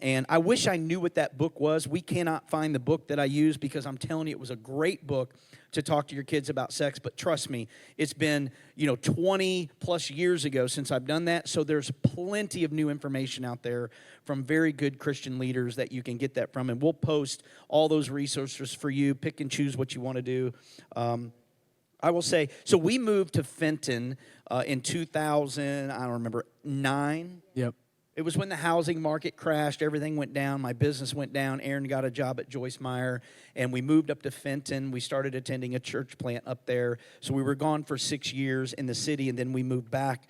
And I wish I knew what that book was. We cannot find the book that I used because I'm telling you, it was a great book to talk to your kids about sex. But trust me, it's been 20 plus years ago since I've done that. So there's plenty of new information out there from very good Christian leaders that you can get that from. And we'll post all those resources for you. Pick and choose what you want to do. I will say, so we moved to Fenton in 2000, I don't remember, 9. Yep. It was when the housing market crashed, everything went down, my business went down, Aaron got a job at Joyce Meyer, and we moved up to Fenton. We started attending a church plant up there. So we were gone for 6 years in the city, and then we moved back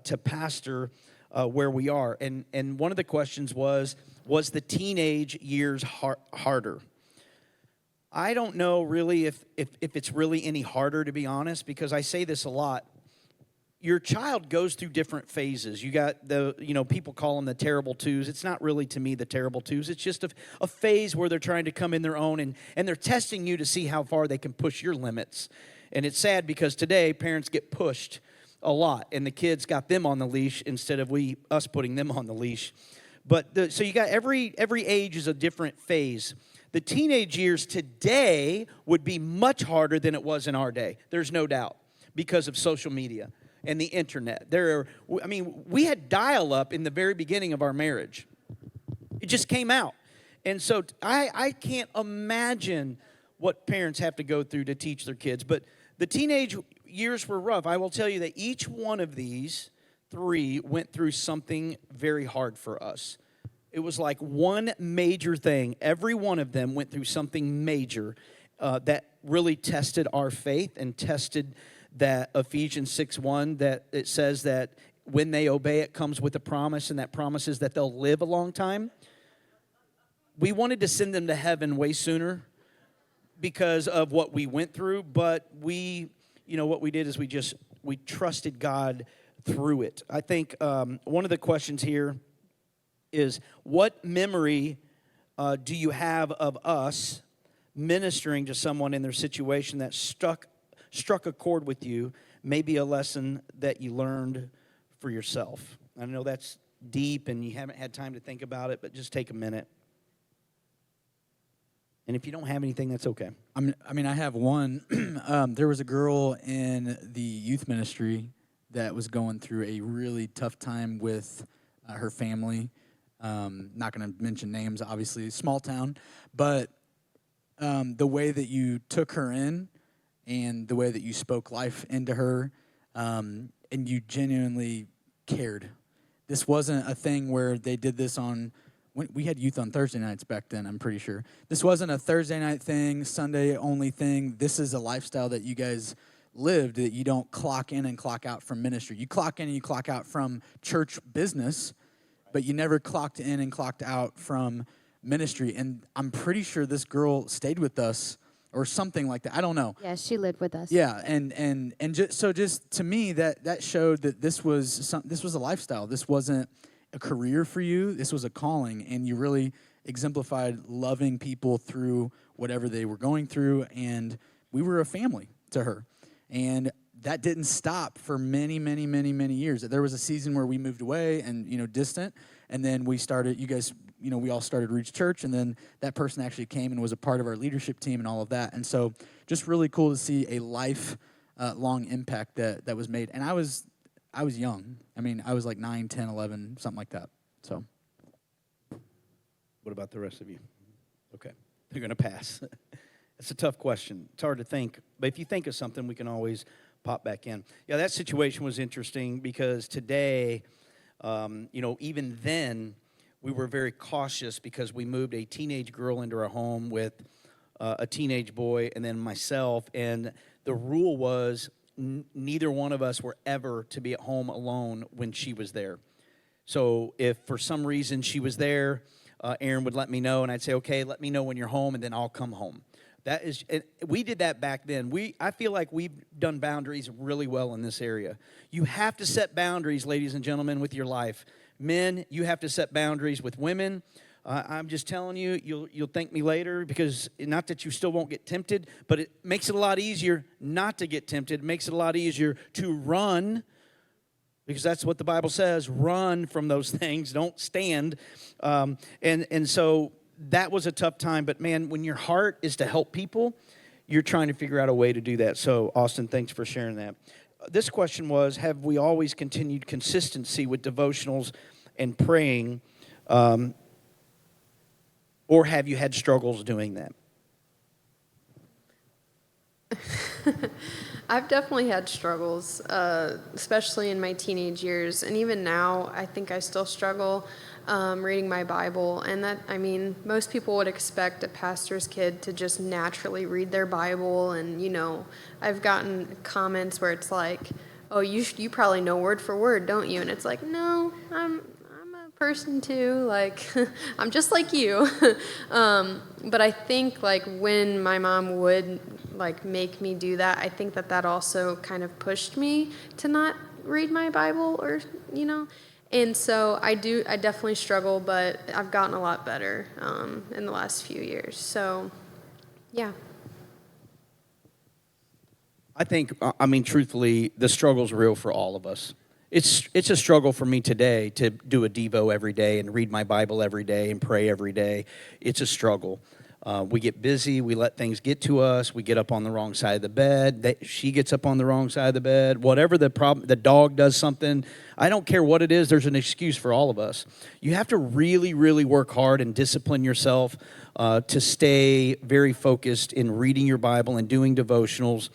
to pastor where we are. And one of the questions was the teenage years harder? I don't know really if it's really any harder, to be honest, because I say this a lot. Your child goes through different phases. You got people call them the terrible twos. It's not really, to me, the terrible twos. It's just a phase where they're trying to come in their own, and they're testing you to see how far they can push your limits. And it's sad because today parents get pushed a lot, and the kids got them on the leash instead of us putting them on the leash. But so you got every age is a different phase. The teenage years today would be much harder than it was in our day. There's no doubt, because of social media and the internet. We had dial-up in the very beginning of our marriage. It just came out. And so I can't imagine what parents have to go through to teach their kids. But the teenage years were rough. I will tell you that each one of these 3 went through something very hard for us. It was like one major thing. Every one of them went through something major that really tested our faith and tested that Ephesians 6:1, that it says that when they obey, it comes with a promise, and that promise is that they'll live a long time. We wanted to send them to heaven way sooner because of what we went through, but what we did is we trusted God through it. I think one of the questions here is, what memory do you have of us ministering to someone in their situation that struck a chord with you, maybe a lesson that you learned for yourself? I know that's deep and you haven't had time to think about it, but just take a minute. And if you don't have anything, that's okay. I have one. There was a girl in the youth ministry that was going through a really tough time with her family. Not going to mention names, obviously, small town. But the way that you took her in and the way that you spoke life into her, and you genuinely cared. This wasn't a thing where they did this on we had youth on Thursday nights back then, I'm pretty sure. This wasn't a Thursday night thing, Sunday only thing. This is a lifestyle that you guys lived, that you don't clock in and clock out from ministry. You clock in and you clock out from church business, but you never clocked in and clocked out from ministry. And I'm pretty sure this girl stayed with us or something like that. I don't know. Yeah, she lived with us. Yeah, and just to me that showed that this was a lifestyle. This wasn't a career for you. This was a calling, and you really exemplified loving people through whatever they were going through, and we were a family to her. And that didn't stop for many, many, many, many years. There was a season where we moved away and, distant, and then we started, you guys, we all started Roots Church, and then that person actually came and was a part of our leadership team and all of that. And so just really cool to see a life-long impact that was made. And I was young. I mean, I was like 9, 10, 11, something like that. So. What about the rest of you? Okay, they're going to pass. It's a tough question. It's hard to think, but if you think of something, we can always pop back in. Yeah, that situation was interesting because today, even then, we were very cautious because we moved a teenage girl into our home with a teenage boy and then myself, and the rule was neither one of us were ever to be at home alone when she was there. So if for some reason she was there, Aaron would let me know, and I'd say, okay, let me know when you're home, and then I'll come home. We did that back then. I feel like we've done boundaries really well in this area. You have to set boundaries, ladies and gentlemen, with your life. Men, you have to set boundaries with women. I'm just telling you, you'll thank me later, because not that you still won't get tempted, but it makes it a lot easier not to get tempted. It makes it a lot easier to run, because that's what the Bible says. Run from those things. Don't stand. And so that was a tough time, but man, when your heart is to help people, you're trying to figure out a way to do that. So, Austin, thanks for sharing that. This question was, have we always continued consistency with devotionals and praying, or have you had struggles doing that? I've definitely had struggles, especially in my teenage years. And even now, I think I still struggle reading my Bible. And most people would expect a pastor's kid to just naturally read their Bible. And, I've gotten comments where it's like, oh, you probably know word for word, don't you? And it's like, no, I'm a person too. Like, I'm just like you. But I think, when my mom would make me do that, I think that also kind of pushed me to not read my Bible, or and so I definitely struggle, but I've gotten a lot better in the last few years. So yeah. I think, truthfully, the struggle's real for all of us. It's a struggle for me today to do a Devo every day and read my Bible every day and pray every day. It's a struggle. We get busy. We let things get to us. We get up on the wrong side of the bed. She gets up on the wrong side of the bed. Whatever the problem, the dog does something. I don't care what it is. There's an excuse for all of us. You have to really, really work hard and discipline yourself to stay very focused in reading your Bible and doing devotionals.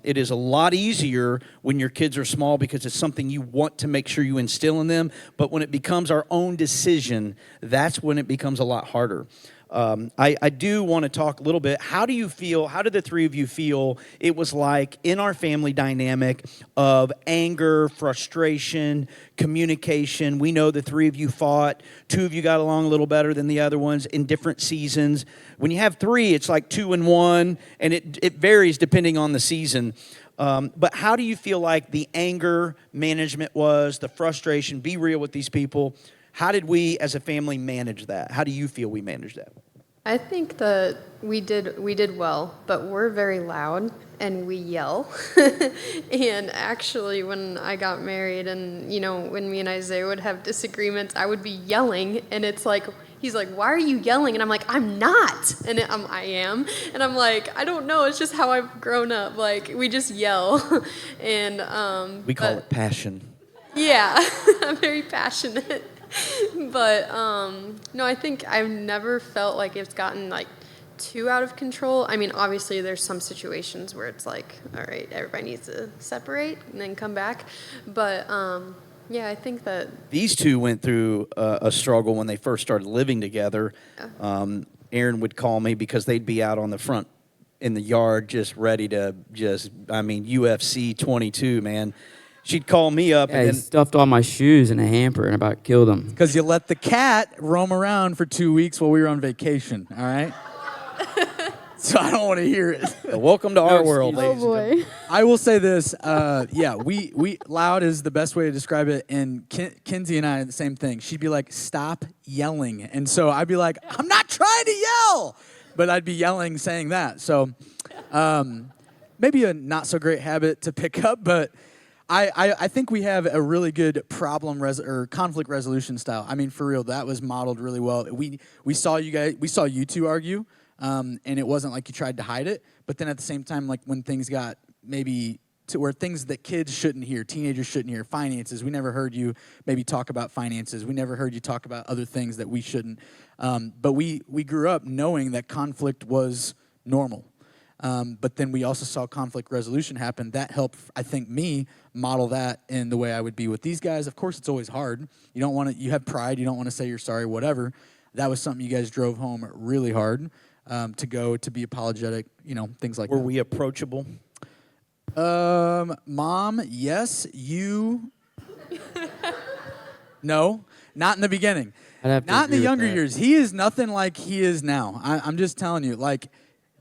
It is a lot easier when your kids are small because it's something you want to make sure you instill in them. But when it becomes our own decision, that's when it becomes a lot harder. I do want to talk a little bit. How did the three of you feel it was like in our family dynamic of anger, frustration, communication? We know the three of you fought. Two of you got along a little better than the other ones in different seasons. When you have three, it's like 2 and 1, and it varies depending on the season. But how do you feel like the anger management was, the frustration? Be real with these people. How did we as a family manage that? How do you feel we managed that? I think that we did well, but we're very loud and we yell. And actually, when I got married and, when me and Isaiah would have disagreements, I would be yelling, and it's like, he's like, why are you yelling? And I'm like, I'm not. And I am. And I'm like, I don't know. It's just how I've grown up. Like, we just yell. And we call it passion. Yeah, I'm very passionate. But no, I think I've never felt like it's gotten too out of control. Obviously there's some situations where it's like, all right, everybody needs to separate and then come back. But Yeah, I think that These two went through a struggle when they first started living together. Aaron would call me because they'd be out on the front in the yard just ready to UFC 22, man. She'd call me up Yeah, and he then stuffed all my shoes in a hamper and about killed him. Because you let the cat roam around for 2 weeks while we were on vacation, all right? So I don't want to hear it. welcome to our world, excuses. ladies and gentlemen. I will say this, we loud is the best way to describe it, and Kinsey and I, the same thing. She'd be like, stop yelling. And so I'd be like, I'm not trying to yell, but I'd be yelling saying that. So maybe a not so great habit to pick up, but I think we have a really good or conflict resolution style. I mean, for real, that was modeled really well. We saw you two argue, and it wasn't like you tried to hide it. But then at the same time, like when things got maybe to where things that kids shouldn't hear, teenagers shouldn't hear, finances. We never heard you maybe talk about finances. We never heard you talk about other things that we shouldn't. But we grew up knowing that conflict was normal. But then we also saw conflict resolution happen. That helped, I think, me model that in the way I would be with these guys. Of course, it's always hard. You don't want to. You have pride. You don't want to say you're sorry. Whatever. That was something you guys drove home really hard to be apologetic. Things like Were that. we approachable? Mom, yes. You. No, not in the beginning. I'd have to Not in the agree with younger that. years. He is nothing like he is now. I'm just telling you, like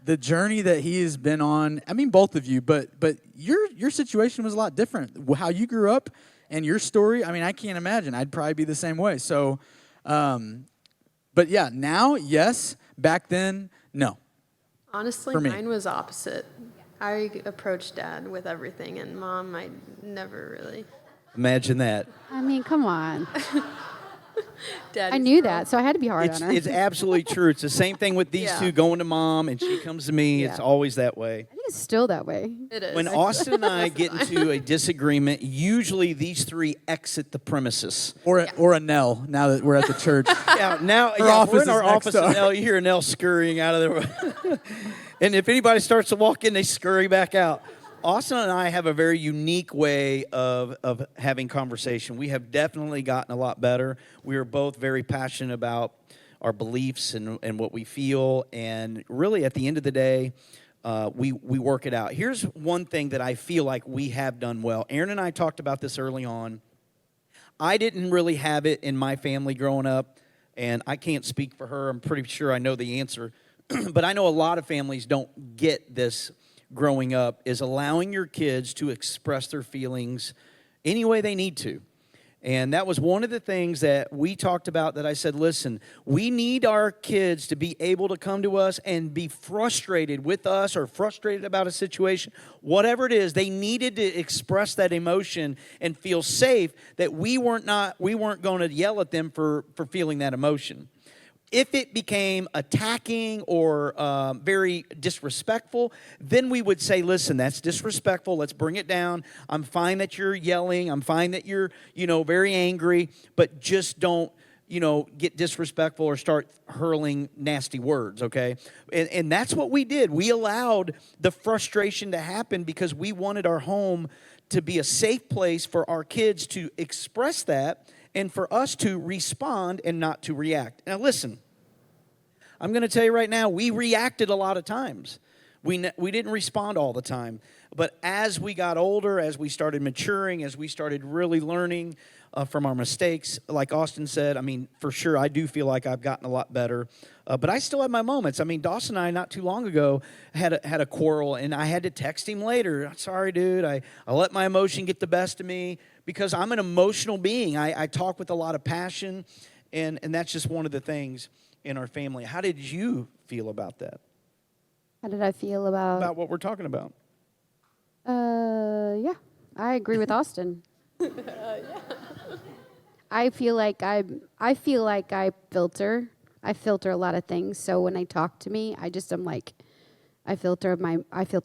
the journey that he has been on. I mean, both of you, but your situation was a lot different. How you grew up and your story. I mean, I can't imagine. I'd probably be the same way. So, but yeah, now yes. Back then, no. honestly, For me. mine was opposite. I approached Dad with everything, and Mom, I never really. Imagine that. I mean, come on. Daddy's I knew girl. that, so I had to be hard It's, on her. it's absolutely true. It's the same thing with these Yeah. two going to Mom, and she comes to me. Yeah. It's always that way. I think it's still that way. It is. When Austin and I get into a disagreement, usually these three exit the premises. Or a Nell. Now that we're at the church. Yeah, now Her we're office in our is next office, door. and Nell, you hear Nell scurrying out of there. And if anybody starts to walk in, they scurry back out. Austin and I have a very unique way of having conversation. We have definitely gotten a lot better. We are both very passionate about our beliefs and what we feel. And really, at the end of the day, we work it out. Here's one thing that I feel like we have done well. Aaron and I talked about this early on. I didn't really have it in my family growing up, and I can't speak for her. I'm pretty sure I know the answer. But I know a lot of families don't get this growing up, is allowing your kids to express their feelings any way they need to. And that was one of the things that we talked about, that I said, listen, we need our kids to be able to come to us and be frustrated with us or frustrated about a situation. Whatever it is, they needed to express that emotion and feel safe that we weren't going to yell at them for feeling that emotion. If it became attacking or very disrespectful, then we would say, listen, that's disrespectful. Let's bring it down. I'm fine that you're yelling. I'm fine that you're, very angry, but just don't, get disrespectful or start hurling nasty words, okay? And that's what we did. We allowed the frustration to happen because we wanted our home to be a safe place for our kids to express that and for us to respond and not to react. Now, listen, I'm going to tell you right now, we reacted a lot of times. We didn't respond all the time. But as we got older, as we started maturing, as we started really learning from our mistakes, like Austin said, I mean, for sure, I do feel like I've gotten a lot better. But I still have my moments. I mean, Dawson and I, not too long ago, had a quarrel, and I had to text him later. Sorry, dude, I let my emotion get the best of me, because I'm an emotional being. I talk with a lot of passion, and that's just one of the things in our family. How did you feel about that? How did I feel About what we're talking about? Yeah, I agree with Austin. I feel like I filter a lot of things. So when they talk to me, I'm like, I filter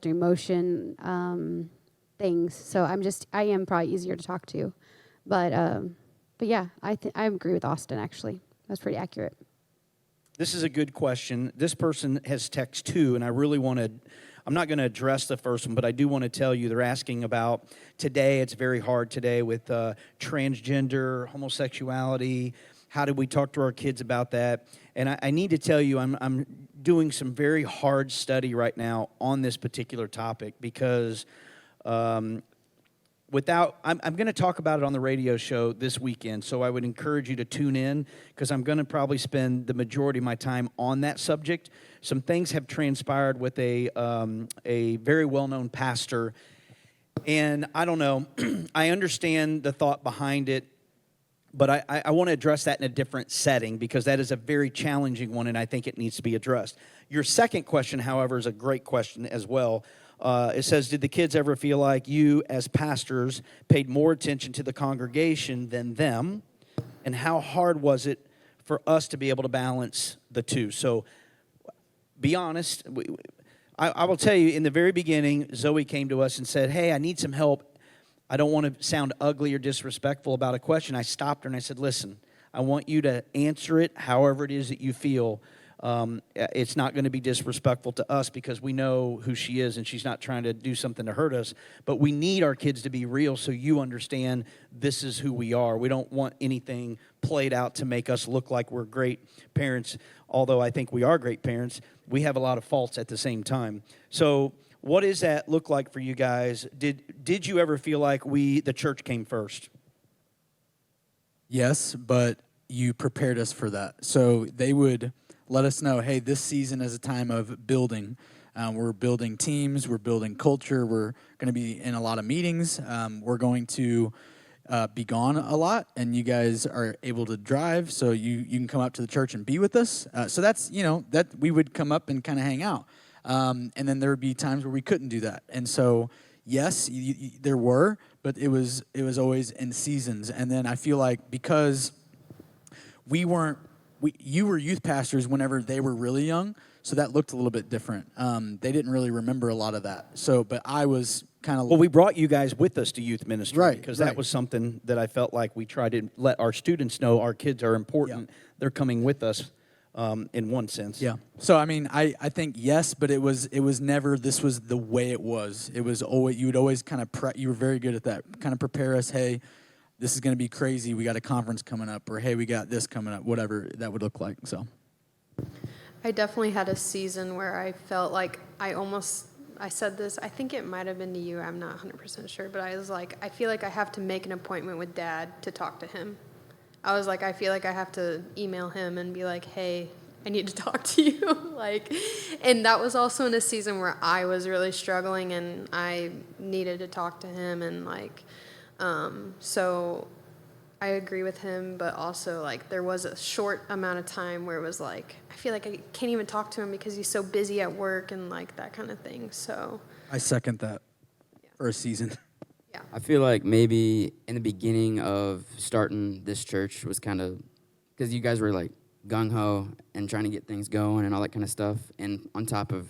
emotion, things. So I am probably easier to talk to, but yeah, I agree with Austin. Actually, that's pretty accurate. This is a good question. This person has text 2, and I I'm not going to address the first one, but I do want to tell you they're asking about today. It's very hard today with transgender, homosexuality. How do we talk to our kids about that? And I need to tell you, I'm doing some very hard study right now on this particular topic because I'm going to talk about it on the radio show this weekend, so I would encourage you to tune in because I'm going to probably spend the majority of my time on that subject. Some things have transpired with a very well-known pastor, and I don't know. I understand the thought behind it, but I want to address that in a different setting because that is a very challenging one, and I think it needs to be addressed. Your second question, however, is a great question as well. It says, did the kids ever feel like you as pastors paid more attention to the congregation than them? And how hard was it for us to be able to balance the two? So be honest. I will tell you, in the very beginning, Zoe came to us and said, hey, I need some help. I don't want to sound ugly or disrespectful about a question. I stopped her and I said, listen, I want you to answer it however it is that you feel. It's not going to be disrespectful to us because we know who she is and she's not trying to do something to hurt us. But we need our kids to be real so you understand this is who we are. We don't want anything played out to make us look like we're great parents. Although I think we are great parents, we have a lot of faults at the same time. So what does that look like for you guys? Did you ever feel like the church came first? Yes, but you prepared us for that. So they would let us know, hey, this season is a time of building. We're building teams. We're building culture. We're going to be in a lot of meetings. We're going to be gone a lot, and you guys are able to drive, so you can come up to the church and be with us. So that's, that we would come up and kind of hang out. And then there would be times where we couldn't do that. And so, yes, there were, but it was always in seasons. And then I feel like because you were youth pastors whenever they were really young, so that looked a little bit different. They didn't really remember a lot of that. So, but I was kind of... Well, we brought you guys with us to youth ministry. Right, because that was something that I felt like we tried to let our students know our kids are important. Yeah. They're coming with us in one sense. Yeah. So, I mean, I think yes, but it was never, this was the way it was. It was always, you would always kind of, you were very good at that, kind of prepare us, hey, this is going to be crazy. We got a conference coming up, or hey, we got this coming up, whatever that would look like. So, I definitely had a season where I felt like I said this, I think it might have been to you, I'm not 100% sure, but I was like, I feel like I have to make an appointment with Dad to talk to him. I was like, I feel like I have to email him and be like, hey, I need to talk to you. And that was also in a season where I was really struggling and I needed to talk to him and so I agree with him, but also there was a short amount of time where it was I feel like I can't even talk to him because he's so busy at work and that kind of thing. So I second that for a season. Yeah. I feel like maybe in the beginning of starting this church was kind of, because you guys were gung-ho and trying to get things going and all that kind of stuff, and on top of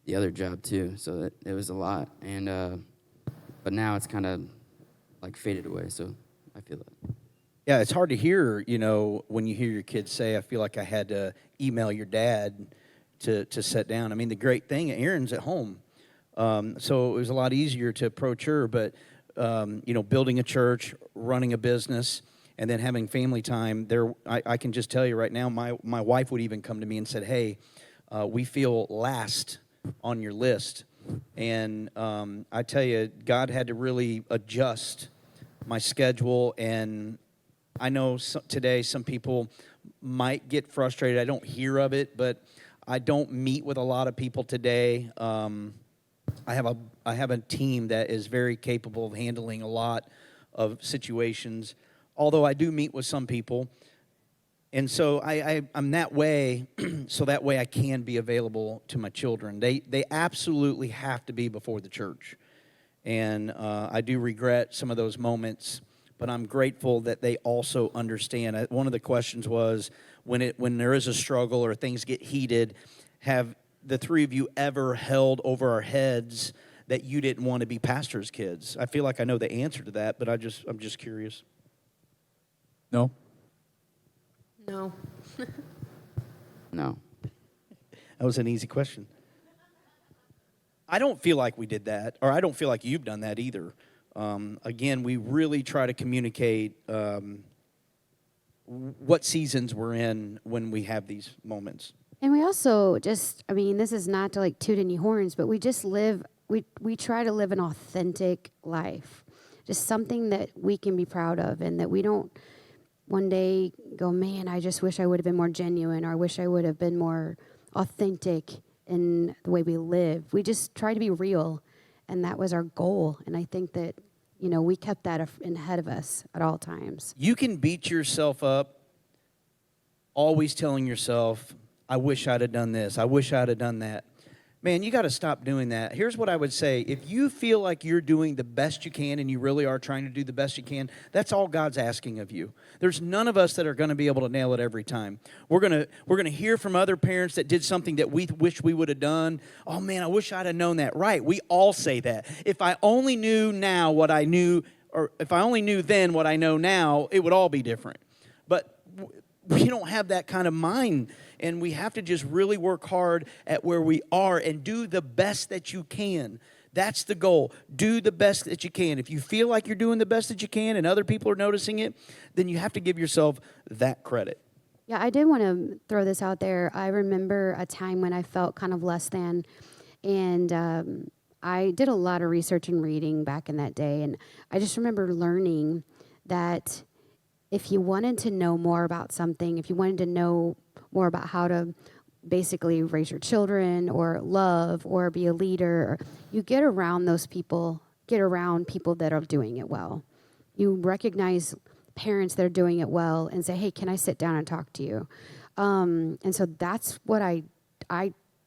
the other job too, so it was a lot. And but now it's kind of faded away, so I feel that. Yeah, it's hard to hear, when you hear your kids say, I feel like I had to email your dad to sit down. I mean, the great thing, Erin's at home, so it was a lot easier to approach her, but, building a church, running a business, and then having family time, I can just tell you right now, my wife would even come to me and said, hey, we feel last on your list. And I tell you, God had to really adjust my schedule, and I know today some people might get frustrated. I don't hear of it, but I don't meet with a lot of people today. I have a team that is very capable of handling a lot of situations, although I do meet with some people. And so I'm that way, so that way I can be available to my children. They absolutely have to be before the church. And I do regret some of those moments, but I'm grateful that they also understand. One of the questions was, when there is a struggle or things get heated, have the three of you ever held over our heads that you didn't want to be pastors' kids? I feel like I know the answer to that, but I'm just curious. No? No. No. That was an easy question. I don't feel like we did that, or I don't feel like you've done that either. Again, we really try to communicate what seasons we're in when we have these moments. And we also just, I mean, this is not to like toot any horns, but we just live, we try to live an authentic life. Just something that we can be proud of, and that we don't one day go, man, I just wish I would have been more genuine, or I wish I would have been more authentic in the way we live. We just try to be real, and that was our goal. And I think that, you know, we kept that ahead of us at all times. You can beat yourself up always telling yourself, I wish I'd have done this. I wish I'd have done that. Man, you got to stop doing that. Here's what I would say. If you feel like you're doing the best you can, and you really are trying to do the best you can, that's all God's asking of you. There's none of us that are going to be able to nail it every time. We're going to hear from other parents that did something that we wish we would have done. Oh, man, I wish I'd have known that. Right, we all say that. If I only knew now what I knew, or if I only knew then what I know now, it would all be different. But we don't have that kind of mind, and we have to just really work hard at where we are and do the best that you can. That's the goal. Do the best that you can. If you feel like you're doing the best that you can and other people are noticing it, then you have to give yourself that credit. Yeah, I did want to throw this out there. I remember a time when I felt kind of less than, and I did a lot of research and reading back in that day, and I just remember learning that if you wanted to know more about something, if you wanted to know more about how to basically raise your children or love or be a leader, you get around those people, get around people that are doing it well. You recognize parents that are doing it well and say, hey, can I sit down and talk to you? And so that's what I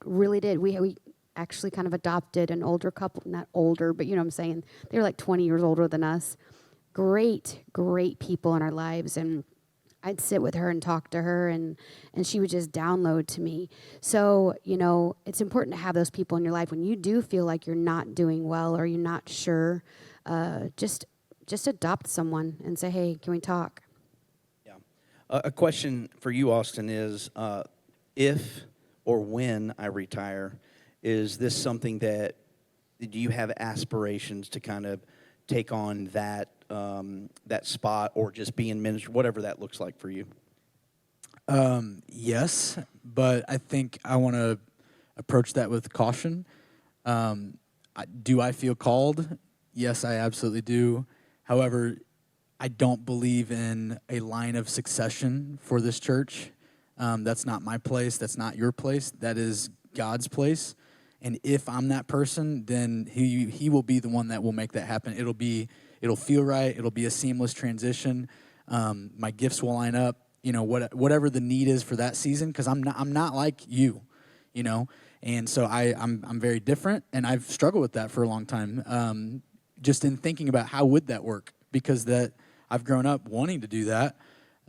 really did. We actually kind of adopted an older couple, not older, but you know what I'm saying? They were like 20 years older than us. Great people in our lives, and I'd sit with her and talk to her, and she would just download to me. So, you know, it's important to have those people in your life when you do feel like you're not doing well or you're not sure. Just adopt someone and say, hey, can we talk? Yeah. A question for you, Austin, is if or when I retire, is this something do you have aspirations to kind of take on that spot, or just be in ministry, whatever that looks like for you? Yes, but I think I want to approach that with caution. Do I feel called? Yes, I absolutely do. However, I don't believe in a line of succession for this church. That's not my place. That's not your place. That is God's place. And if I'm that person, then he will be the one that will make that happen. It'll feel right. It'll be a seamless transition. My gifts will line up. You know, whatever the need is for that season, because I'm not like you, you know. And so I'm very different, and I've struggled with that for a long time. Just in thinking about how would that work, because that I've grown up wanting to do that,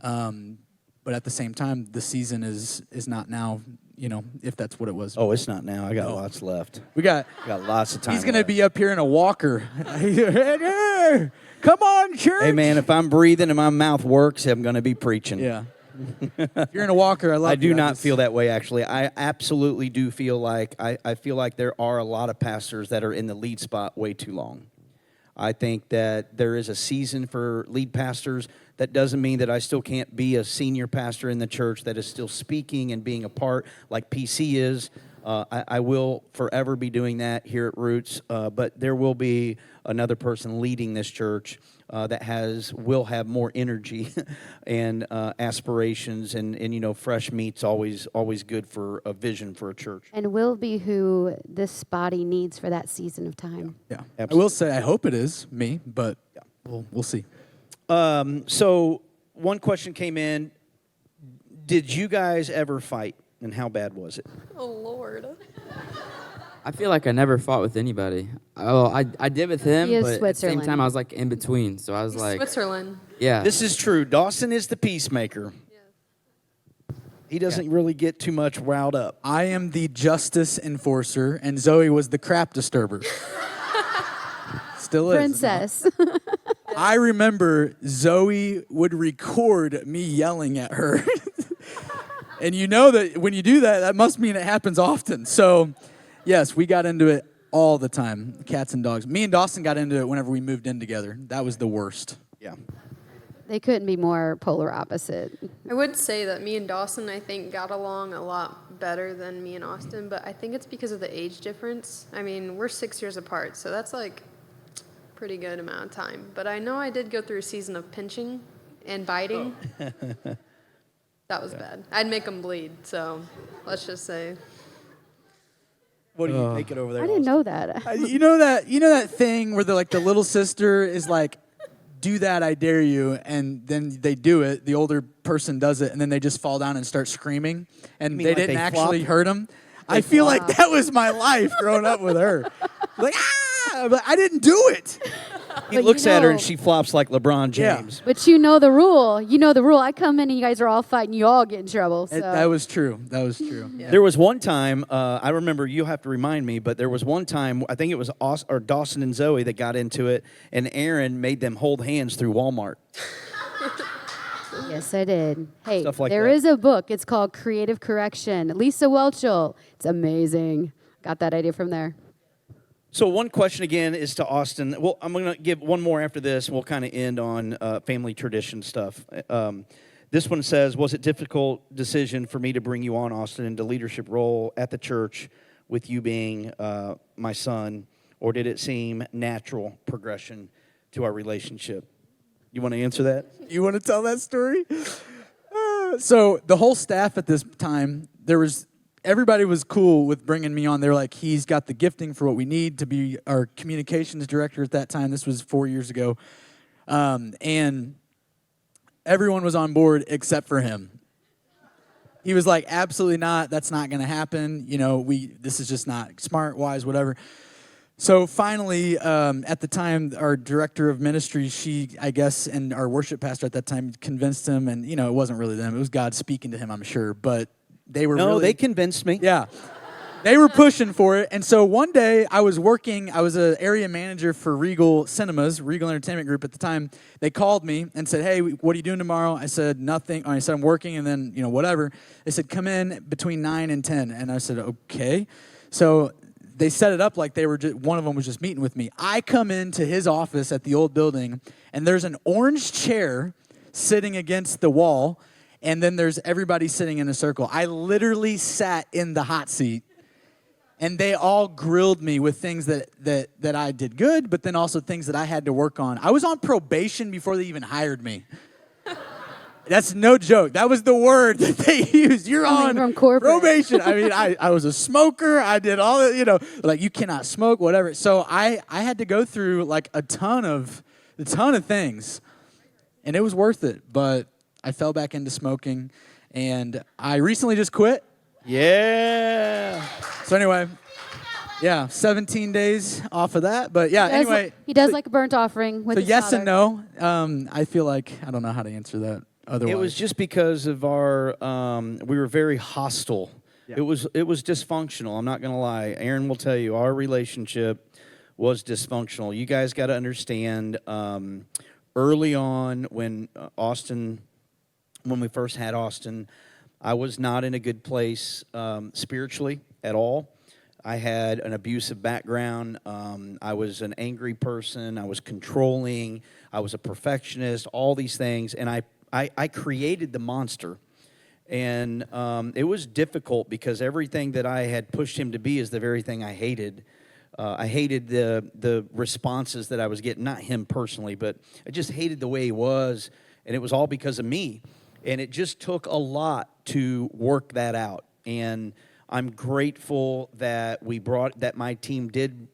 but at the same time, the season is not now. You know, if that's what it was. Oh, it's not now. I got lots left. We got lots of time. He's going to be up here in a walker. Come on, church. Hey, man, if I'm breathing and my mouth works, I'm going to be preaching. Yeah. If you're in a walker, I love I do not feel that way, actually. I absolutely do feel like, I feel like there are a lot of pastors that are in the lead spot way too long. I think that there is a season for lead pastors. That doesn't mean that I still can't be a senior pastor in the church that is still speaking and being a part like PC is. I will forever be doing that here at Roots, but there will be another person leading this church that will have more energy and aspirations, and you know, fresh meat's always good for a vision for a church. And will be who this body needs for that season of time. Yeah. Absolutely. I will say I hope it is me, but we'll see. So one question came in. Did you guys ever fight, and how bad was it? Oh, Lord. I feel like I never fought with anybody. Oh, I did with him, He is but at the same Switzerland. time I was like in between. So I was like, Switzerland. yeah. This is true. Dawson is the peacemaker. He doesn't really get too much riled up. I am the justice enforcer, and Zoe was the crap disturber. Still is. Princess. I remember Zoe would record me yelling at her. And you know that when you do that, that must mean it happens often. So, yes, we got into it all the time, cats and dogs. Me and Dawson got into it whenever we moved in together. That was the worst. Yeah. They couldn't be more polar opposite. I would say that me and Dawson, I think, got along a lot better than me and Austin, but I think it's because of the age difference. I mean, we're 6 years apart, so that's like pretty good amount of time. But I know I did go through a season of pinching and biting. That was bad. I'd make him bleed, so let's just say. What do you make it over there? I didn't know that. You know that thing where the little sister is like, do that, I dare you, and then they do it. The older person does it, and then they just fall down and start screaming, and mean they like didn't they actually flop? hurt them. I feel like that was my life growing up with her. Like, but I didn't do it. He But looks you at her know- and she flops like LeBron Yeah. James. But you know the rule. You know the rule. I come in and you guys are all fighting. You all get in trouble. So. That was true. That was true. There was one time, I remember, you'll have to remind me, but there was one time, I think it was Dawson and Zoe that got into it, and Aaron made them hold hands through Walmart. Yes, I did. Hey, Stuff like there that. is a book. It's called Creative Correction. Lisa Welchel. It's amazing. Got that idea from there. So one question again is to Austin. Well, I'm going to give one more after this, and we'll kind of end on family tradition stuff. This one says, was it a difficult decision for me to bring you on, Austin, into leadership role at the church with you being my son, or did it seem natural progression to our relationship? You want to answer that? You want to tell that story? So the whole staff at this time, everybody was cool with bringing me on. They were like, he's got the gifting for what we need to be our communications director at that time. This was 4 years ago. And everyone was on board except for him. He was like, absolutely not. That's not going to happen. This is just not smart, wise, whatever. So finally, at the time, our director of ministry, and our worship pastor at that time convinced him, and, it wasn't really them. It was God speaking to him, I'm sure. But they were they convinced me. Yeah. They were pushing for it. And so one day I was an area manager for Regal Cinemas, Regal Entertainment Group at the time. They called me and said, hey, what are you doing tomorrow? I said, nothing. I said, I'm working, and then, whatever. They said, come in between 9 and 10. And I said, okay. So they set it up like one of them was just meeting with me. I come into his office at the old building, and there's an orange chair sitting against the wall, and then there's everybody sitting in a circle. I literally sat in the hot seat, and they all grilled me with things that I did good, but then also things that I had to work on. I was on probation before they even hired me. That's no joke. That was the word that they used. You're Coming on from corporate. probation. I mean, I was a smoker. I did all the, like you cannot smoke, whatever. So I had to go through like a ton of things, and it was worth it. But I fell back into smoking, and I recently just quit. Yeah. So anyway, 17 days off of that. But yeah, anyway. He does like a burnt offering with So his yes father. and no. I feel like I don't know how to answer that. Otherwise. It was just because of our, we were very hostile. Yeah. It was dysfunctional. I'm not going to lie. Aaron will tell you our relationship was dysfunctional. You guys got to understand, early on when we first had Austin, I was not in a good place spiritually at all. I had an abusive background. I was an angry person. I was controlling. I was a perfectionist, all these things. And I created the monster. And it was difficult because everything that I had pushed him to be is the very thing I hated. I hated the responses that I was getting, not him personally, but I just hated the way he was. And it was all because of me. And it just took a lot to work that out. And I'm grateful that my team did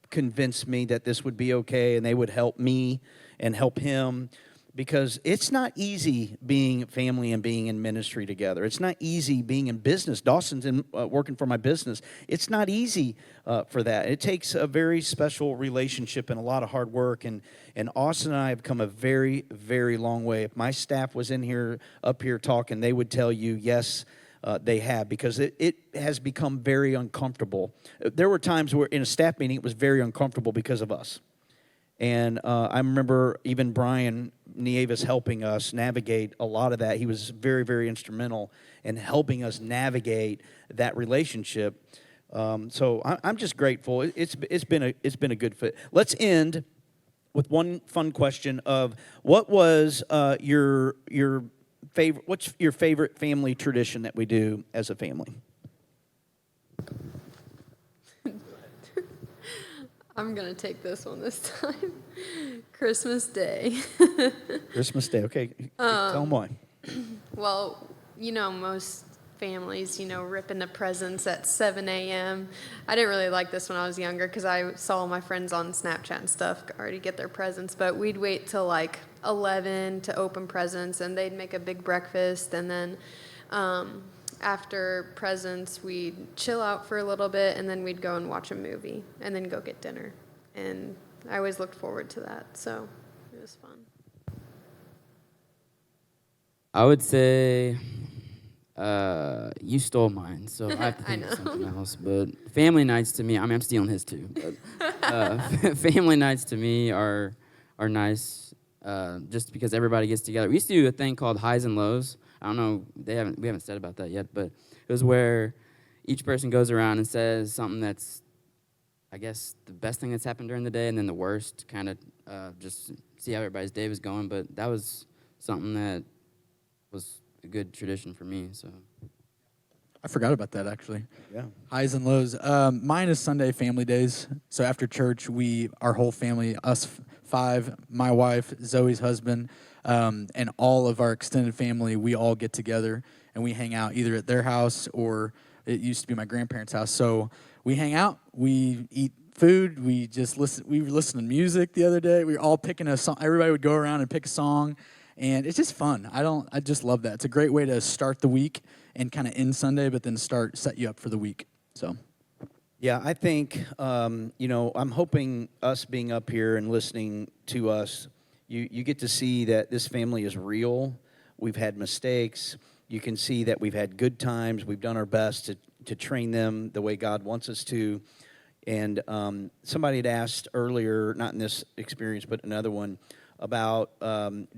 convince me that this would be okay and they would help me and help him, because it's not easy being family and being in ministry together. It's not easy being in business. Dawson's working for my business. It's not easy for that. It takes a very special relationship and a lot of hard work. And Austin and I have come a very, very long way. If my staff was up here talking, they would tell you, yes, they have, because it has become very uncomfortable. There were times where in a staff meeting it was very uncomfortable because of us. And I remember even Brian Nieves helping us navigate a lot of that. He was very, very instrumental in helping us navigate that relationship. So I'm just grateful. It's been a good fit. Let's end with one fun question of what was your favorite? What's your favorite family tradition that we do as a family? I'm going to take this one this time. Christmas Day. Christmas Day. Okay, tell them why. Well, most families, ripping the presents at 7 a.m. I didn't really like this when I was younger because I saw my friends on Snapchat and stuff already get their presents, but we'd wait till like 11 to open presents, and they'd make a big breakfast, and then after presents, we'd chill out for a little bit, and then we'd go and watch a movie, and then go get dinner. And I always looked forward to that, so it was fun. I would say you stole mine, so I have to I think of know. something else. But family nights to me, I'm stealing his too. But family nights to me are nice, just because everybody gets together. We used to do a thing called highs and lows. I don't know, we haven't said about that yet, but it was where each person goes around and says something that's, I guess, the best thing that's happened during the day, and then the worst, kind of just see how everybody's day was going. But that was something that was a good tradition for me. So I forgot about that, actually. Yeah. Highs and lows. Mine is Sunday family days. So after church, our whole family, us five, my wife, Zoe's husband, and all of our extended family, we all get together and we hang out either at their house or it used to be my grandparents' house. So we hang out, we eat food, we just listen. We were listening to music the other day. We were all picking a song. Everybody would go around and pick a song, and it's just fun. I just love that. It's a great way to start the week and kind of end Sunday, but then set you up for the week. So. Yeah, I think, I'm hoping us being up here and listening to us, you get to see that this family is real. We've had mistakes. You can see that we've had good times. We've done our best to train them the way God wants us to. And somebody had asked earlier, not in this experience, but another one, about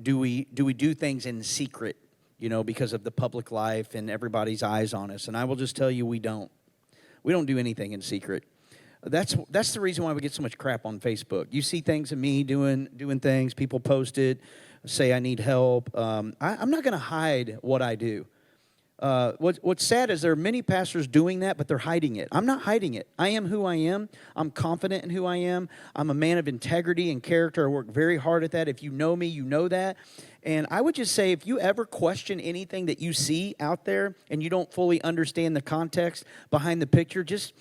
do we do things in secret, because of the public life and everybody's eyes on us. And I will just tell you, we don't. We don't do anything in secret. That's the reason why we get so much crap on Facebook. You see things of me doing things, people post it, say I need help. I'm not going to hide what I do. What's sad is there are many pastors doing that, but they're hiding it. I'm not hiding it. I am who I am. I'm confident in who I am. I'm a man of integrity and character. I work very hard at that. If you know me, you know that. And I would just say, if you ever question anything that you see out there and you don't fully understand the context behind the picture, just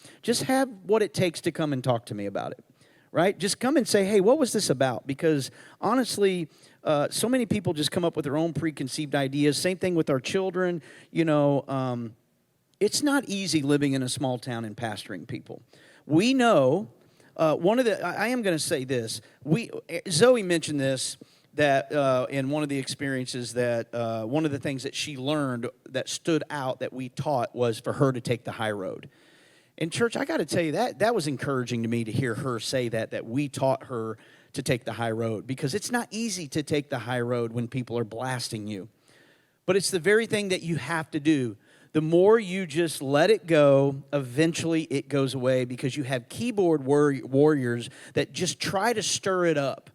have what it takes to come and talk to me about it, right? Just come and say, hey, what was this about? Because honestly, so many people just come up with their own preconceived ideas. Same thing with our children. It's not easy living in a small town and pastoring people. We know, I am going to say this. Zoe mentioned this, that in one of the experiences that one of the things that she learned that stood out that we taught was for her to take the high road. In church, I got to tell you, that was encouraging to me to hear her say that we taught her to take the high road, because it's not easy to take the high road when people are blasting you. But it's the very thing that you have to do. The more you just let it go, eventually it goes away, because you have keyboard warriors that just try to stir it up.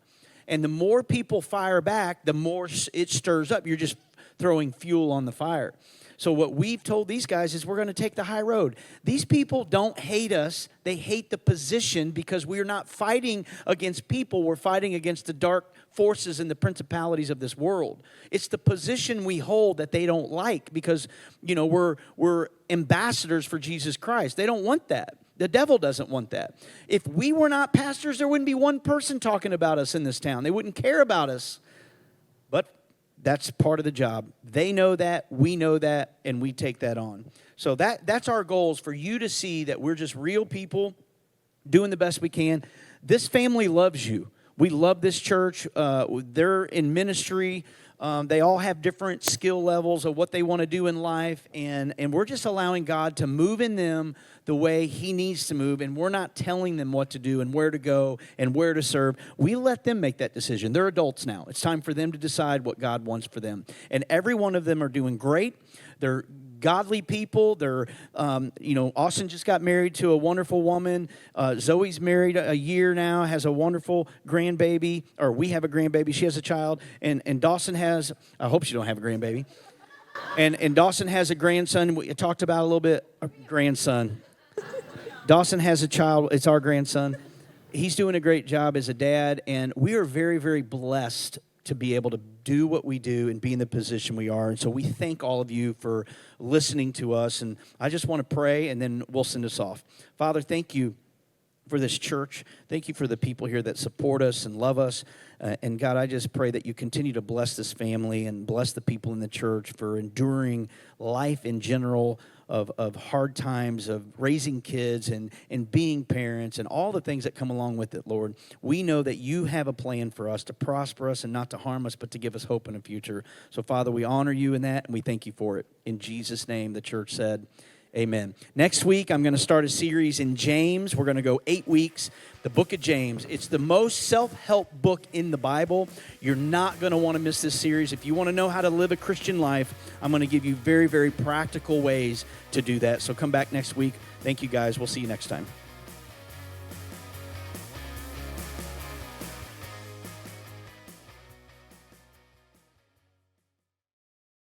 And the more people fire back, the more it stirs up. You're just throwing fuel on the fire. So what we've told these guys is we're going to take the high road. These people don't hate us. They hate the position, because we're not fighting against people. We're fighting against the dark forces and the principalities of this world. It's the position we hold that they don't like, because, we're ambassadors for Jesus Christ. They don't want that. The devil doesn't want that. If we were not pastors, there wouldn't be one person talking about us in this town. They wouldn't care about us. But that's part of the job. They know that, we know that, and we take that on. So that's our goals, for you to see that we're just real people doing the best we can. This family loves you. We love this church. They're in ministry. They all have different skill levels of what they want to do in life, and we're just allowing God to move in them the way He needs to move, and we're not telling them what to do and where to go and where to serve. We let them make that decision. They're adults now. It's time for them to decide what God wants for them, and every one of them are doing great. They're godly people. They're, Austin just got married to a wonderful woman. Zoe's married a year now, has a wonderful grandbaby, or we have a grandbaby. She has a child. And Dawson has, I hope she don't have a grandbaby. And Dawson has a grandson. We talked about a little bit, a grandson. Dawson has a child. It's our grandson. He's doing a great job as a dad, and we are very, very blessed to be able to do what we do and be in the position we are. And so we thank all of you for listening to us. And I just want to pray, and then we'll send us off. Father, thank you for this church. Thank you for the people here that support us and love us. And God, I just pray that you continue to bless this family and bless the people in the church for enduring life in general, of hard times, of raising kids and being parents and all the things that come along with it, Lord. We know that you have a plan for us to prosper us and not to harm us, but to give us hope in the future. So, Father, we honor you in that, and we thank you for it. In Jesus' name, the church said, amen. Next week, I'm going to start a series in James. We're going to go 8 weeks, the book of James. It's the most self-help book in the Bible. You're not going to want to miss this series. If you want to know how to live a Christian life, I'm going to give you very, very practical ways to do that. So come back next week. Thank you, guys. We'll see you next time.